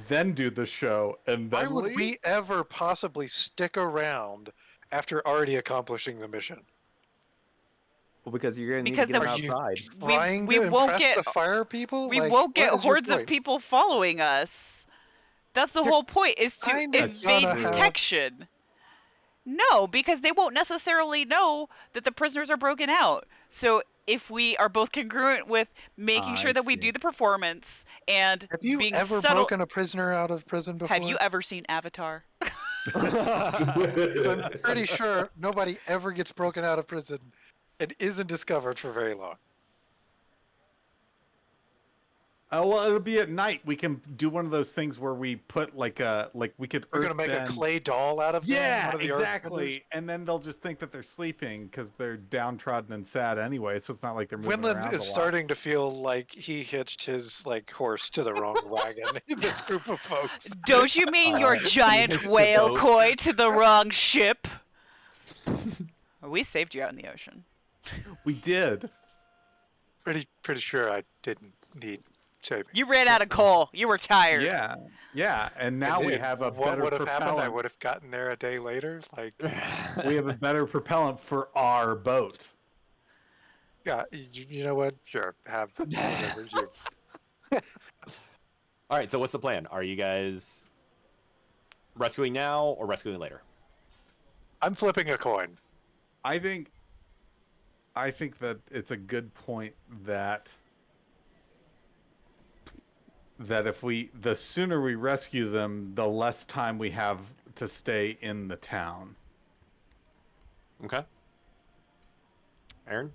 then do the show, and Why then would leave? we ever possibly stick around after already accomplishing the mission? Well, because you're going to need Because to get them Are you outside. trying we to won't impress get- the fire people? We Like, won't get what is your hordes of point? people following us. That's the You're whole point, is to kinda evade gonna have- detection. No, because they won't necessarily know that the prisoners are broken out. So if we are both congruent with making I sure that we see. do the performance and Have you being ever subtle. broken a prisoner out of prison before? Have you ever seen Avatar? 'Cause I'm pretty sure nobody ever gets broken out of prison and isn't discovered for very long. Well, it'll be at night. We can do one of those things where we put we could. We're gonna make a earthbend- clay doll out of them. Yeah, one of the earthbenders? exactly. And then they'll just think that they're sleeping because they're downtrodden and sad anyway. So it's not like they're moving around Winland a is lot. starting to feel like he hitched his horse to the wrong wagon in this group of folks. Don't you mean your giant hitched the whale boat. koi to the wrong ship? We saved you out in the ocean. We did. pretty sure I didn't need saving. You ran out of coal. You were tired. Yeah, yeah, and now I we did. have a What better would have happened? I propellant. would have gotten there a day later. Like, We have a better propellant for our boat. yeah, you know what? Sure, have whatever you. All right. So what's the plan? Are you guys rescuing now or rescuing later? I'm flipping a coin. I think that it's a good point that if the sooner we rescue them, the less time we have to stay in the town. Okay. Aaron?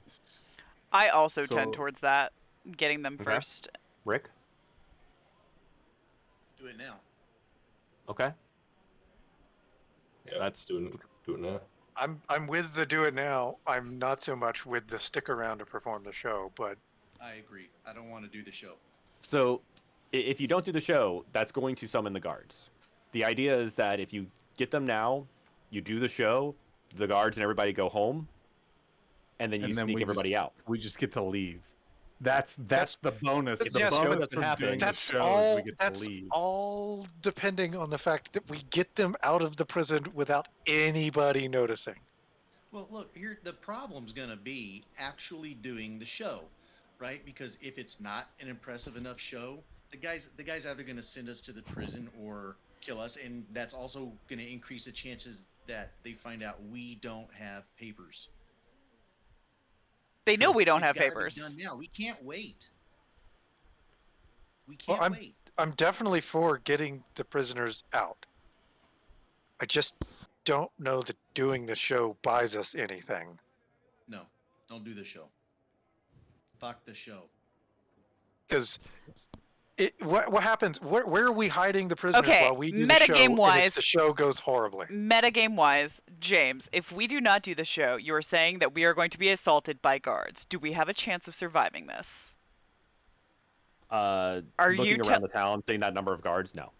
I also tend So- towards that, getting them Okay. first. Rick? Do it now. Okay. Yeah, That's- do it now. I'm with the do it now. I'm not so much with the stick around to perform the show, but I agree. I don't want to do the show. So, if you don't do the show, that's going to summon the guards. The idea is that if you get them now, you do the show, the guards and everybody go home, and then you And then sneak we everybody out. We just get to leave. That's the bonus. If The the show bonus doesn't from happen, doing the that's show all. is we get to That's leave. all depending on the fact that we get them out of the prison without anybody noticing. Well, look, here the problem's going to be actually doing the show, right? Because if it's not an impressive enough show, the guy's either going to send us to the prison or kill us, and that's also going to increase the chances that they find out we don't have papers. They know we don't It's have gotta be papers. done now. We can't wait. We Well, can't wait. I'm definitely for getting the prisoners out. I just don't know that doing the show buys us anything. No, don't do the show. Fuck the show. Because what happens? Where are we hiding the prisoners Okay, while we do the show? And metagame-wise- if the show goes horribly. Metagame wise, James, if we do not do the show, you are saying that we are going to be assaulted by guards. Do we have a chance of surviving this? Are Looking you around the town, seeing that number of guards, no.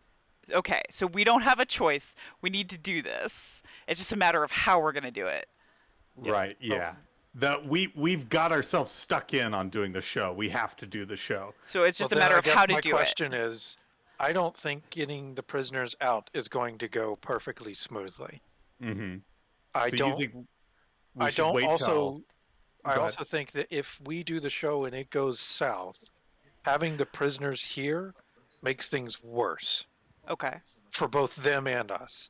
Okay, so we don't have a choice. We need to do this. It's just a matter of how we're going to do it. Yeah. Right, yeah. We've got ourselves stuck in on doing the show. We have to do the show. So it's just Well, a then matter I of guess how to my do it. question is, I don't think getting the prisoners out is going to go perfectly smoothly. Mm-hmm. I So don't. you think we I should don't wait also. till... I Go also ahead. think that if we do the show and it goes south, having the prisoners here makes things worse Okay. for both them and us.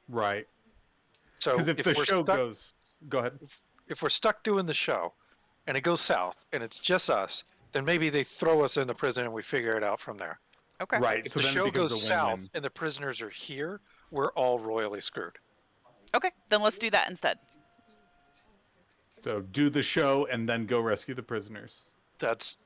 Right. So Because if the we're show stuck, goes... Go ahead. if we're stuck doing the show, and it goes south, and it's just us, then maybe they throw us in the prison and we figure it out from there. Okay. Right, If so the then it show becomes goes a south win-win. and the prisoners are here, we're all royally screwed. Okay, then let's do that instead. So do the show and then go rescue the prisoners. That's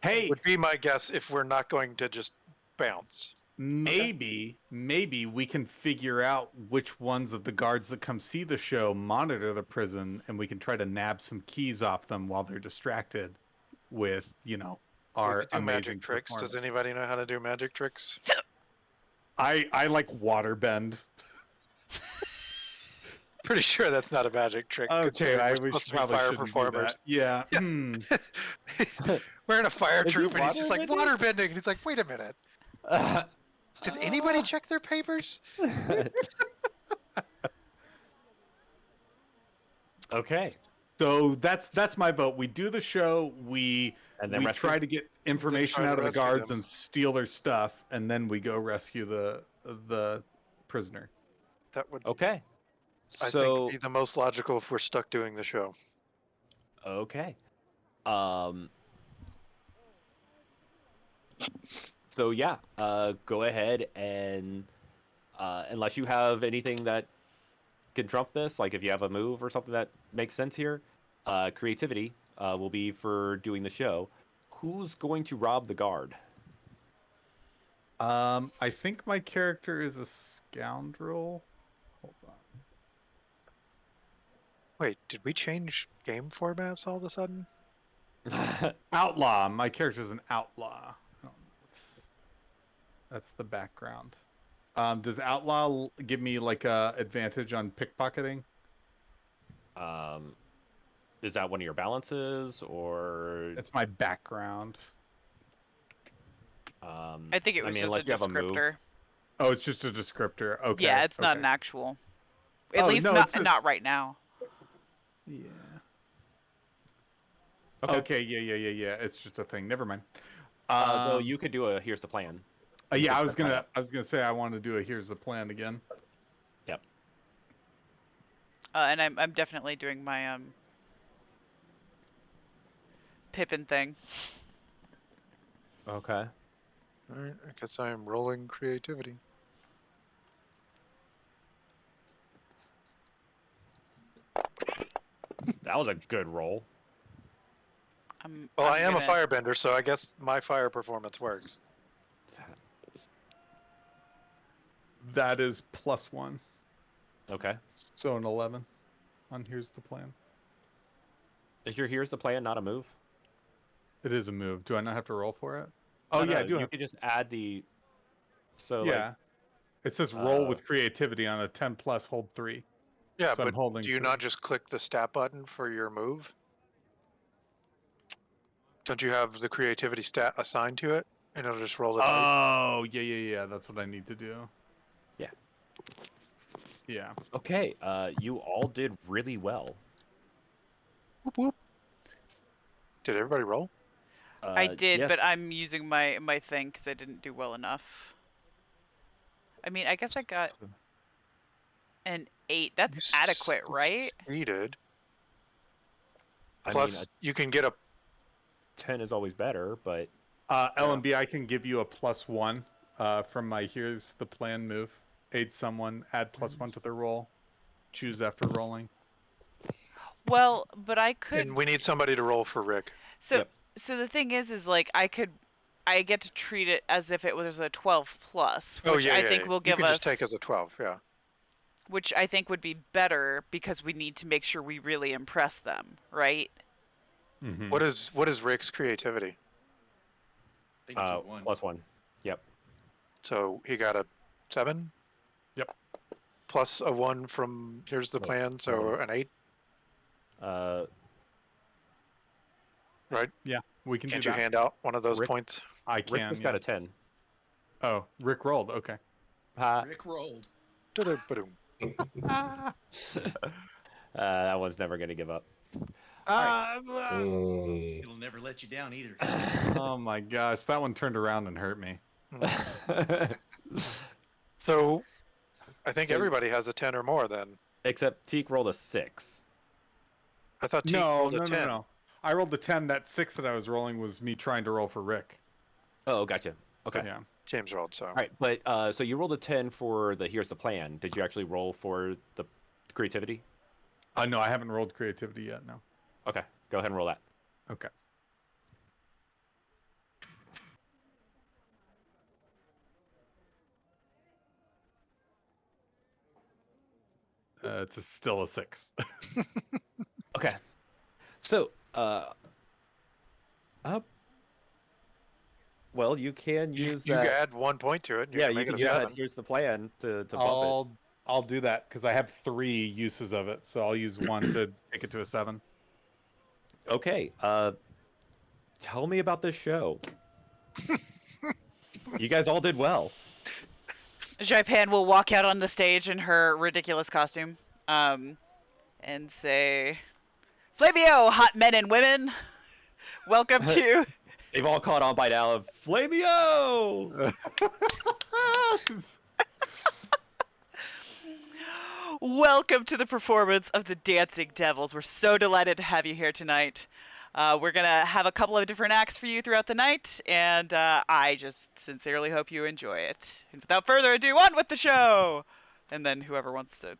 Hey! would be my guess if we're not going to just bounce. Maybe we can figure out which ones of the guards that come see the show monitor the prison, and we can try to nab some keys off them while they're distracted with, We our could do amazing magic tricks. Does performance. anybody know how to do magic tricks? I like water bend. Pretty sure that's not a magic trick. Okay, considering we're we supposed to be probably fire shouldn't do performers. that. Yeah. We're in a fire Is he troop, and he's just like waterbending? water bending. And he's like, wait a minute. Did anybody check their papers? Okay. So that's my vote. We do the show. We And then we rescue? try to get information try to out of the rescue guards them. and steal their stuff, and then we go rescue the prisoner. That would, Okay. I So, think, be the most logical if we're stuck doing the show. okay. So yeah, go ahead and unless you have anything that can trump this, like if you have a move or something that makes sense here, creativity will be for doing the show. Who's going to rob the guard? I think my character is a scoundrel. Hold on. Wait, did we change game formats all of a sudden? Outlaw. My character's an outlaw. I don't know. That's the background. Does outlaw give me like a advantage on pickpocketing? is that one of your balances or? It's my background. I think it was just unless a you have a move. descriptor. Oh, it's just a descriptor. Okay. Yeah, it's not okay. an actual. At Oh, least no, it says- not right now. Yeah. Okay. Okay. Yeah. It's just a thing. Never mind. Though you could do a here's the plan. Yeah, I Fix was that plan. gonna say I want to do a here's the plan again. Yep. And I'm definitely doing my Pippin thing. Okay. Alright, I guess I am rolling creativity. That was a good roll. Well, I'm I am gonna- a firebender, so I guess my fire performance works. That is +1. Okay. So an 11. On here's the plan. Is your here's the plan not a move? It is a move. Do I not have to roll for it? Oh No, yeah, no, I do. You Have... could just add the. So Yeah. like, It says roll uh, with creativity on a 10+, hold 3. Yeah, So I'm but holding do you 3. not just click the stat button for your move? Don't you have the creativity stat assigned to it? And it'll just roll it out? Oh yeah. That's what I need to do. Yeah. Yeah. okay. You all did really well. Whoop, whoop. Did everybody roll? I did, yes. but I'm using my thing because I didn't do well enough. I mean, I guess I got an 8. That's adequate, right? Succeeded. I Plus, mean, you can get a 10 is always better, but LNB, I can give you a +1 from my here's the plan move. Aid someone, add +1 to their roll. Choose after rolling. Well, but I could. And we need somebody to roll for Rick. So Yep. so the thing is like I get to treat it as if it was a 12+, Oh, which yeah, I think will give you can us. just take as a 12, yeah. Which I think would be better because we need to make sure we really impress them, right? Mm-hmm. What is Rick's creativity? I think it's a 1. +1. Yep. So he got a 7? Yep. Plus a 1 from here's the No, plan, so an 8, right? Yeah, we can Can't do you that. hand out one of those Rick- points? I Rick can. just got a yes. 10. Oh, Rick rolled. Okay. Rick rolled. Da-da-ba-doom. That one's never gonna give up. It'll never let you down either. Oh my gosh, that one turned around and hurt me. So, I think So- everybody has a 10 or more then. Except Teak rolled a 6. I thought Teak No, rolled a no, 10. no. I rolled the 10. That 6 that I was rolling was me trying to roll for Rick. Oh, gotcha. Okay. Yeah. James rolled, so. All right, but so you rolled a 10 for the here's the plan. Did you actually roll for the creativity? No, I haven't rolled creativity yet. No. Okay, go ahead and roll that. Okay. It's still a 6. Okay. So, well, you can use You that. add 1 point to it. And you Yeah, can you make can it use a that. 7. Here's the plan to bump it. I'll do that because I have 3 uses of it, so I'll use 1 to take it to a 7. Okay. Tell me about this show. You guys all did well. Jaipan will walk out on the stage in her ridiculous costume, and say, "Flavio, hot men and women, welcome to." They've all caught on by now of Flamio! Welcome to the performance of the Dancing Devils. We're so delighted to have you here tonight. We're going to have a couple of different acts for you throughout the night, and I just sincerely hope you enjoy it. And without further ado, on with the show! And then whoever wants to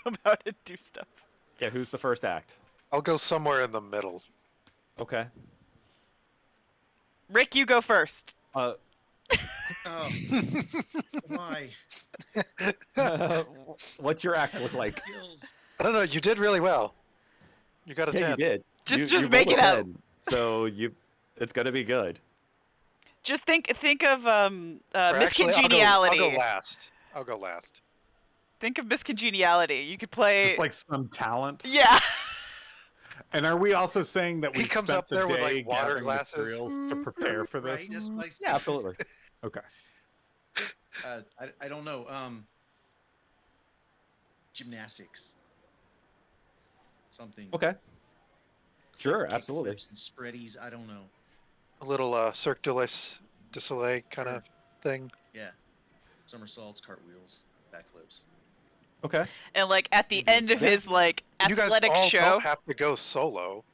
come out and do stuff. Yeah, who's the first act? I'll go somewhere in the middle. Okay. Rick, you go first. Oh. Why? What's your act look like? Kills. I don't know. You did really well. You got a 10. Yeah, you did. Just you make rolled it a out. 10, so it's gonna be good. Just think of Or Miss actually, Congeniality. I'll go last. Think of Miss Congeniality. You could play. Just like some talent. Yeah. And are we also saying that we He comes spent up the there with, day like, water gathering glasses. materials to prepare for this? Right, that's what I Yeah, absolutely. Okay. I don't know. Gymnastics. Something. Okay. Sure, Kick absolutely. flips and spreadies. I don't know. A little Cirque du Soleil kind Sure. of thing. Yeah. Somersaults, cartwheels, backflips. Okay. And like at the end of Yeah. his like You guys athletic all show, don't have to go solo.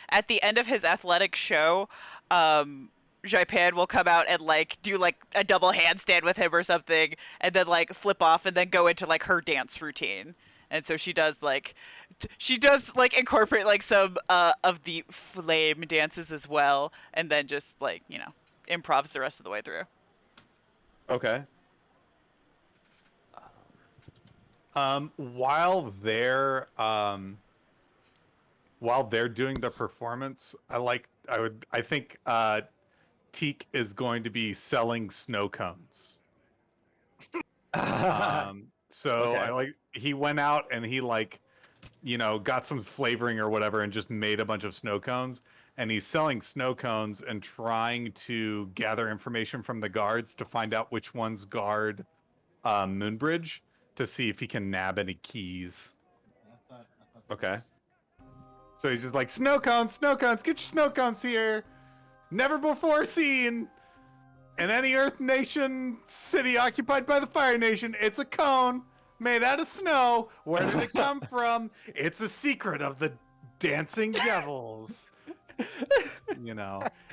at the end of his athletic show, Jayaarc will come out and like do like a double handstand with him or something, and then like flip off and then go into like her dance routine. And so she does like incorporate like some of the flame dances as well, and then just like improvs the rest of the way through. Okay. While they're doing the performance, I think Teak is going to be selling snow cones. So Okay. he went out and he got some flavoring or whatever and just made a bunch of snow cones, and he's selling snow cones and trying to gather information from the guards to find out which ones guard Moonbridge, to see if he can nab any keys. Okay. So he's just like, snow cones, get your snow cones here. Never before seen in any Earth Nation city occupied by the Fire Nation. It's a cone made out of snow. Where did it come from? It's a secret of the dancing devils.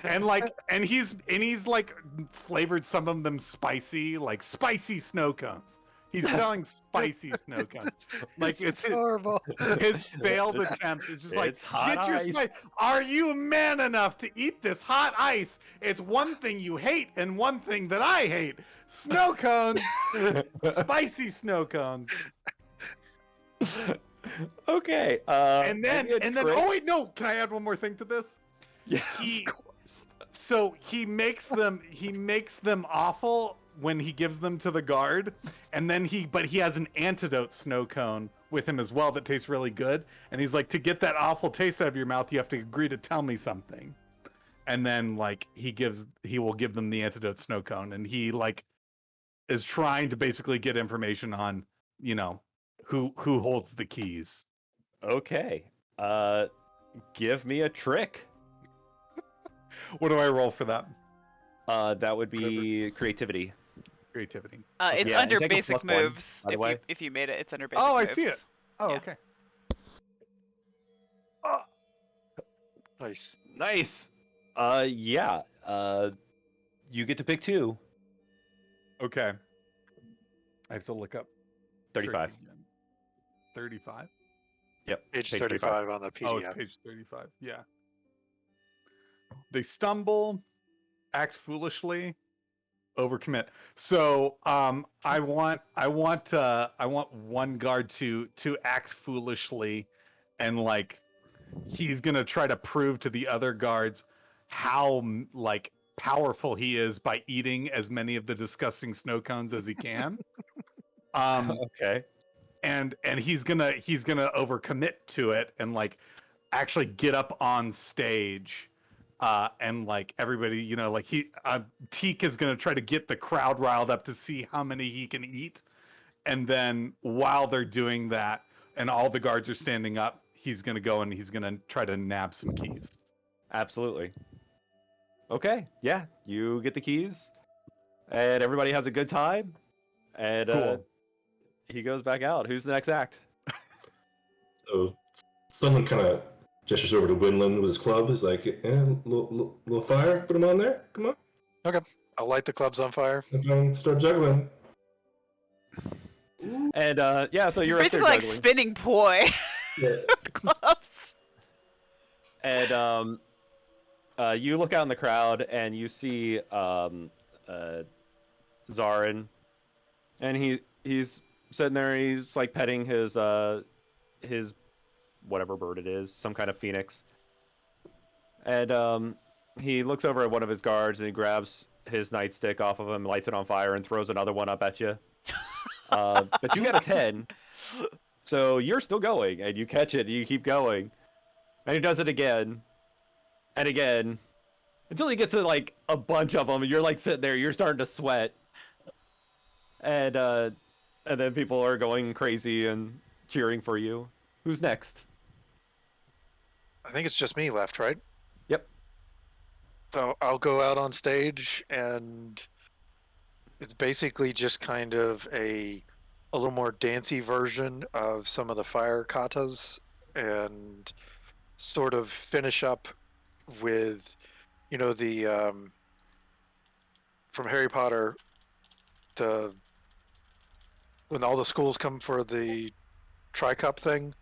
And he's like flavored some of them spicy, like spicy snow cones. He's selling spicy snow cones. Like it's horrible. His failed attempt is just like, It's hot get your ice. spice. Are you man enough to eat this hot ice? It's one thing you hate and one thing that I hate. Snow cones, spicy snow cones. Okay. And then, trick. oh wait, no. Can I add one more thing to this? Yeah. Of course. So he makes them awful when he gives them to the guard, and then he has an antidote snow cone with him as well that tastes really good, and he's like, to get that awful taste out of your mouth, you have to agree to tell me something. And then he will give them the antidote snow cone, and he is trying to basically get information on who holds the keys. Okay. Give me a trick. What do I roll for that? That would be creativity. Creativity. It's Yeah, under and take a basic +1, moves. by the way. If you made it, it's under basic Oh, I moves. see it. Oh, Yeah. okay. Nice. Nice. Yeah. You get to pick 2. Okay. I have to look up 35. 35? Yep. Page Page 35 on the Oh, it's PDF. page 35. Yeah. They stumble, act foolishly, overcommit. So, I want one guard to act foolishly, and he's gonna try to prove to the other guards how powerful he is by eating as many of the disgusting snow cones as he can. Okay. And he's gonna overcommit to it and actually get up on stage, and everybody, Teak is gonna try to get the crowd riled up to see how many he can eat, and then while they're doing that and all the guards are standing up, he's gonna go and he's gonna try to nab some keys. Absolutely. Okay. Yeah. You get the keys, and everybody has a good time, and Cool. he goes back out. Who's the next act? So someone kind of gestures over to Winland with his club. Is like, little fire. Put him on there. Come on. Okay. I'll light the clubs on fire. And start juggling. And yeah, so you're Basically up there like juggling. spinning poi Yeah. clubs. And you look out in the crowd and you see Zarin, and he's sitting there. He's petting his whatever bird it is, some kind of phoenix. And he looks over at one of his guards and he grabs his nightstick off of him, lights it on fire, and throws another one up at you. But you got a 10, so you're still going, and you catch it, and you keep going. And he does it again. And again. Until he gets to, like, a bunch of them, and you're, like, sitting there, you're starting to sweat. And then people are going crazy and cheering for you. Who's next? I think it's just me left, right? Yep. So I'll go out on stage, and it's basically just kind of a little more dancey version of some of the fire katas, and sort of finish up with, the from Harry Potter, the when all the schools come for the tri-cup thing.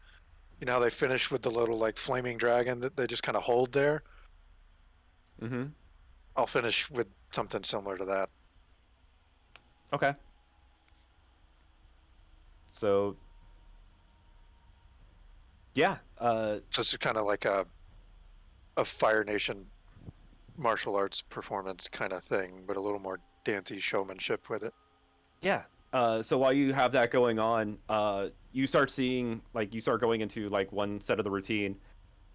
You know how they finish with the little like flaming dragon that they just kind of hold there? Mm-hmm. I'll finish with something similar to that. Okay. So, yeah. So it's kind of like a Fire Nation martial arts performance kind of thing, but a little more dancey showmanship with it. Yeah. So while you have that going on, you start seeing, like, you start going into, like, one set of the routine,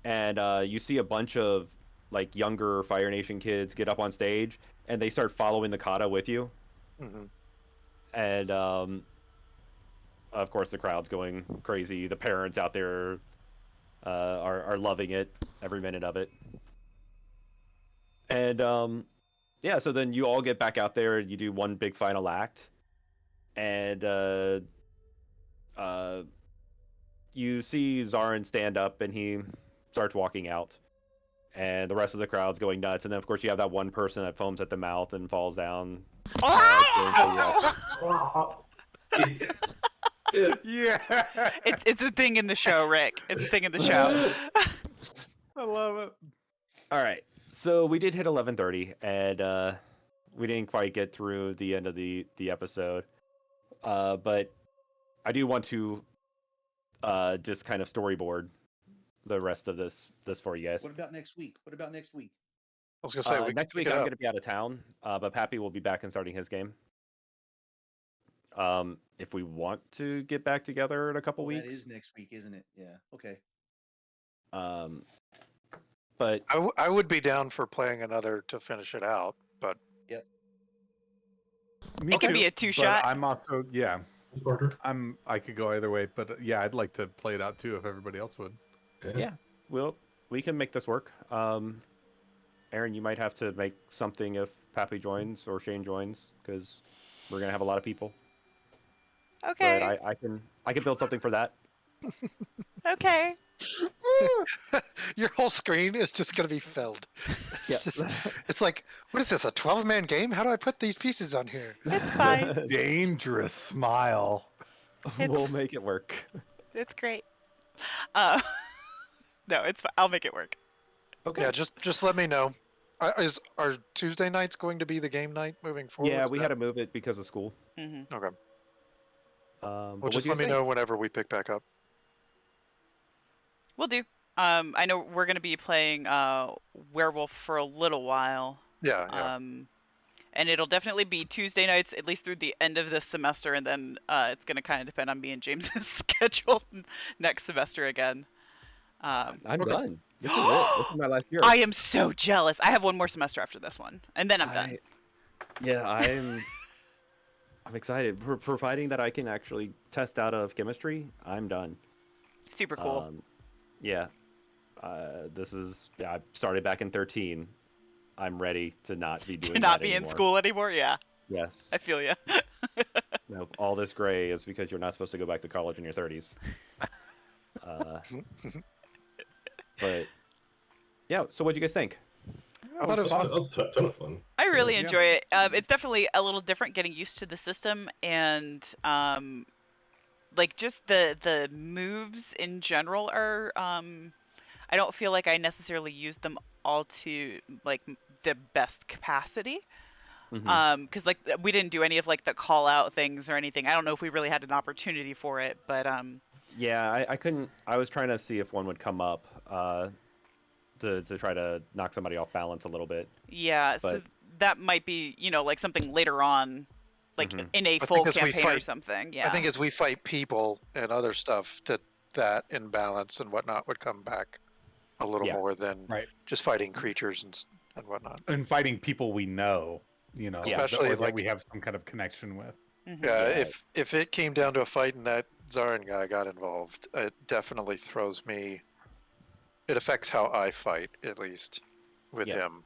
and you see a bunch of, like, younger Fire Nation kids get up on stage, and they start following the kata with you. Mm-hmm. And, of course, the crowd's going crazy. The parents out there are loving it, every minute of it. And, yeah, so then you all get back out there, and you do one big final act. And you see Zarin stand up, and he starts walking out, and the rest of the crowd's going nuts. And then, of course, you have that one person that foams at the mouth and falls down. Yeah. It's a thing in the show, Rick. It's a thing in the show. I love it. All right, so we did hit 11:30, and we didn't quite get through the end of the episode, but I do want to just kind of storyboard the rest of this for you guys. What about next week? What about next week? I was gonna say we Next week I'm going to be out of town, but Pappy will be back and starting his game. If we want to get back together in a couple weeks. That is next week, isn't it? Yeah. Okay. But I would be down for playing another to finish it out, but Yep. It could be a But two-shot. I'm also Order. I could go either way, but yeah, I'd like to play it out too if everybody else would. yeah, we can make this work. Aaron, you might have to make something if Pappy joins or Shane joins, because we're gonna have a lot of people. Okay. But I can build something for that. Okay. your whole screen is just gonna be filled. Yeah. It's like, what is this, a 12-man game? How do I put these pieces on here? It's fine. Dangerous smile. We'll make it work. It's great. No, it's fine. I'll make it work. Okay. Yeah, just let me know. Are Tuesday nights going to be the game night moving forward? Yeah, Is we that- had to move it because of school. Mm-hmm. Okay. Well, Well, just let me know whenever we pick back up. We'll do. I know we're gonna be playing Werewolf for a little while. Yeah, yeah. And it'll definitely be Tuesday nights, at least through the end of this semester, and then it's gonna kind of depend on me and James's schedule next semester again. I'm done. This is it. This is my last year. I am so jealous. I have one more semester after this one, and then I'm done. Yeah, I'm excited. Providing that I can actually test out of chemistry, I'm done. Super cool. Yeah. I started back in 13. I'm ready to not be doing To not that be anymore. in school anymore? Yeah. Yes. I feel ya. No, all this gray is because you're not supposed to go back to college in your 30s. But yeah, so what'd you guys think? I thought it was That was a ton of fun. I really Yeah. enjoy it. It's definitely a little different getting used to the system, and like just the moves in general are I don't feel like I necessarily use them all to like the best capacity. Because like we didn't do any of like the call out things or anything. I don't know if we really had an opportunity for it, but Yeah, I couldn't. I was trying to see if one would come up to try to knock somebody off balance a little bit. yeah, so But- that might be, you know, like something later on, like Mhm. in a I full think as we campaign or fight- something. Yeah. I think as we fight people and other stuff, that imbalance and whatnot would come back a little Yeah. more than Right. just fighting creatures and whatnot. And fighting people we know, Especially, or that like- we have some kind of connection with. Mhm. Yeah, Yeah. if it came down to a fight and that Zarin guy got involved, it definitely throws me. It affects how I fight, at least with Yeah. him.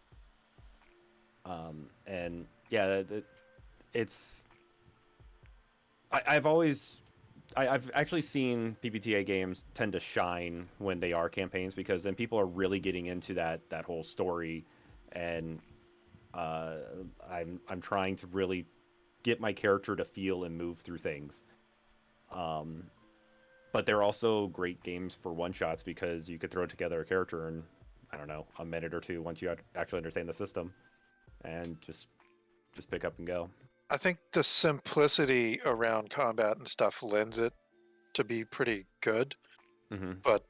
And yeah, it's. I've actually seen PBTA games tend to shine when they are campaigns, because then people are really getting into that whole story, and I'm trying to really get my character to feel and move through things. But they're also great games for one shots, because you could throw together a character in, I don't know, a minute or two once you actually understand the system, and just pick up and go. I think the simplicity around combat and stuff lends it to be pretty good, Mm-hmm. but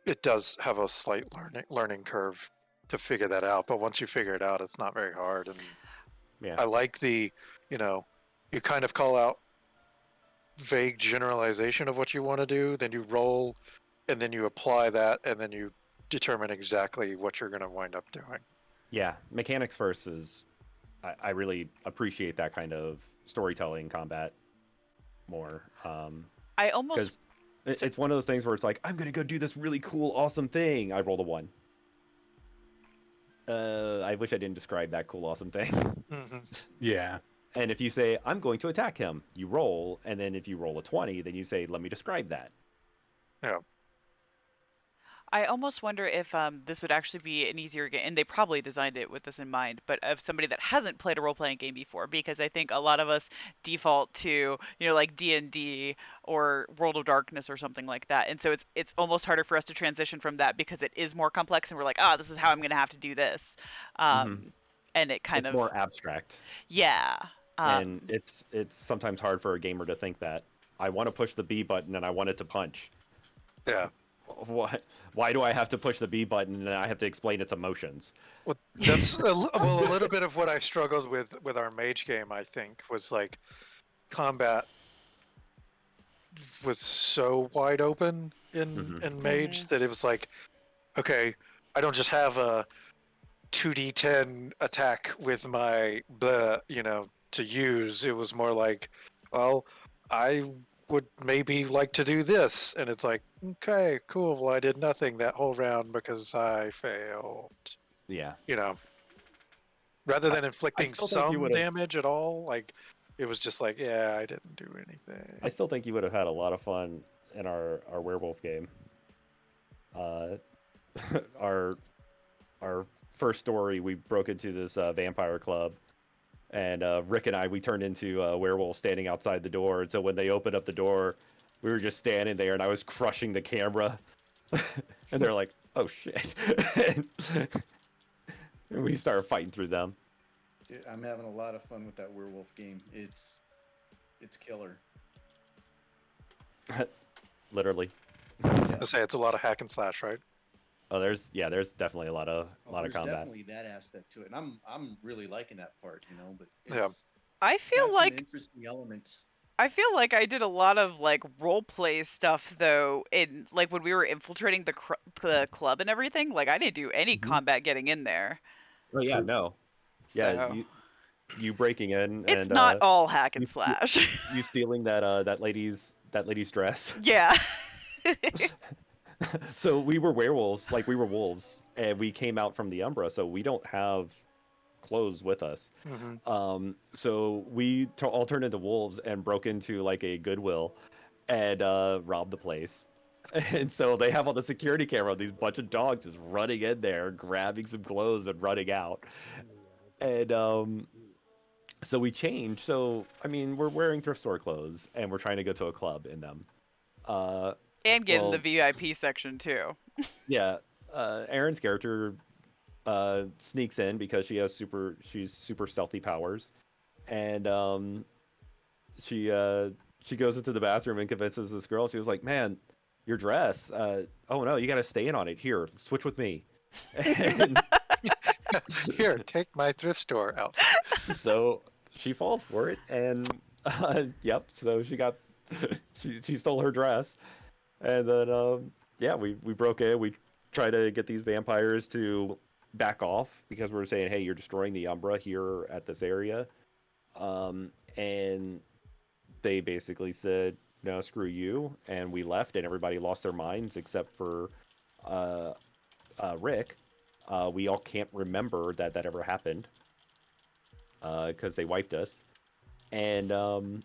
it does have a slight learning curve to figure that out. But once you figure it out, it's not very hard. And Yeah. I like you kind of call out vague generalization of what you want to do, then you roll, and then you apply that, and then you determine exactly what you're going to wind up doing. Yeah, mechanics first is. I really appreciate that kind of storytelling combat more. I almost Because it's one of those things where it's like, I'm gonna go do this really cool, awesome thing. I rolled a 1. I wish I didn't describe that cool, awesome thing. Mm-hmm. Yeah. And if you say, I'm going to attack him, you roll, and then if you roll a 20, then you say, let me describe that. Yeah. I almost wonder if this would actually be an easier game, and they probably designed it with this in mind, but of somebody that hasn't played a role-playing game before, because I think a lot of us default to, like D&D or World of Darkness or something like that, and so it's almost harder for us to transition from that, because it is more complex, and we're like, this is how I'm going to have to do this, and it kind It's of more abstract. Yeah. And it's sometimes hard for a gamer to think that I want to push the B button and I want it to punch. Yeah. Why do I have to push the B button and I have to explain its emotions? Well, that's a little bit of what I struggled with our mage game. I think was like combat was so wide open in mage that it was like, okay, I don't just have a 2d10 attack with my to use. It was more like, well, I would maybe like to do this, and it's like, okay, cool. Well, I did nothing that whole round because I failed. Yeah. Rather than inflicting still think you some would've- damage at all, like it was just like, yeah, I didn't do anything. I still think you would have had a lot of fun in our werewolf game. Our first story, we broke into this vampire club, and Rick and we turned into a werewolf standing outside the door. And so when they opened up the door, we were just standing there, and I was crushing the camera. And they're like, "Oh shit!" And we started fighting through them. Dude, I'm having a lot of fun with that werewolf game. It's killer. Literally. I say it's a lot of hack and slash, right? Oh, there's definitely a lot of There's combat. definitely that aspect to it, and I'm really liking that part, But Yeah. it's I feel got like some interesting elements. I feel like I did a lot of like role play stuff though in like when we were infiltrating the club and everything. Like I didn't do any combat getting in there. Oh yeah, no. Yeah, So you breaking in it's and not all hack and you- slash. you stealing that lady's dress. Yeah. So we were werewolves, like we were wolves, and we came out from the Umbra, so we don't have clothes with us. So we all turned into wolves and broke into like a Goodwill and robbed the place. And so they have all the security camera, these bunch of dogs just running in there, grabbing some clothes and running out. And so we changed. So I mean, we're wearing thrift store clothes and we're trying to go to a club in them. And get in the Well, VIP section too. Yeah, Erin's character sneaks in because she's super stealthy powers, and she goes into the bathroom and convinces this girl. She was like, "Man, your dress. Oh no, you got to stay in on it. Here, switch with me." And Here, take my thrift store outfit. so she falls for it, and yep. So she got she stole her dress, and then yeah, we broke in. We try to get these vampires to back off because we're saying, hey, you're destroying the Umbra here at this area. And they basically said, no, screw you. And we left, and everybody lost their minds except for Rick. We all can't remember that ever happened because they wiped us. And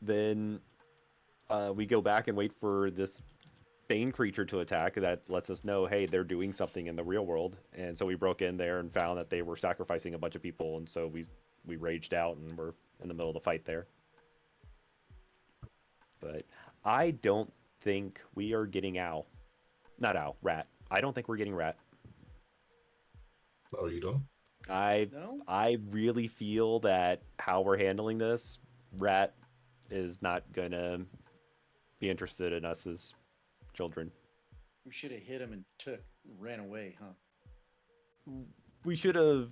then we go back and wait for this Bane creature to attack that lets us know, hey, they're doing something in the real world. And so we broke in there and found that they were sacrificing a bunch of people, and so we raged out and we're in the middle of the fight there. But I don't think we are getting Rat. I don't think we're getting Rat. Oh, you don't? No? I really feel that how we're handling this, Rat is not gonna be interested in us as children. We should have hit him and ran away, huh? We should have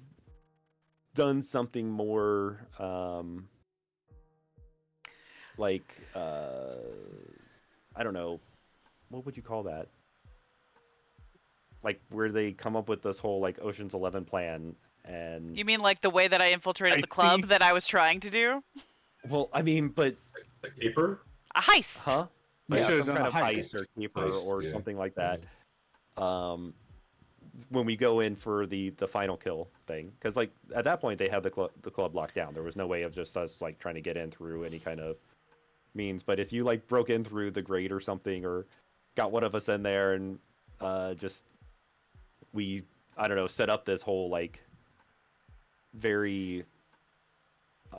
done something more like I don't know, what would you call that? Like where they come up with this whole like Ocean's 11 plan. And You mean like the way that I infiltrated the club that I was trying to do? Well, I mean, but A caper? A heist. Huh? We Yeah, should've some done kind a of heist. heist or caper Heist, or yeah. something like that. When we go in for the final kill thing, because like at that point they had the club locked down. There was no way of just us like trying to get in through any kind of means. But if you like broke in through the grate or something, or got one of us in there and I don't know, set up this whole like very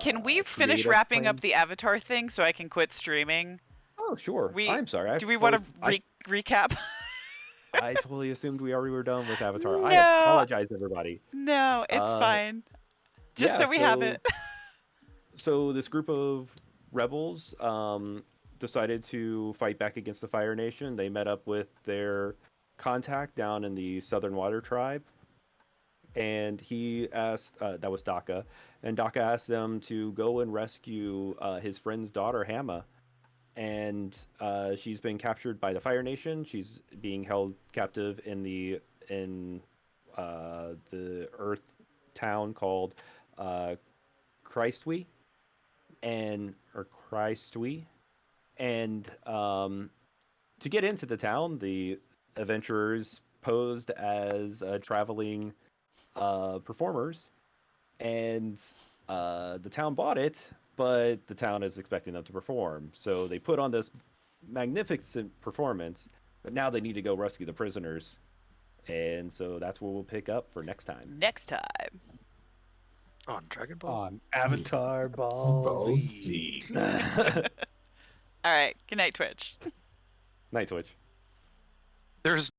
Can we finish creative wrapping plan. up the Avatar thing so I can quit streaming? Oh, sure. I'm sorry. Do we want to recap? I totally assumed we already were done with Avatar. I No. apologize, everybody. No, it's fine. Just yeah, so we have it. So this group of rebels decided to fight back against the Fire Nation. They met up with their contact down in the Southern Water Tribe. And he asked, that was Daka, and Daka asked them to go and rescue his friend's daughter, Hama. And she's been captured by the Fire Nation. She's being held captive in the Earth town called Christwe, and to get into the town, the adventurers posed as traveling performers, and the town bought it. But the town is expecting them to perform. So they put on this magnificent performance, but now they need to go rescue the prisoners. And so that's where we'll pick up for next time. Next time. On Dragon Ball. On Avatar Ball Z. All right. Good night, Twitch. Night, Twitch. There's